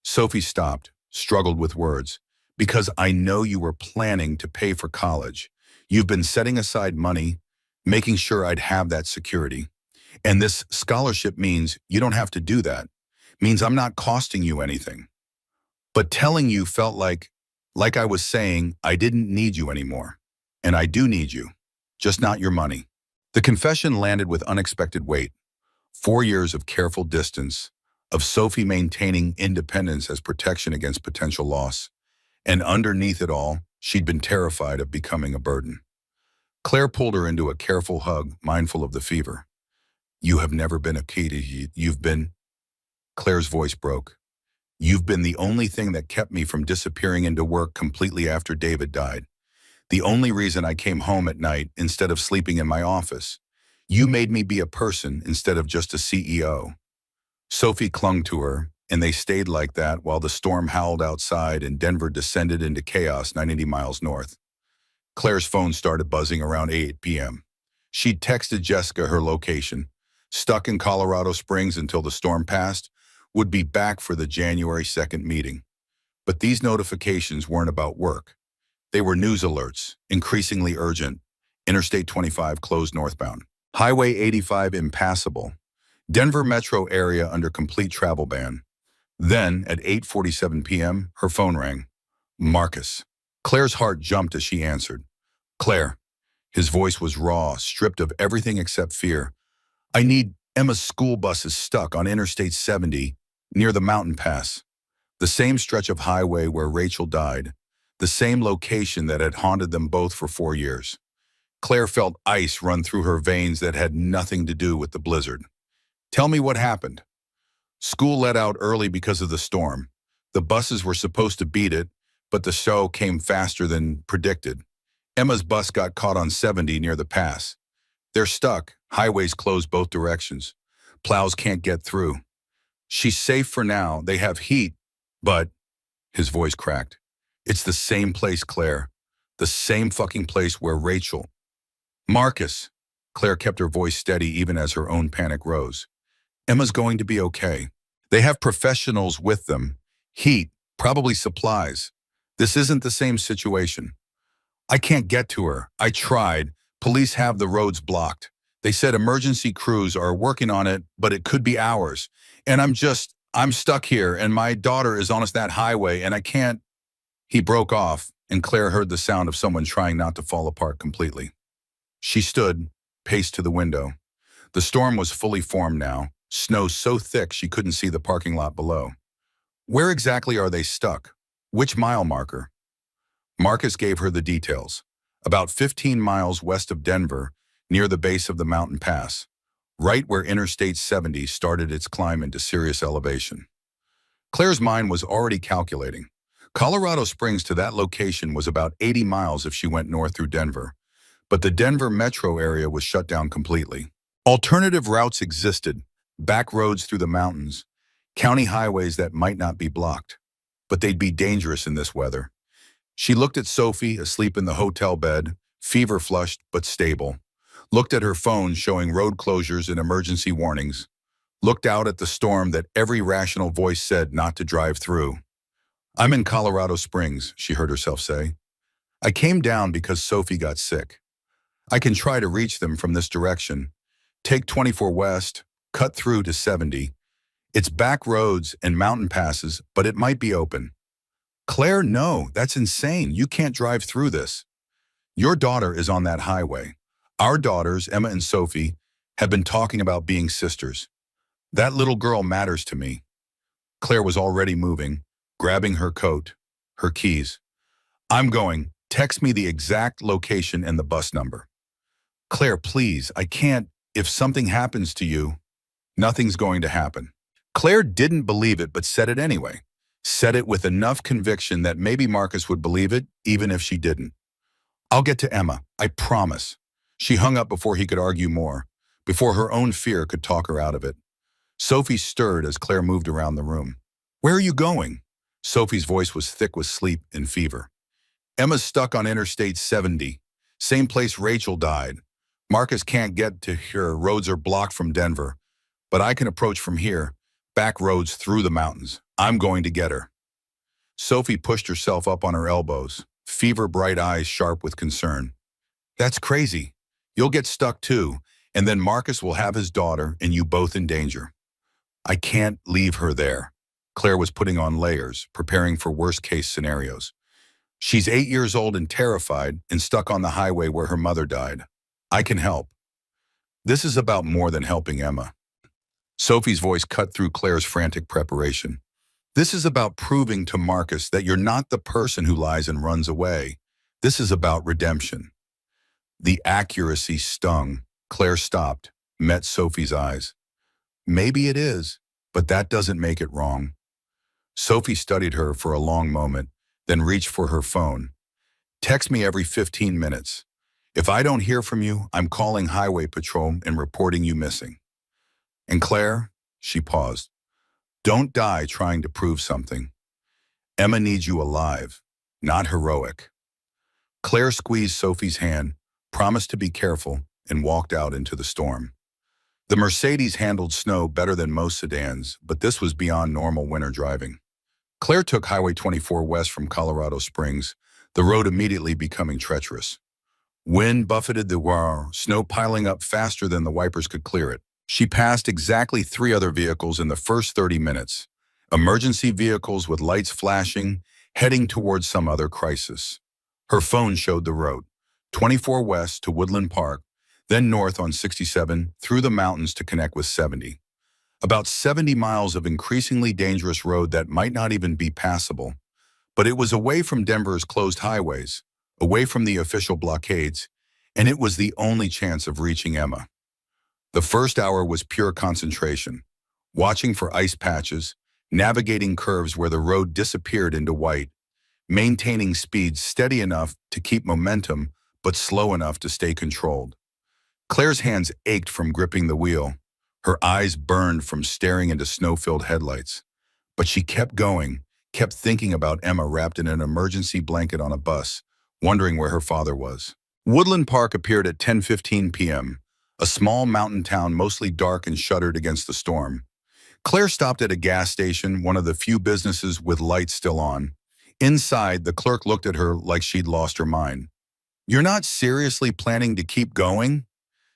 Sophie stopped, struggled with words. Because I know you were planning to pay for college. You've been setting aside money, making sure I'd have that security. And this scholarship means you don't have to do that. Means I'm not costing you anything. But telling you felt like I was saying I didn't need you anymore. And I do need you, just not your money. The confession landed with unexpected weight. 4 years of careful distance, of Sophie maintaining independence as protection against potential loss. And underneath it all, she'd been terrified of becoming a burden. Claire pulled her into a careful hug, mindful of the fever. You have never been a key to— You've been— Claire's voice broke. You've been the only thing that kept me from disappearing into work completely after David died. The only reason I came home at night instead of sleeping in my office. You made me be a person instead of just a CEO. Sophie clung to her, and they stayed like that while the storm howled outside and Denver descended into chaos 90 miles north. Claire's phone started buzzing around 8 p.m. She'd texted Jessica her location. Stuck in Colorado Springs until the storm passed, would be back for the January 2nd meeting. But these notifications weren't about work. They were news alerts, increasingly urgent. Interstate 25 closed northbound. Highway 85 impassable. Denver metro area under complete travel ban. Then, at 8:47 p.m., her phone rang. Marcus. Claire's heart jumped as she answered. Claire. His voice was raw, stripped of everything except fear. I need— Emma's school bus is stuck on Interstate 70, near the mountain pass. The same stretch of highway where Rachel died. The same location that had haunted them both for 4 years. Claire felt ice run through her veins that had nothing to do with the blizzard. Tell me what happened. School let out early because of the storm. The buses were supposed to beat it, but the show came faster than predicted. Emma's bus got caught on 70 near the pass. They're stuck. Highways closed both directions. Plows can't get through. She's safe for now. They have heat, but— His voice cracked. It's the same place, Claire. The same fucking place where Rachel— Marcus. Claire kept her voice steady even as her own panic rose. Emma's going to be okay. They have professionals with them. Heat, probably supplies. This isn't the same situation. I can't get to her. I tried. Police have the roads blocked. They said emergency crews are working on it, but it could be hours. And I'm stuck here, and my daughter is on that highway, and I can't— He broke off, and Claire heard the sound of someone trying not to fall apart completely. She stood, paced to the window. The storm was fully formed now, snow so thick she couldn't see the parking lot below. Where exactly are they stuck? Which mile marker? Marcus gave her the details. About 15 miles west of Denver, near the base of the mountain pass, right where Interstate 70 started its climb into serious elevation. Claire's mind was already calculating. Colorado Springs to that location was about 80 miles if she went north through Denver, but the Denver metro area was shut down completely. Alternative routes existed, back roads through the mountains, county highways that might not be blocked, but they'd be dangerous in this weather. She looked at Sophie, asleep in the hotel bed, fever-flushed but stable, looked at her phone showing road closures and emergency warnings, looked out at the storm that every rational voice said not to drive through. I'm in Colorado Springs, she heard herself say. I came down because Sophie got sick. I can try to reach them from this direction. Take 24 west, cut through to 70. It's back roads and mountain passes, but it might be open. Claire, no, that's insane. You can't drive through this. Your daughter is on that highway. Our daughters, Emma and Sophie, have been talking about being sisters. That little girl matters to me." Claire was already moving, grabbing her coat, her keys. "I'm going. Text me the exact location and the bus number." "Claire, please, I can't. If something happens to you." "Nothing's going to happen." Claire didn't believe it but said it anyway. Said it with enough conviction that maybe Marcus would believe it, even if she didn't. "I'll get to Emma, I promise." She hung up before he could argue more, before her own fear could talk her out of it. Sophie stirred as Claire moved around the room. "Where are you going?" Sophie's voice was thick with sleep and fever. "Emma's stuck on Interstate 70, same place Rachel died. Marcus can't get to her, roads are blocked from Denver, but I can approach from here, back roads through the mountains. I'm going to get her." Sophie pushed herself up on her elbows, fever-bright eyes sharp with concern. "That's crazy. You'll get stuck too, and then Marcus will have his daughter and you both in danger." "I can't leave her there." Claire was putting on layers, preparing for worst-case scenarios. "She's 8 years old and terrified and stuck on the highway where her mother died. I can help." "This is about more than helping Emma." Sophie's voice cut through Claire's frantic preparation. "This is about proving to Marcus that you're not the person who lies and runs away. This is about redemption." The accuracy stung. Claire stopped, met Sophie's eyes. "Maybe it is, but that doesn't make it wrong." Sophie studied her for a long moment, then reached for her phone. "Text me every 15 minutes. If I don't hear from you, I'm calling Highway Patrol and reporting you missing." "And Claire," she paused, "don't die trying to prove something. Emma needs you alive, not heroic." Claire squeezed Sophie's hand, promised to be careful, and walked out into the storm. The Mercedes handled snow better than most sedans, but this was beyond normal winter driving. Claire took Highway 24 west from Colorado Springs, the road immediately becoming treacherous. Wind buffeted the road, snow piling up faster than the wipers could clear it. She passed exactly 3 other vehicles in the first 30 minutes. Emergency vehicles with lights flashing, heading towards some other crisis. Her phone showed the road. 24 west to Woodland Park, then north on 67 through the mountains to connect with 70. About 70 miles of increasingly dangerous road that might not even be passable. But it was away from Denver's closed highways, away from the official blockades, and it was the only chance of reaching Emma. The first hour was pure concentration, watching for ice patches, navigating curves where the road disappeared into white, maintaining speed steady enough to keep momentum, but slow enough to stay controlled. Claire's hands ached from gripping the wheel. Her eyes burned from staring into snow-filled headlights. But she kept going, kept thinking about Emma wrapped in an emergency blanket on a bus, wondering where her father was. Woodland Park appeared at 10:15 p.m., a small mountain town mostly dark and shuttered against the storm. Claire stopped at a gas station, one of the few businesses with lights still on. Inside, the clerk looked at her like she'd lost her mind. "You're not seriously planning to keep going?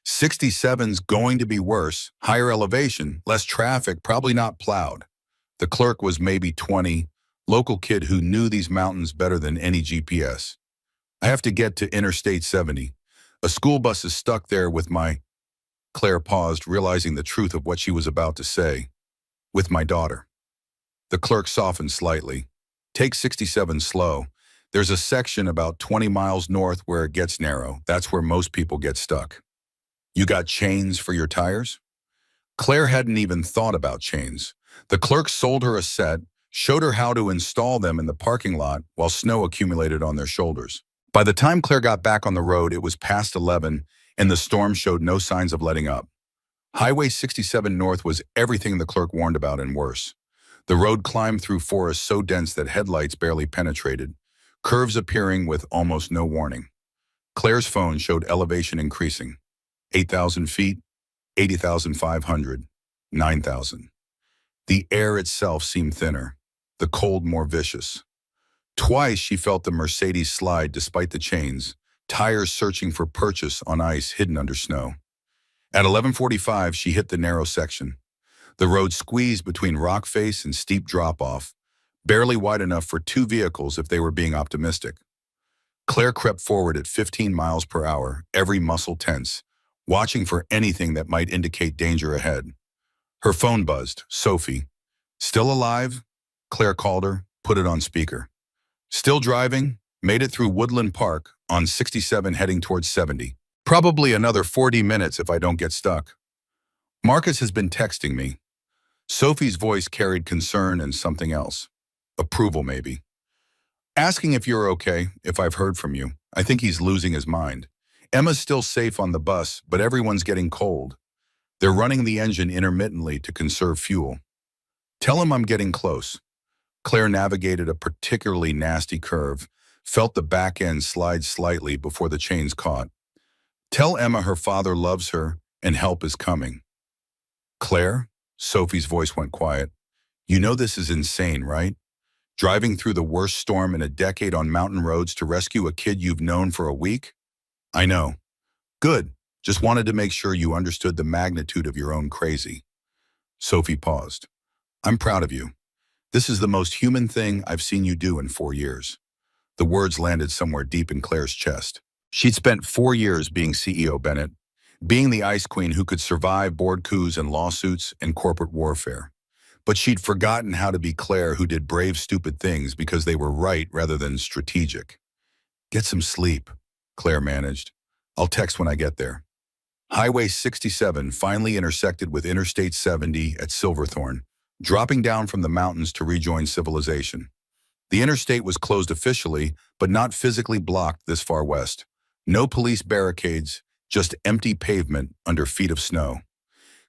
67's going to be worse, higher elevation, less traffic, probably not plowed." The clerk was maybe 20, local kid who knew these mountains better than any GPS. "I have to get to Interstate 70. A school bus is stuck there with my—" Claire paused, realizing the truth of what she was about to say. "With my daughter." The clerk softened slightly. "Take 67 slow. There's a section about 20 miles north where it gets narrow. That's where most people get stuck." "You got chains for your tires?" Claire hadn't even thought about chains. The clerk sold her a set, showed her how to install them in the parking lot while snow accumulated on their shoulders. By the time Claire got back on the road, it was past 11, and the storm showed no signs of letting up. Highway 67 North was everything the clerk warned about and worse. The road climbed through forests so dense that headlights barely penetrated, curves appearing with almost no warning. Claire's phone showed elevation increasing. 8,000 feet, 80,500, 9,000. The air itself seemed thinner, the cold more vicious. Twice she felt the Mercedes slide despite the chains, tires searching for purchase on ice hidden under snow. At 11:45, she hit the narrow section. The road squeezed between rock face and steep drop-off, barely wide enough for 2 vehicles if they were being optimistic. Claire crept forward at 15 miles per hour, every muscle tense, watching for anything that might indicate danger ahead. Her phone buzzed. Sophie. Still alive? Claire called her, put it on speaker. Still driving? Made it through Woodland Park on 67 heading towards 70. Probably another 40 minutes if I don't get stuck. Marcus has been texting me. Sophie's voice carried concern and something else. Approval, maybe. Asking if you're okay, if I've heard from you. I think he's losing his mind. Emma's still safe on the bus, but everyone's getting cold. They're running the engine intermittently to conserve fuel. Tell him I'm getting close. Claire navigated a particularly nasty curve, felt the back end slide slightly before the chains caught. Tell Emma her father loves her and help is coming. Claire? Sophie's voice went quiet. You know this is insane, right? Driving through the worst storm in a decade on mountain roads to rescue a kid you've known for a week? I know. Good. Just wanted to make sure you understood the magnitude of your own crazy. Sophie paused. I'm proud of you. This is the most human thing I've seen you do in 4 years. The words landed somewhere deep in Claire's chest. She'd spent 4 years being CEO Bennett, being the ice queen who could survive board coups and lawsuits and corporate warfare. But she'd forgotten how to be Claire, who did brave, stupid things because they were right rather than strategic. Get some sleep, Claire managed. I'll text when I get there. Highway 67 finally intersected with Interstate 70 at Silverthorne, dropping down from the mountains to rejoin civilization. The interstate was closed officially, but not physically blocked this far west. No police barricades, just empty pavement under feet of snow.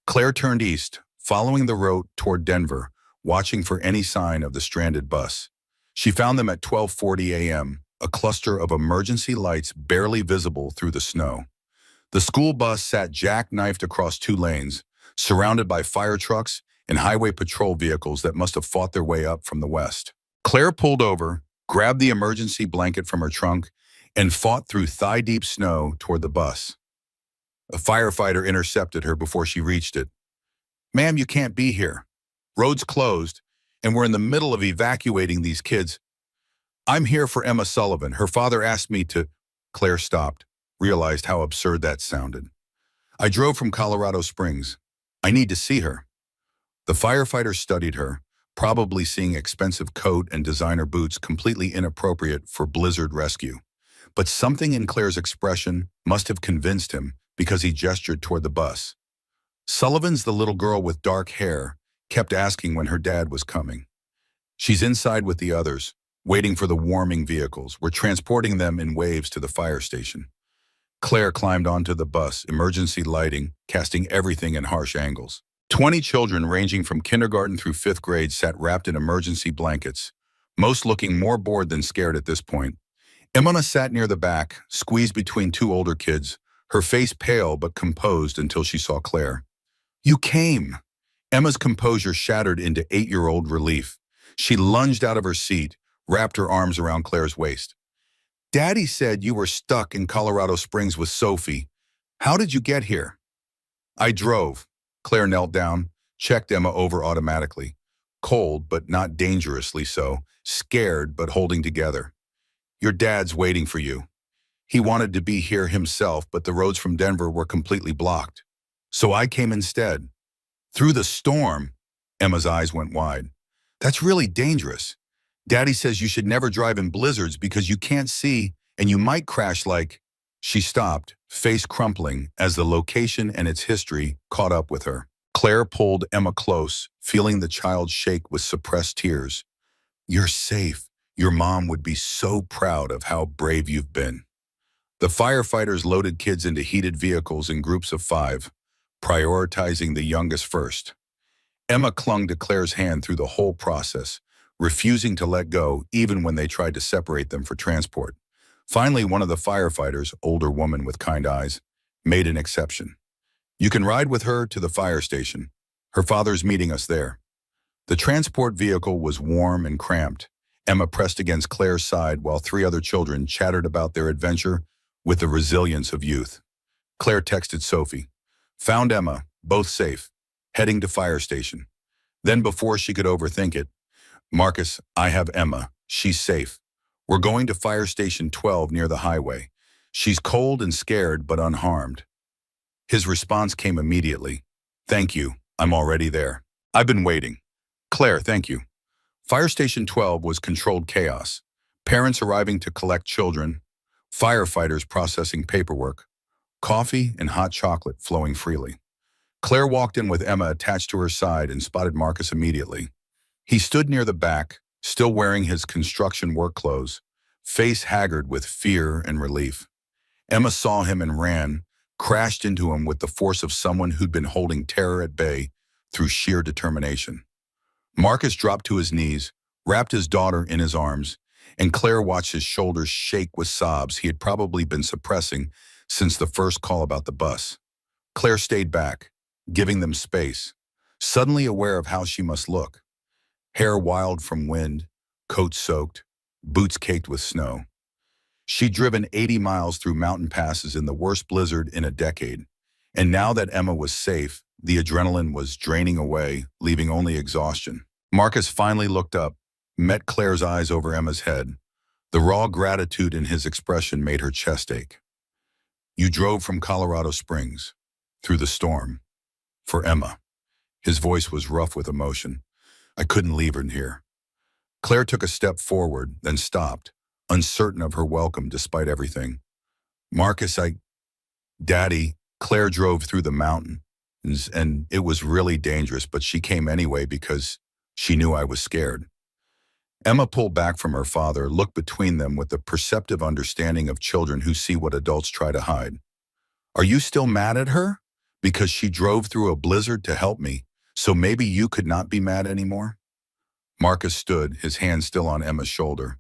Claire turned east, following the road toward Denver, watching for any sign of the stranded bus. She found them at 12:40 a.m., a cluster of emergency lights barely visible through the snow. The school bus sat jackknifed across 2 lanes, surrounded by fire trucks and highway patrol vehicles that must have fought their way up from the west. Claire pulled over, grabbed the emergency blanket from her trunk, and fought through thigh-deep snow toward the bus. A firefighter intercepted her before she reached it. Ma'am, you can't be here. Road's closed, and we're in the middle of evacuating these kids. I'm here for Emma Sullivan. Her father asked me to... Claire stopped, realized how absurd that sounded. I drove from Colorado Springs. I need to see her. The firefighter studied her, probably seeing expensive coat and designer boots completely inappropriate for blizzard rescue. But something in Claire's expression must have convinced him because he gestured toward the bus. Sullivan's the little girl with dark hair, kept asking when her dad was coming. She's inside with the others, waiting for the warming vehicles. We're transporting them in waves to the fire station. Claire climbed onto the bus, emergency lighting, casting everything in harsh angles. 20 children ranging from kindergarten through 5th grade sat wrapped in emergency blankets, most looking more bored than scared at this point. Emma sat near the back, squeezed between 2 older kids, her face pale but composed until she saw Claire. You came! Emma's composure shattered into 8-year-old relief. She lunged out of her seat, wrapped her arms around Claire's waist. Daddy said you were stuck in Colorado Springs with Sophie. How did you get here? I drove. Claire knelt down, checked Emma over automatically. Cold, but not dangerously so. Scared, but holding together. Your dad's waiting for you. He wanted to be here himself, but the roads from Denver were completely blocked. So I came instead. Through the storm, Emma's eyes went wide. That's really dangerous. Daddy says you should never drive in blizzards because you can't see and you might crash like... She stopped, face crumpling, as the location and its history caught up with her. Claire pulled Emma close, feeling the child shake with suppressed tears. You're safe. Your mom would be so proud of how brave you've been. The firefighters loaded kids into heated vehicles in groups of 5, prioritizing the youngest first. Emma clung to Claire's hand through the whole process, refusing to let go even when they tried to separate them for transport. Finally, one of the firefighters, older woman with kind eyes, made an exception. You can ride with her to the fire station. Her father's meeting us there. The transport vehicle was warm and cramped. Emma pressed against Claire's side while 3 other children chattered about their adventure with the resilience of youth. Claire texted Sophie. Found Emma, both safe, heading to fire station. Then before she could overthink it, Marcus, I have Emma. She's safe. We're going to Fire Station 12 near the highway. She's cold and scared, but unharmed. His response came immediately. Thank you, I'm already there. I've been waiting. Claire, thank you. Fire Station 12 was controlled chaos. Parents arriving to collect children, firefighters processing paperwork, coffee and hot chocolate flowing freely. Claire walked in with Emma attached to her side and spotted Marcus immediately. He stood near the back, still wearing his construction work clothes, face haggard with fear and relief. Emma saw him and ran, crashed into him with the force of someone who'd been holding terror at bay through sheer determination. Marcus dropped to his knees, wrapped his daughter in his arms, and Claire watched his shoulders shake with sobs he had probably been suppressing since the first call about the bus. Claire stayed back, giving them space, suddenly aware of how she must look. Hair wild from wind, coat soaked, boots caked with snow. She'd driven 80 miles through mountain passes in the worst blizzard in a decade, and now that Emma was safe, the adrenaline was draining away, leaving only exhaustion. Marcus finally looked up, met Claire's eyes over Emma's head. The raw gratitude in his expression made her chest ache. You drove from Colorado Springs, through the storm, for Emma. His voice was rough with emotion. I couldn't leave her here. Claire took a step forward, then stopped, uncertain of her welcome despite everything. Marcus, Daddy, Claire drove through the mountains, and it was really dangerous, but she came anyway because she knew I was scared. Emma pulled back from her father, looked between them with the perceptive understanding of children who see what adults try to hide. Are you still mad at her? Because she drove through a blizzard to help me, so maybe you could not be mad anymore? Marcus stood, his hand still on Emma's shoulder.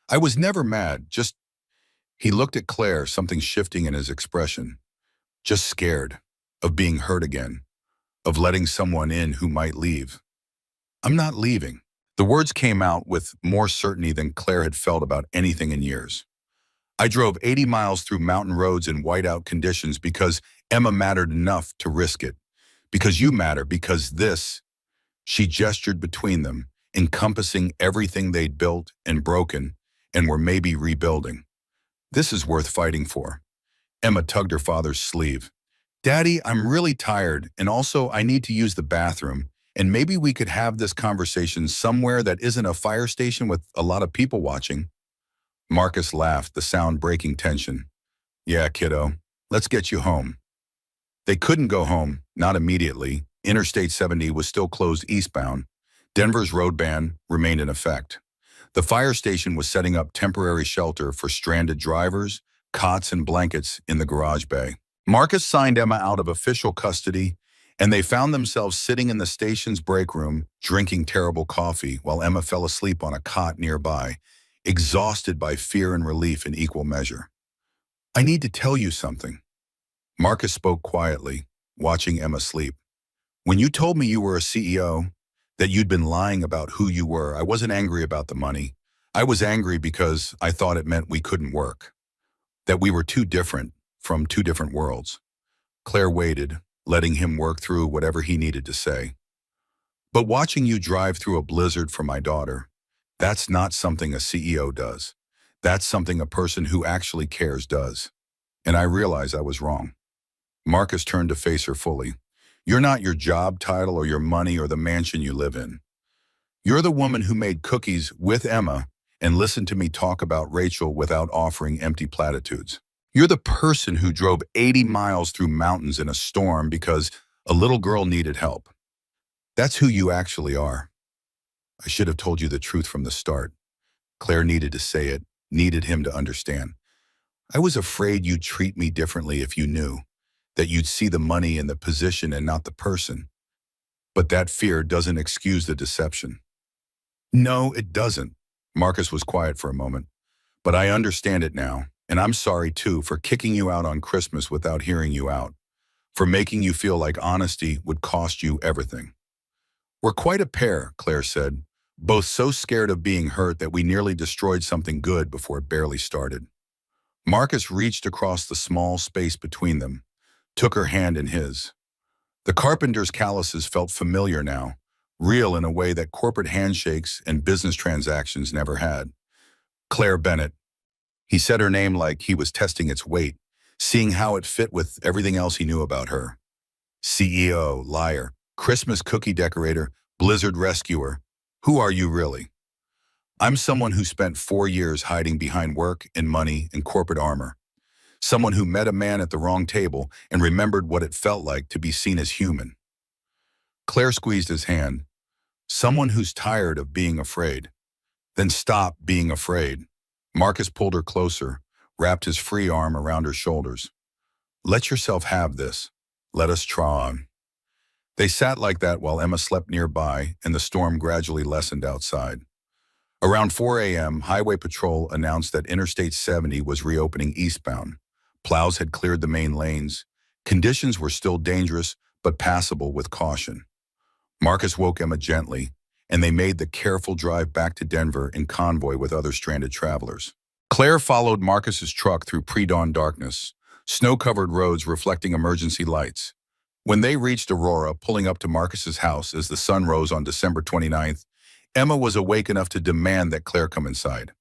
I was never mad, just... He looked at Claire, something shifting in his expression. Just scared, of being hurt again, of letting someone in who might leave. I'm not leaving. The words came out with more certainty than Claire had felt about anything in years. I drove 80 miles through mountain roads in whiteout conditions because Emma mattered enough to risk it. Because you matter, because this... She gestured between them, encompassing everything they'd built and broken and were maybe rebuilding. This is worth fighting for. Emma tugged her father's sleeve. Daddy, I'm really tired, and also I need to use the bathroom, and maybe we could have this conversation somewhere that isn't a fire station with a lot of people watching. Marcus laughed, the sound breaking tension. Yeah, kiddo, let's get you home. They couldn't go home, not immediately. Interstate 70 was still closed eastbound. Denver's road ban remained in effect. The fire station was setting up temporary shelter for stranded drivers, cots and blankets in the garage bay. Marcus signed Emma out of official custody, and they found themselves sitting in the station's break room, drinking terrible coffee while Emma fell asleep on a cot nearby, exhausted by fear and relief in equal measure. I need to tell you something. Marcus spoke quietly, watching Emma sleep. When you told me you were a CEO, that you'd been lying about who you were, I wasn't angry about the money. I was angry because I thought it meant we couldn't work, that we were too different from two different worlds. Claire waited, letting him work through whatever he needed to say. But watching you drive through a blizzard for my daughter, that's not something a CEO does. That's something a person who actually cares does. And I realized I was wrong. Marcus turned to face her fully. You're not your job title or your money or the mansion you live in. You're the woman who made cookies with Emma and listened to me talk about Rachel without offering empty platitudes. You're the person who drove 80 miles through mountains in a storm because a little girl needed help. That's who you actually are. I should have told you the truth from the start. Claire needed to say it, needed him to understand. I was afraid you'd treat me differently if you knew, that you'd see the money and the position and not the person. But that fear doesn't excuse the deception. No, it doesn't. Marcus was quiet for a moment. But I understand it now, and I'm sorry too for kicking you out on Christmas without hearing you out, for making you feel like honesty would cost you everything. We're quite a pair, Claire said, both so scared of being hurt that we nearly destroyed something good before it barely started. Marcus reached across the small space between them, took her hand in his. The carpenter's calluses felt familiar now, real in a way that corporate handshakes and business transactions never had. Claire Bennett. He said her name like he was testing its weight, seeing how it fit with everything else he knew about her. CEO, liar, Christmas cookie decorator, blizzard rescuer. Who are you really? I'm someone who spent 4 years hiding behind work and money and corporate armor. Someone who met a man at the wrong table and remembered what it felt like to be seen as human. Claire squeezed his hand. Someone who's tired of being afraid. Then stop being afraid. Marcus pulled her closer, wrapped his free arm around her shoulders. Let yourself have this. Let us try on. They sat like that while Emma slept nearby and the storm gradually lessened outside. Around 4 a.m., Highway Patrol announced that Interstate 70 was reopening eastbound. Plows had cleared the main lanes. Conditions were still dangerous, but passable with caution. Marcus woke Emma gently, and they made the careful drive back to Denver in convoy with other stranded travelers. Claire followed Marcus's truck through pre-dawn darkness, snow-covered roads reflecting emergency lights. When they reached Aurora, pulling up to Marcus's house as the sun rose on December 29th, Emma was awake enough to demand that Claire come inside.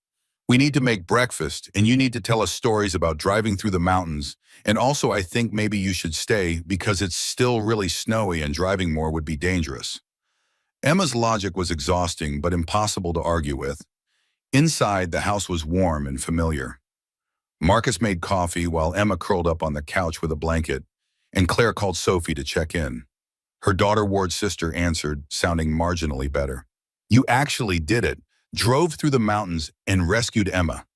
We need to make breakfast, and you need to tell us stories about driving through the mountains, and also I think maybe you should stay because it's still really snowy and driving more would be dangerous. Emma's logic was exhausting but impossible to argue with. Inside, the house was warm and familiar. Marcus made coffee while Emma curled up on the couch with a blanket, and Claire called Sophie to check in. Her daughter Ward's sister answered, sounding marginally better. You actually did it, drove through the mountains and rescued Emma.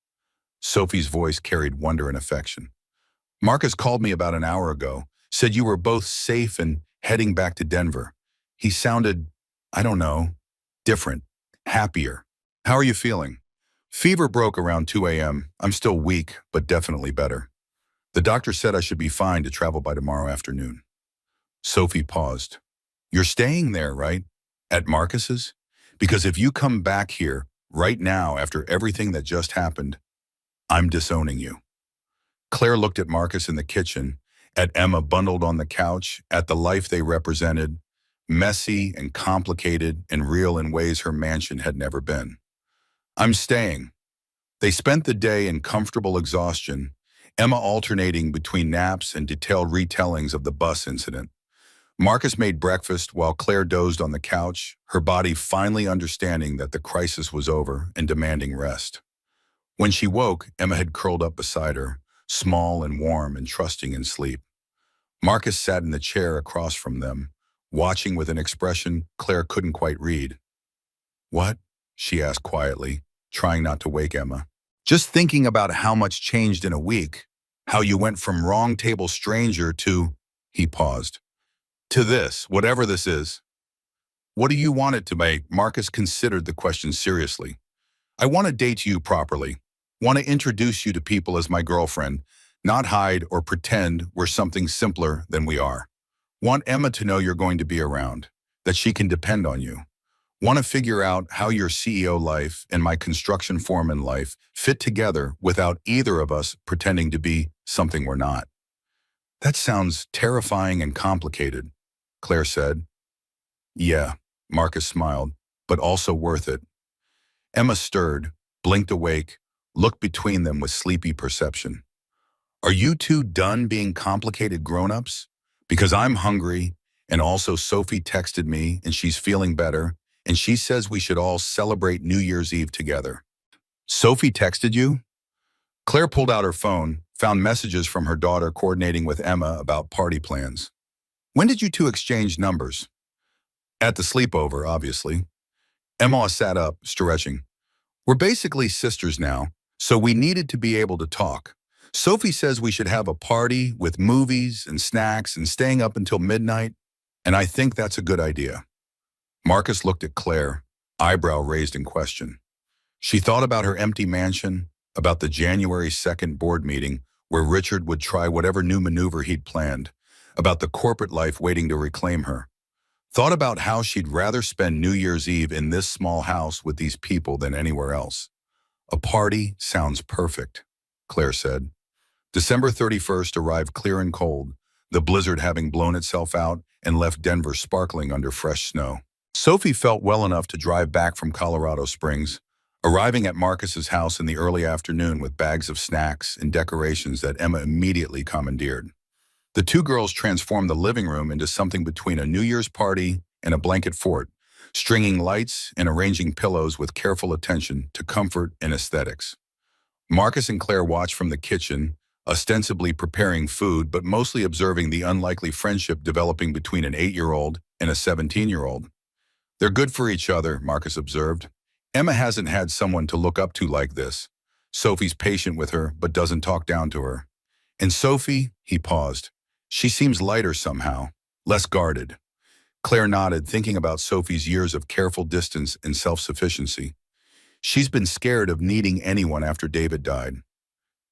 Sophie's voice carried wonder and affection. Marcus called me about an hour ago, said you were both safe and heading back to Denver. He sounded, I don't know, different, happier. How are you feeling? Fever broke around 2 a.m. I'm still weak, but definitely better. The doctor said I should be fine to travel by tomorrow afternoon. Sophie paused. You're staying there, right? At Marcus's? Because if you come back here right now after everything that just happened, I'm disowning you. Claire looked at Marcus in the kitchen, at Emma bundled on the couch, at the life they represented, messy and complicated and real in ways her mansion had never been. I'm staying. They spent the day in comfortable exhaustion, Emma alternating between naps and detailed retellings of the bus incident. Marcus made breakfast while Claire dozed on the couch, her body finally understanding that the crisis was over and demanding rest. When she woke, Emma had curled up beside her, small and warm and trusting in sleep. Marcus sat in the chair across from them, watching with an expression Claire couldn't quite read. What? She asked quietly, trying not to wake Emma. Just thinking about how much changed in a week, how you went from wrong table stranger to, he paused, to this, whatever this is. What do you want it to be? Marcus considered the question seriously. I want to date you properly. Want to introduce you to people as my girlfriend, not hide or pretend we're something simpler than we are. Want Emma to know you're going to be around, that she can depend on you. Want to figure out how your CEO life and my construction foreman life fit together without either of us pretending to be something we're not. That sounds terrifying and complicated, Claire said. Yeah, Marcus smiled, but also worth it. Emma stirred, blinked awake, looked between them with sleepy perception. Are you two done being complicated grown-ups? Because I'm hungry, and also Sophie texted me and she's feeling better, and she says we should all celebrate New Year's Eve together. Sophie texted you? Claire pulled out her phone, found messages from her daughter coordinating with Emma about party plans. When did you two exchange numbers? At the sleepover, obviously. Emma sat up, stretching. We're basically sisters now, so we needed to be able to talk. Sophie says we should have a party with movies and snacks and staying up until midnight, and I think that's a good idea. Marcus looked at Claire, eyebrow raised in question. She thought about her empty mansion, about the January 2nd board meeting where Richard would try whatever new maneuver he'd planned, about the corporate life waiting to reclaim her. Thought about how she'd rather spend New Year's Eve in this small house with these people than anywhere else. A party sounds perfect, Claire said. December 31st arrived clear and cold, the blizzard having blown itself out and left Denver sparkling under fresh snow. Sophie felt well enough to drive back from Colorado Springs, arriving at Marcus's house in the early afternoon with bags of snacks and decorations that Emma immediately commandeered. The two girls transformed the living room into something between a New Year's party and a blanket fort, stringing lights and arranging pillows with careful attention to comfort and aesthetics. Marcus and Claire watched from the kitchen, ostensibly preparing food, but mostly observing the unlikely friendship developing between an 8-year-old and a 17-year-old. They're good for each other, Marcus observed. Emma hasn't had someone to look up to like this. Sophie's patient with her, but doesn't talk down to her. And Sophie, he paused. She seems lighter somehow, less guarded. Claire nodded, thinking about Sophie's years of careful distance and self-sufficiency. She's been scared of needing anyone after David died.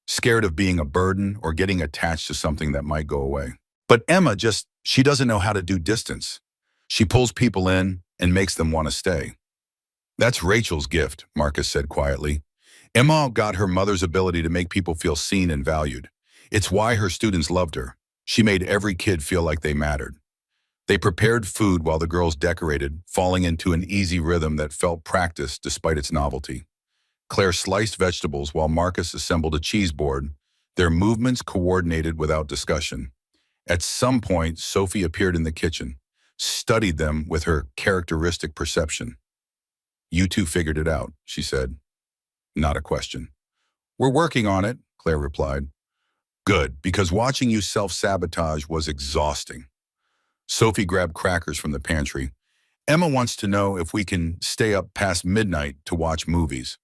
Scared of being a burden or getting attached to something that might go away. But Emma she doesn't know how to do distance. She pulls people in and makes them want to stay. That's Rachel's gift, Marcus said quietly. Emma got her mother's ability to make people feel seen and valued. It's why her students loved her. She made every kid feel like they mattered. They prepared food while the girls decorated, falling into an easy rhythm that felt practiced despite its novelty. Claire sliced vegetables while Marcus assembled a cheese board, their movements coordinated without discussion. At some point, Sophie appeared in the kitchen, studied them with her characteristic perception. You two figured it out, she said. Not a question. We're working on it, Claire replied. Good, because watching you self-sabotage was exhausting. Sophie grabbed crackers from the pantry. Emma wants to know if we can stay up past midnight to watch movies.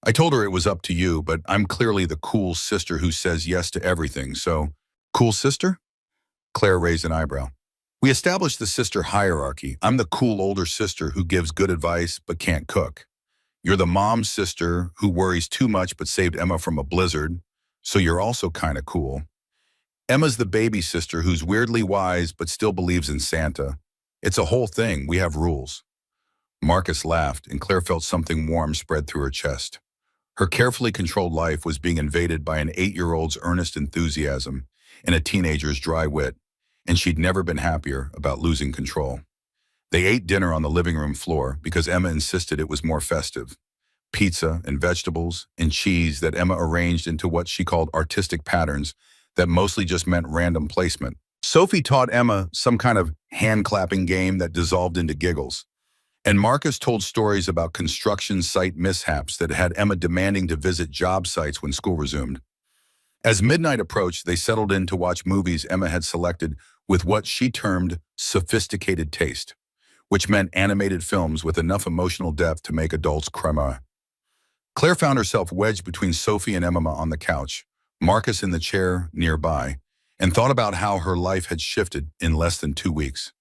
I told her it was up to you, but I'm clearly the cool sister who says yes to everything, so… Cool sister? Claire raised an eyebrow. We established the sister hierarchy. I'm the cool older sister who gives good advice but can't cook. You're the mom sister who worries too much but saved Emma from a blizzard, so you're also kind of cool. Emma's the baby sister who's weirdly wise but still believes in Santa. It's a whole thing. We have rules. Marcus laughed, and Claire felt something warm spread through her chest. Her carefully controlled life was being invaded by an 8-year-old's earnest enthusiasm and a teenager's dry wit, and she'd never been happier about losing control. They ate dinner on the living room floor because Emma insisted it was more festive. Pizza and vegetables and cheese that Emma arranged into what she called artistic patterns that mostly just meant random placement. Sophie taught Emma some kind of hand-clapping game that dissolved into giggles. And Marcus told stories about construction site mishaps that had Emma demanding to visit job sites when school resumed. As midnight approached, they settled in to watch movies Emma had selected with what she termed sophisticated taste, which meant animated films with enough emotional depth to make adults cry. Claire found herself wedged between Sophie and Emma on the couch, Marcus in the chair nearby, and thought about how her life had shifted in less than 2 weeks.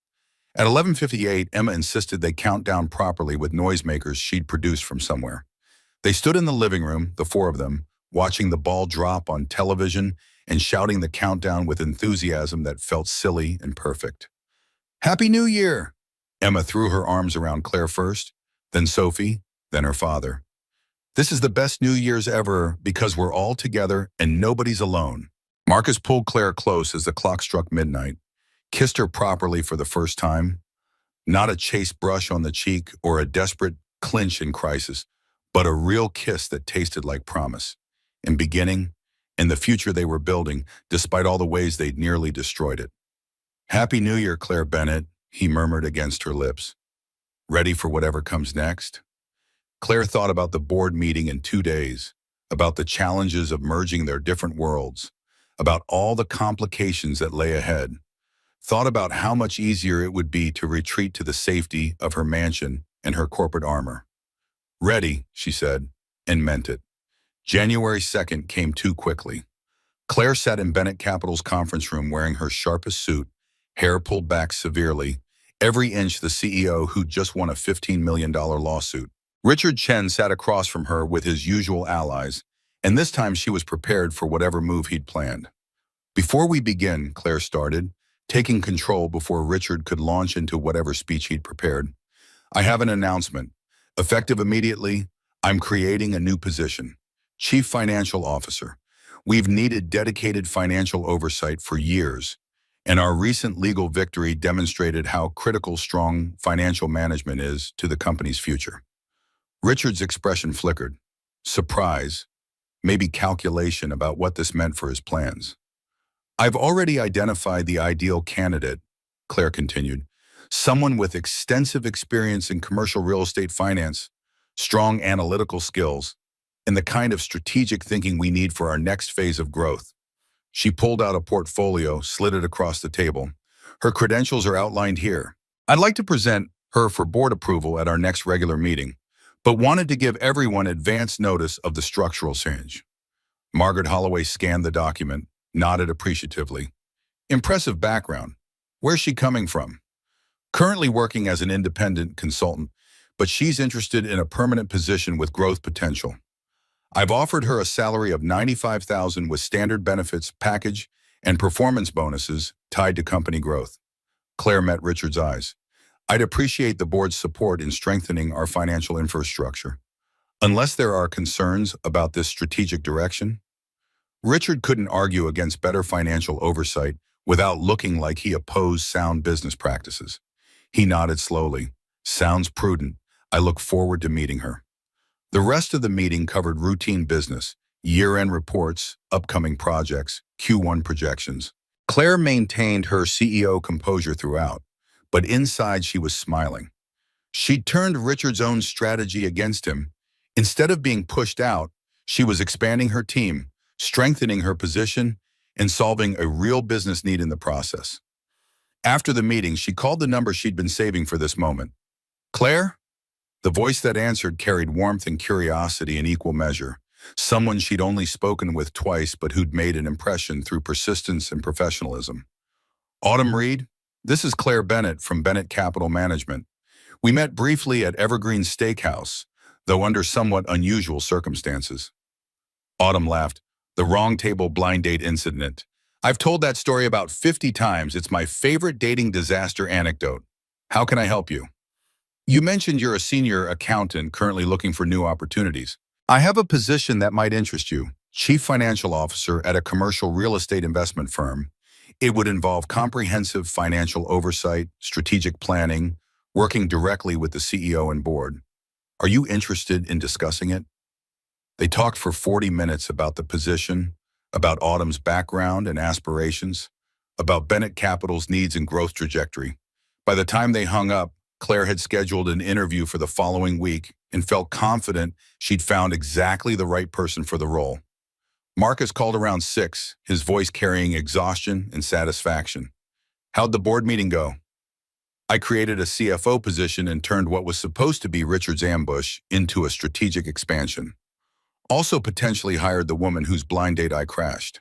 At 11:58, Emma insisted they count down properly with noisemakers she'd produced from somewhere. They stood in the living room, the four of them, watching the ball drop on television and shouting the countdown with enthusiasm that felt silly and perfect. Happy New Year! Emma threw her arms around Claire first, then Sophie, then her father. This is the best New Year's ever because we're all together and nobody's alone. Marcus pulled Claire close as the clock struck midnight, kissed her properly for the first time. Not a chaste brush on the cheek or a desperate clinch in crisis, but a real kiss that tasted like promise. In beginning, and the future they were building, despite all the ways they'd nearly destroyed it. Happy New Year, Claire Bennett, he murmured against her lips. Ready for whatever comes next? Claire thought about the board meeting in 2 days, about the challenges of merging their different worlds, about all the complications that lay ahead, thought about how much easier it would be to retreat to the safety of her mansion and her corporate armor. Ready, she said, and meant it. January 2nd came too quickly. Claire sat in Bennett Capital's conference room wearing her sharpest suit, hair pulled back severely, every inch the CEO who'd just won a $15 million lawsuit. Richard Chen sat across from her with his usual allies, and this time she was prepared for whatever move he'd planned. Before we begin, Claire started, taking control before Richard could launch into whatever speech he'd prepared. I have an announcement. Effective immediately, I'm creating a new position, Chief Financial Officer. We've needed dedicated financial oversight for years, and our recent legal victory demonstrated how critical strong financial management is to the company's future. Richard's expression flickered. Surprise, maybe calculation about what this meant for his plans. I've already identified the ideal candidate, Claire continued. Someone with extensive experience in commercial real estate finance, strong analytical skills, and the kind of strategic thinking we need for our next phase of growth. She pulled out a portfolio, slid it across the table. Her credentials are outlined here. I'd like to present her for board approval at our next regular meeting, but wanted to give everyone advance notice of the structural change. Margaret Holloway scanned the document, nodded appreciatively. Impressive background. Where's she coming from? Currently working as an independent consultant, but she's interested in a permanent position with growth potential. I've offered her a salary of $95,000 with standard benefits package and performance bonuses tied to company growth. Claire met Richard's eyes. I'd appreciate the board's support in strengthening our financial infrastructure. Unless there are concerns about this strategic direction, Richard couldn't argue against better financial oversight without looking like he opposed sound business practices. He nodded slowly. Sounds prudent. I look forward to meeting her. The rest of the meeting covered routine business, year-end reports, upcoming projects, Q1 projections. Claire maintained her CEO composure throughout, but inside she was smiling. She'd turned Richard's own strategy against him. Instead of being pushed out, she was expanding her team, strengthening her position, and solving a real business need in the process. After the meeting, she called the number she'd been saving for this moment. Claire? The voice that answered carried warmth and curiosity in equal measure. Someone she'd only spoken with twice, but who'd made an impression through persistence and professionalism. Autumn Reed, this is Claire Bennett from Bennett Capital Management. We met briefly at Evergreen Steakhouse, though under somewhat unusual circumstances. Autumn laughed. The wrong table blind date incident. I've told that story about 50 times. It's my favorite dating disaster anecdote. How can I help you? You mentioned you're a senior accountant currently looking for new opportunities. I have a position that might interest you. Chief Financial Officer at a commercial real estate investment firm. It would involve comprehensive financial oversight, strategic planning, working directly with the CEO and board. Are you interested in discussing it? They talked for 40 minutes about the position, about Autumn's background and aspirations, about Bennett Capital's needs and growth trajectory. By the time they hung up, Claire had scheduled an interview for the following week and felt confident she'd found exactly the right person for the role. Marcus called around 6, his voice carrying exhaustion and satisfaction. How'd the board meeting go? I created a CFO position and turned what was supposed to be Richard's ambush into a strategic expansion. Also potentially hired the woman whose blind date I crashed.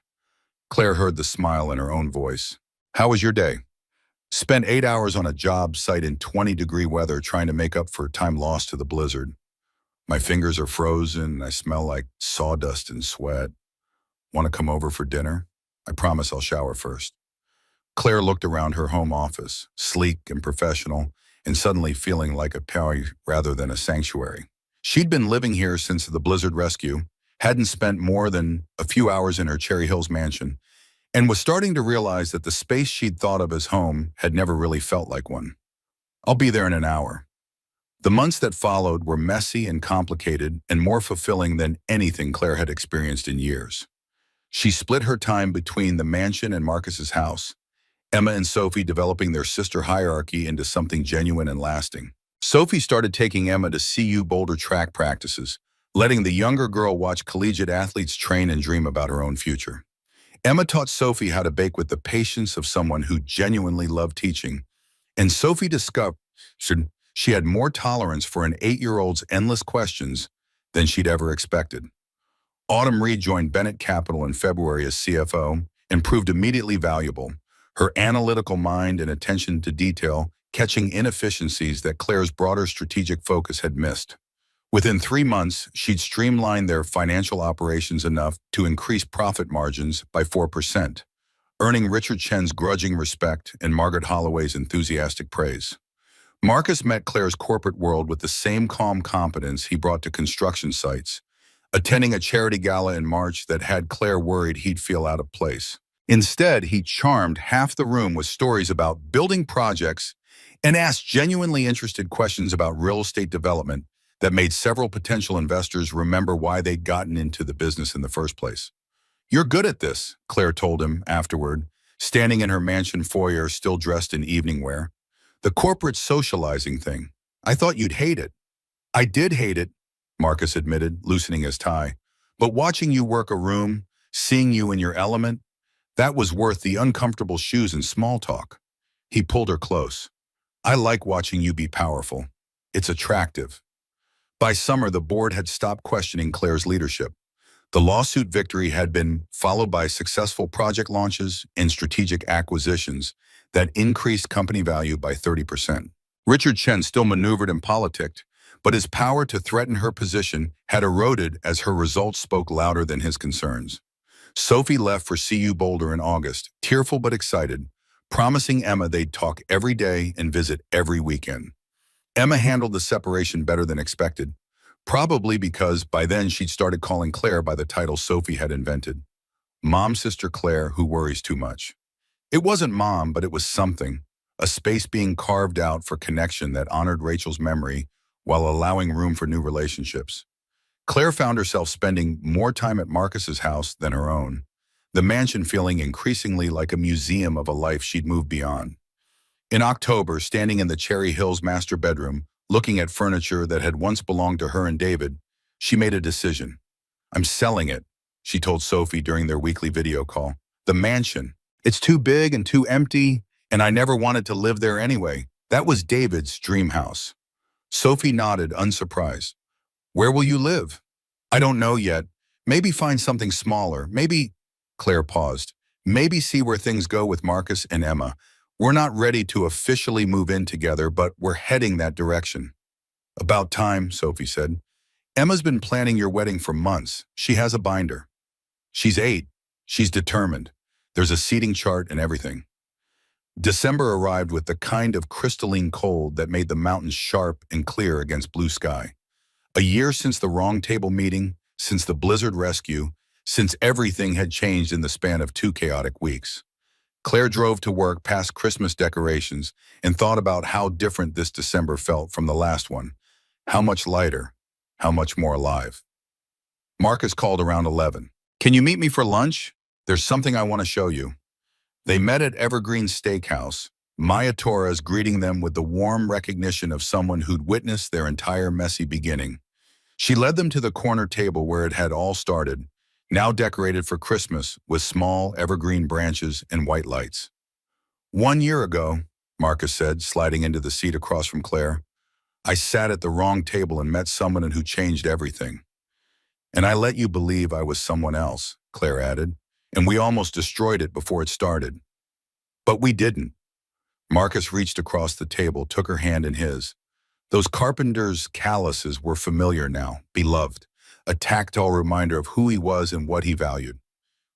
Claire heard the smile in her own voice. How was your day? Spent 8 hours on a job site in 20-degree weather trying to make up for time lost to the blizzard. My fingers are frozen, I smell like sawdust and sweat. Want to come over for dinner? I promise I'll shower first. Claire looked around her home office, sleek and professional, and suddenly feeling like a party rather than a sanctuary. She'd been living here since the blizzard rescue, hadn't spent more than a few hours in her Cherry Hills mansion, and was starting to realize that the space she'd thought of as home had never really felt like one. I'll be there in an hour. The months that followed were messy and complicated and more fulfilling than anything Claire had experienced in years. She split her time between the mansion and Marcus's house, Emma and Sophie developing their sister hierarchy into something genuine and lasting. Sophie started taking Emma to CU Boulder track practices, letting the younger girl watch collegiate athletes train and dream about her own future. Emma taught Sophie how to bake with the patience of someone who genuinely loved teaching, and Sophie discovered she had more tolerance for an 8-year-old's endless questions than she'd ever expected. Autumn Reed joined Bennett Capital in February as CFO and proved immediately valuable, her analytical mind and attention to detail catching inefficiencies that Claire's broader strategic focus had missed. Within 3 months, she'd streamlined their financial operations enough to increase profit margins by 4%, earning Richard Chen's grudging respect and Margaret Holloway's enthusiastic praise. Marcus met Claire's corporate world with the same calm competence he brought to construction sites, attending a charity gala in March that had Claire worried he'd feel out of place. Instead, he charmed half the room with stories about building projects and asked genuinely interested questions about real estate development that made several potential investors remember why they'd gotten into the business in the first place. "You're good at this," Claire told him afterward, standing in her mansion foyer still dressed in evening wear. "The corporate socializing thing. I thought you'd hate it." "I did hate it," Marcus admitted, loosening his tie. "But watching you work a room, seeing you in your element, that was worth the uncomfortable shoes and small talk." He pulled her close. "I like watching you be powerful. It's attractive." By summer, the board had stopped questioning Claire's leadership. The lawsuit victory had been followed by successful project launches and strategic acquisitions that increased company value by 30%. Richard Chen still maneuvered and politicked, but his power to threaten her position had eroded as her results spoke louder than his concerns. Sophie left for CU Boulder in August, tearful but excited, promising Emma they'd talk every day and visit every weekend. Emma handled the separation better than expected, probably because by then she'd started calling Claire by the title Sophie had invented. Mom, Sister Claire, who worries too much. It wasn't mom, but it was something, a space being carved out for connection that honored Rachel's memory while allowing room for new relationships. Claire found herself spending more time at Marcus's house than her own, the mansion feeling increasingly like a museum of a life she'd moved beyond. In October, standing in the Cherry Hills master bedroom, looking at furniture that had once belonged to her and David, she made a decision. "I'm selling it," she told Sophie during their weekly video call. "The mansion. It's too big and too empty, and I never wanted to live there anyway. That was David's dream house." Sophie nodded, unsurprised. "Where will you live?" "I don't know yet. Maybe find something smaller. Maybe—" Claire paused. "Maybe see where things go with Marcus and Emma. We're not ready to officially move in together, but we're heading that direction." "About time," Sophie said. "Emma's been planning your wedding for months. She has a binder." "She's 8. She's determined. There's a seating chart and everything." December arrived with the kind of crystalline cold that made the mountains sharp and clear against blue sky. A year since the wrong table meeting, since the blizzard rescue, since everything had changed in the span of 2 chaotic weeks. Claire drove to work past Christmas decorations and thought about how different this December felt from the last one. How much lighter, how much more alive. Marcus called around 11. "Can you meet me for lunch? There's something I want to show you." They met at Evergreen Steakhouse, Maya Torres greeting them with the warm recognition of someone who'd witnessed their entire messy beginning. She led them to the corner table where it had all started, now decorated for Christmas with small evergreen branches and white lights. "1 year ago," Marcus said, sliding into the seat across from Claire, "I sat at the wrong table and met someone who changed everything. And I let you believe I was someone else," Claire added, "and we almost destroyed it before it started. But we didn't." Marcus reached across the table, took her hand in his. Those carpenter's calluses were familiar now, beloved, a tactile reminder of who he was and what he valued.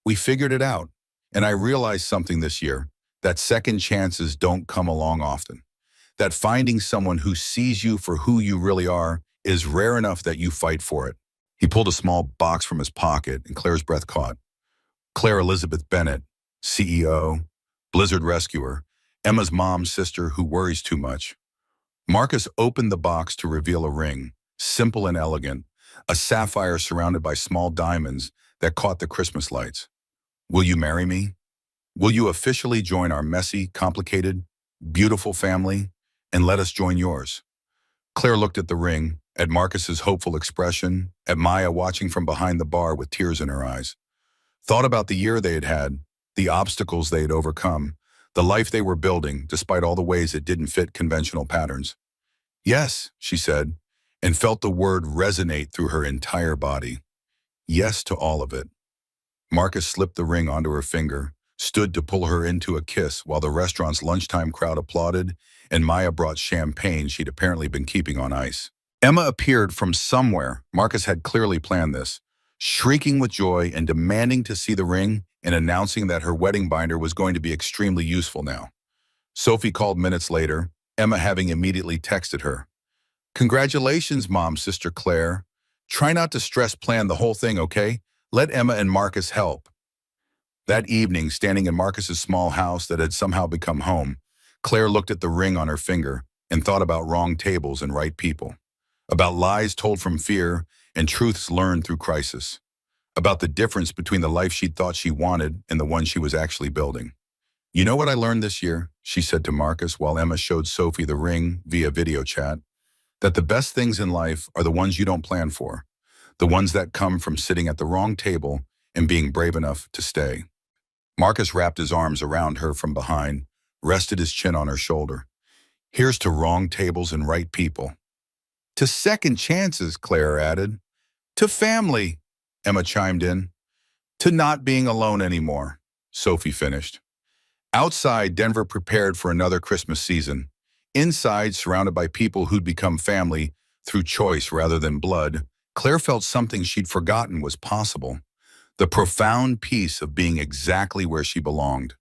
"We figured it out, and I realized something this year, that second chances don't come along often. That finding someone who sees you for who you really are is rare enough that you fight for it." He pulled a small box from his pocket, and Claire's breath caught. Claire Elizabeth Bennett, CEO, Blizzard rescuer, Emma's mom, sister who worries too much. Marcus opened the box to reveal a ring, simple and elegant, a sapphire surrounded by small diamonds that caught the Christmas lights. "Will you marry me? Will you officially join our messy, complicated, beautiful family, and let us join yours?" Claire looked at the ring, at Marcus's hopeful expression, at Maya watching from behind the bar with tears in her eyes. Thought about the year they had had, the obstacles they had overcome, the life they were building, despite all the ways it didn't fit conventional patterns. "Yes," she said, and felt the word resonate through her entire body. Yes to all of it. Marcus slipped the ring onto her finger, stood to pull her into a kiss while the restaurant's lunchtime crowd applauded, and Maya brought champagne she'd apparently been keeping on ice. Emma appeared from somewhere. Marcus had clearly planned this, shrieking with joy and demanding to see the ring and announcing that her wedding binder was going to be extremely useful now. Sophie called minutes later, Emma having immediately texted her. "Congratulations, Mom, Sister Claire. Try not to stress plan the whole thing, okay? Let Emma and Marcus help." That evening, standing in Marcus's small house that had somehow become home, Claire looked at the ring on her finger and thought about wrong tables and right people. about lies told from fear and truths learned through crisis, about the difference between the life she thought she wanted and the one she was actually building. You know what I learned this year? She said to Marcus while Emma showed Sophie the ring via video chat, that the best things in life are the ones you don't plan for, the ones that come from sitting at the wrong table and being brave enough to stay. Marcus wrapped his arms around her from behind, rested his chin on her shoulder. Here's to wrong tables and right people. To second chances, Claire added. To family, Emma chimed in. To not being alone anymore, Sophie finished. Outside, Denver prepared for another Christmas season. Inside, surrounded by people who'd become family through choice rather than blood, Claire felt something she'd forgotten was possible. The profound peace of being exactly where she belonged.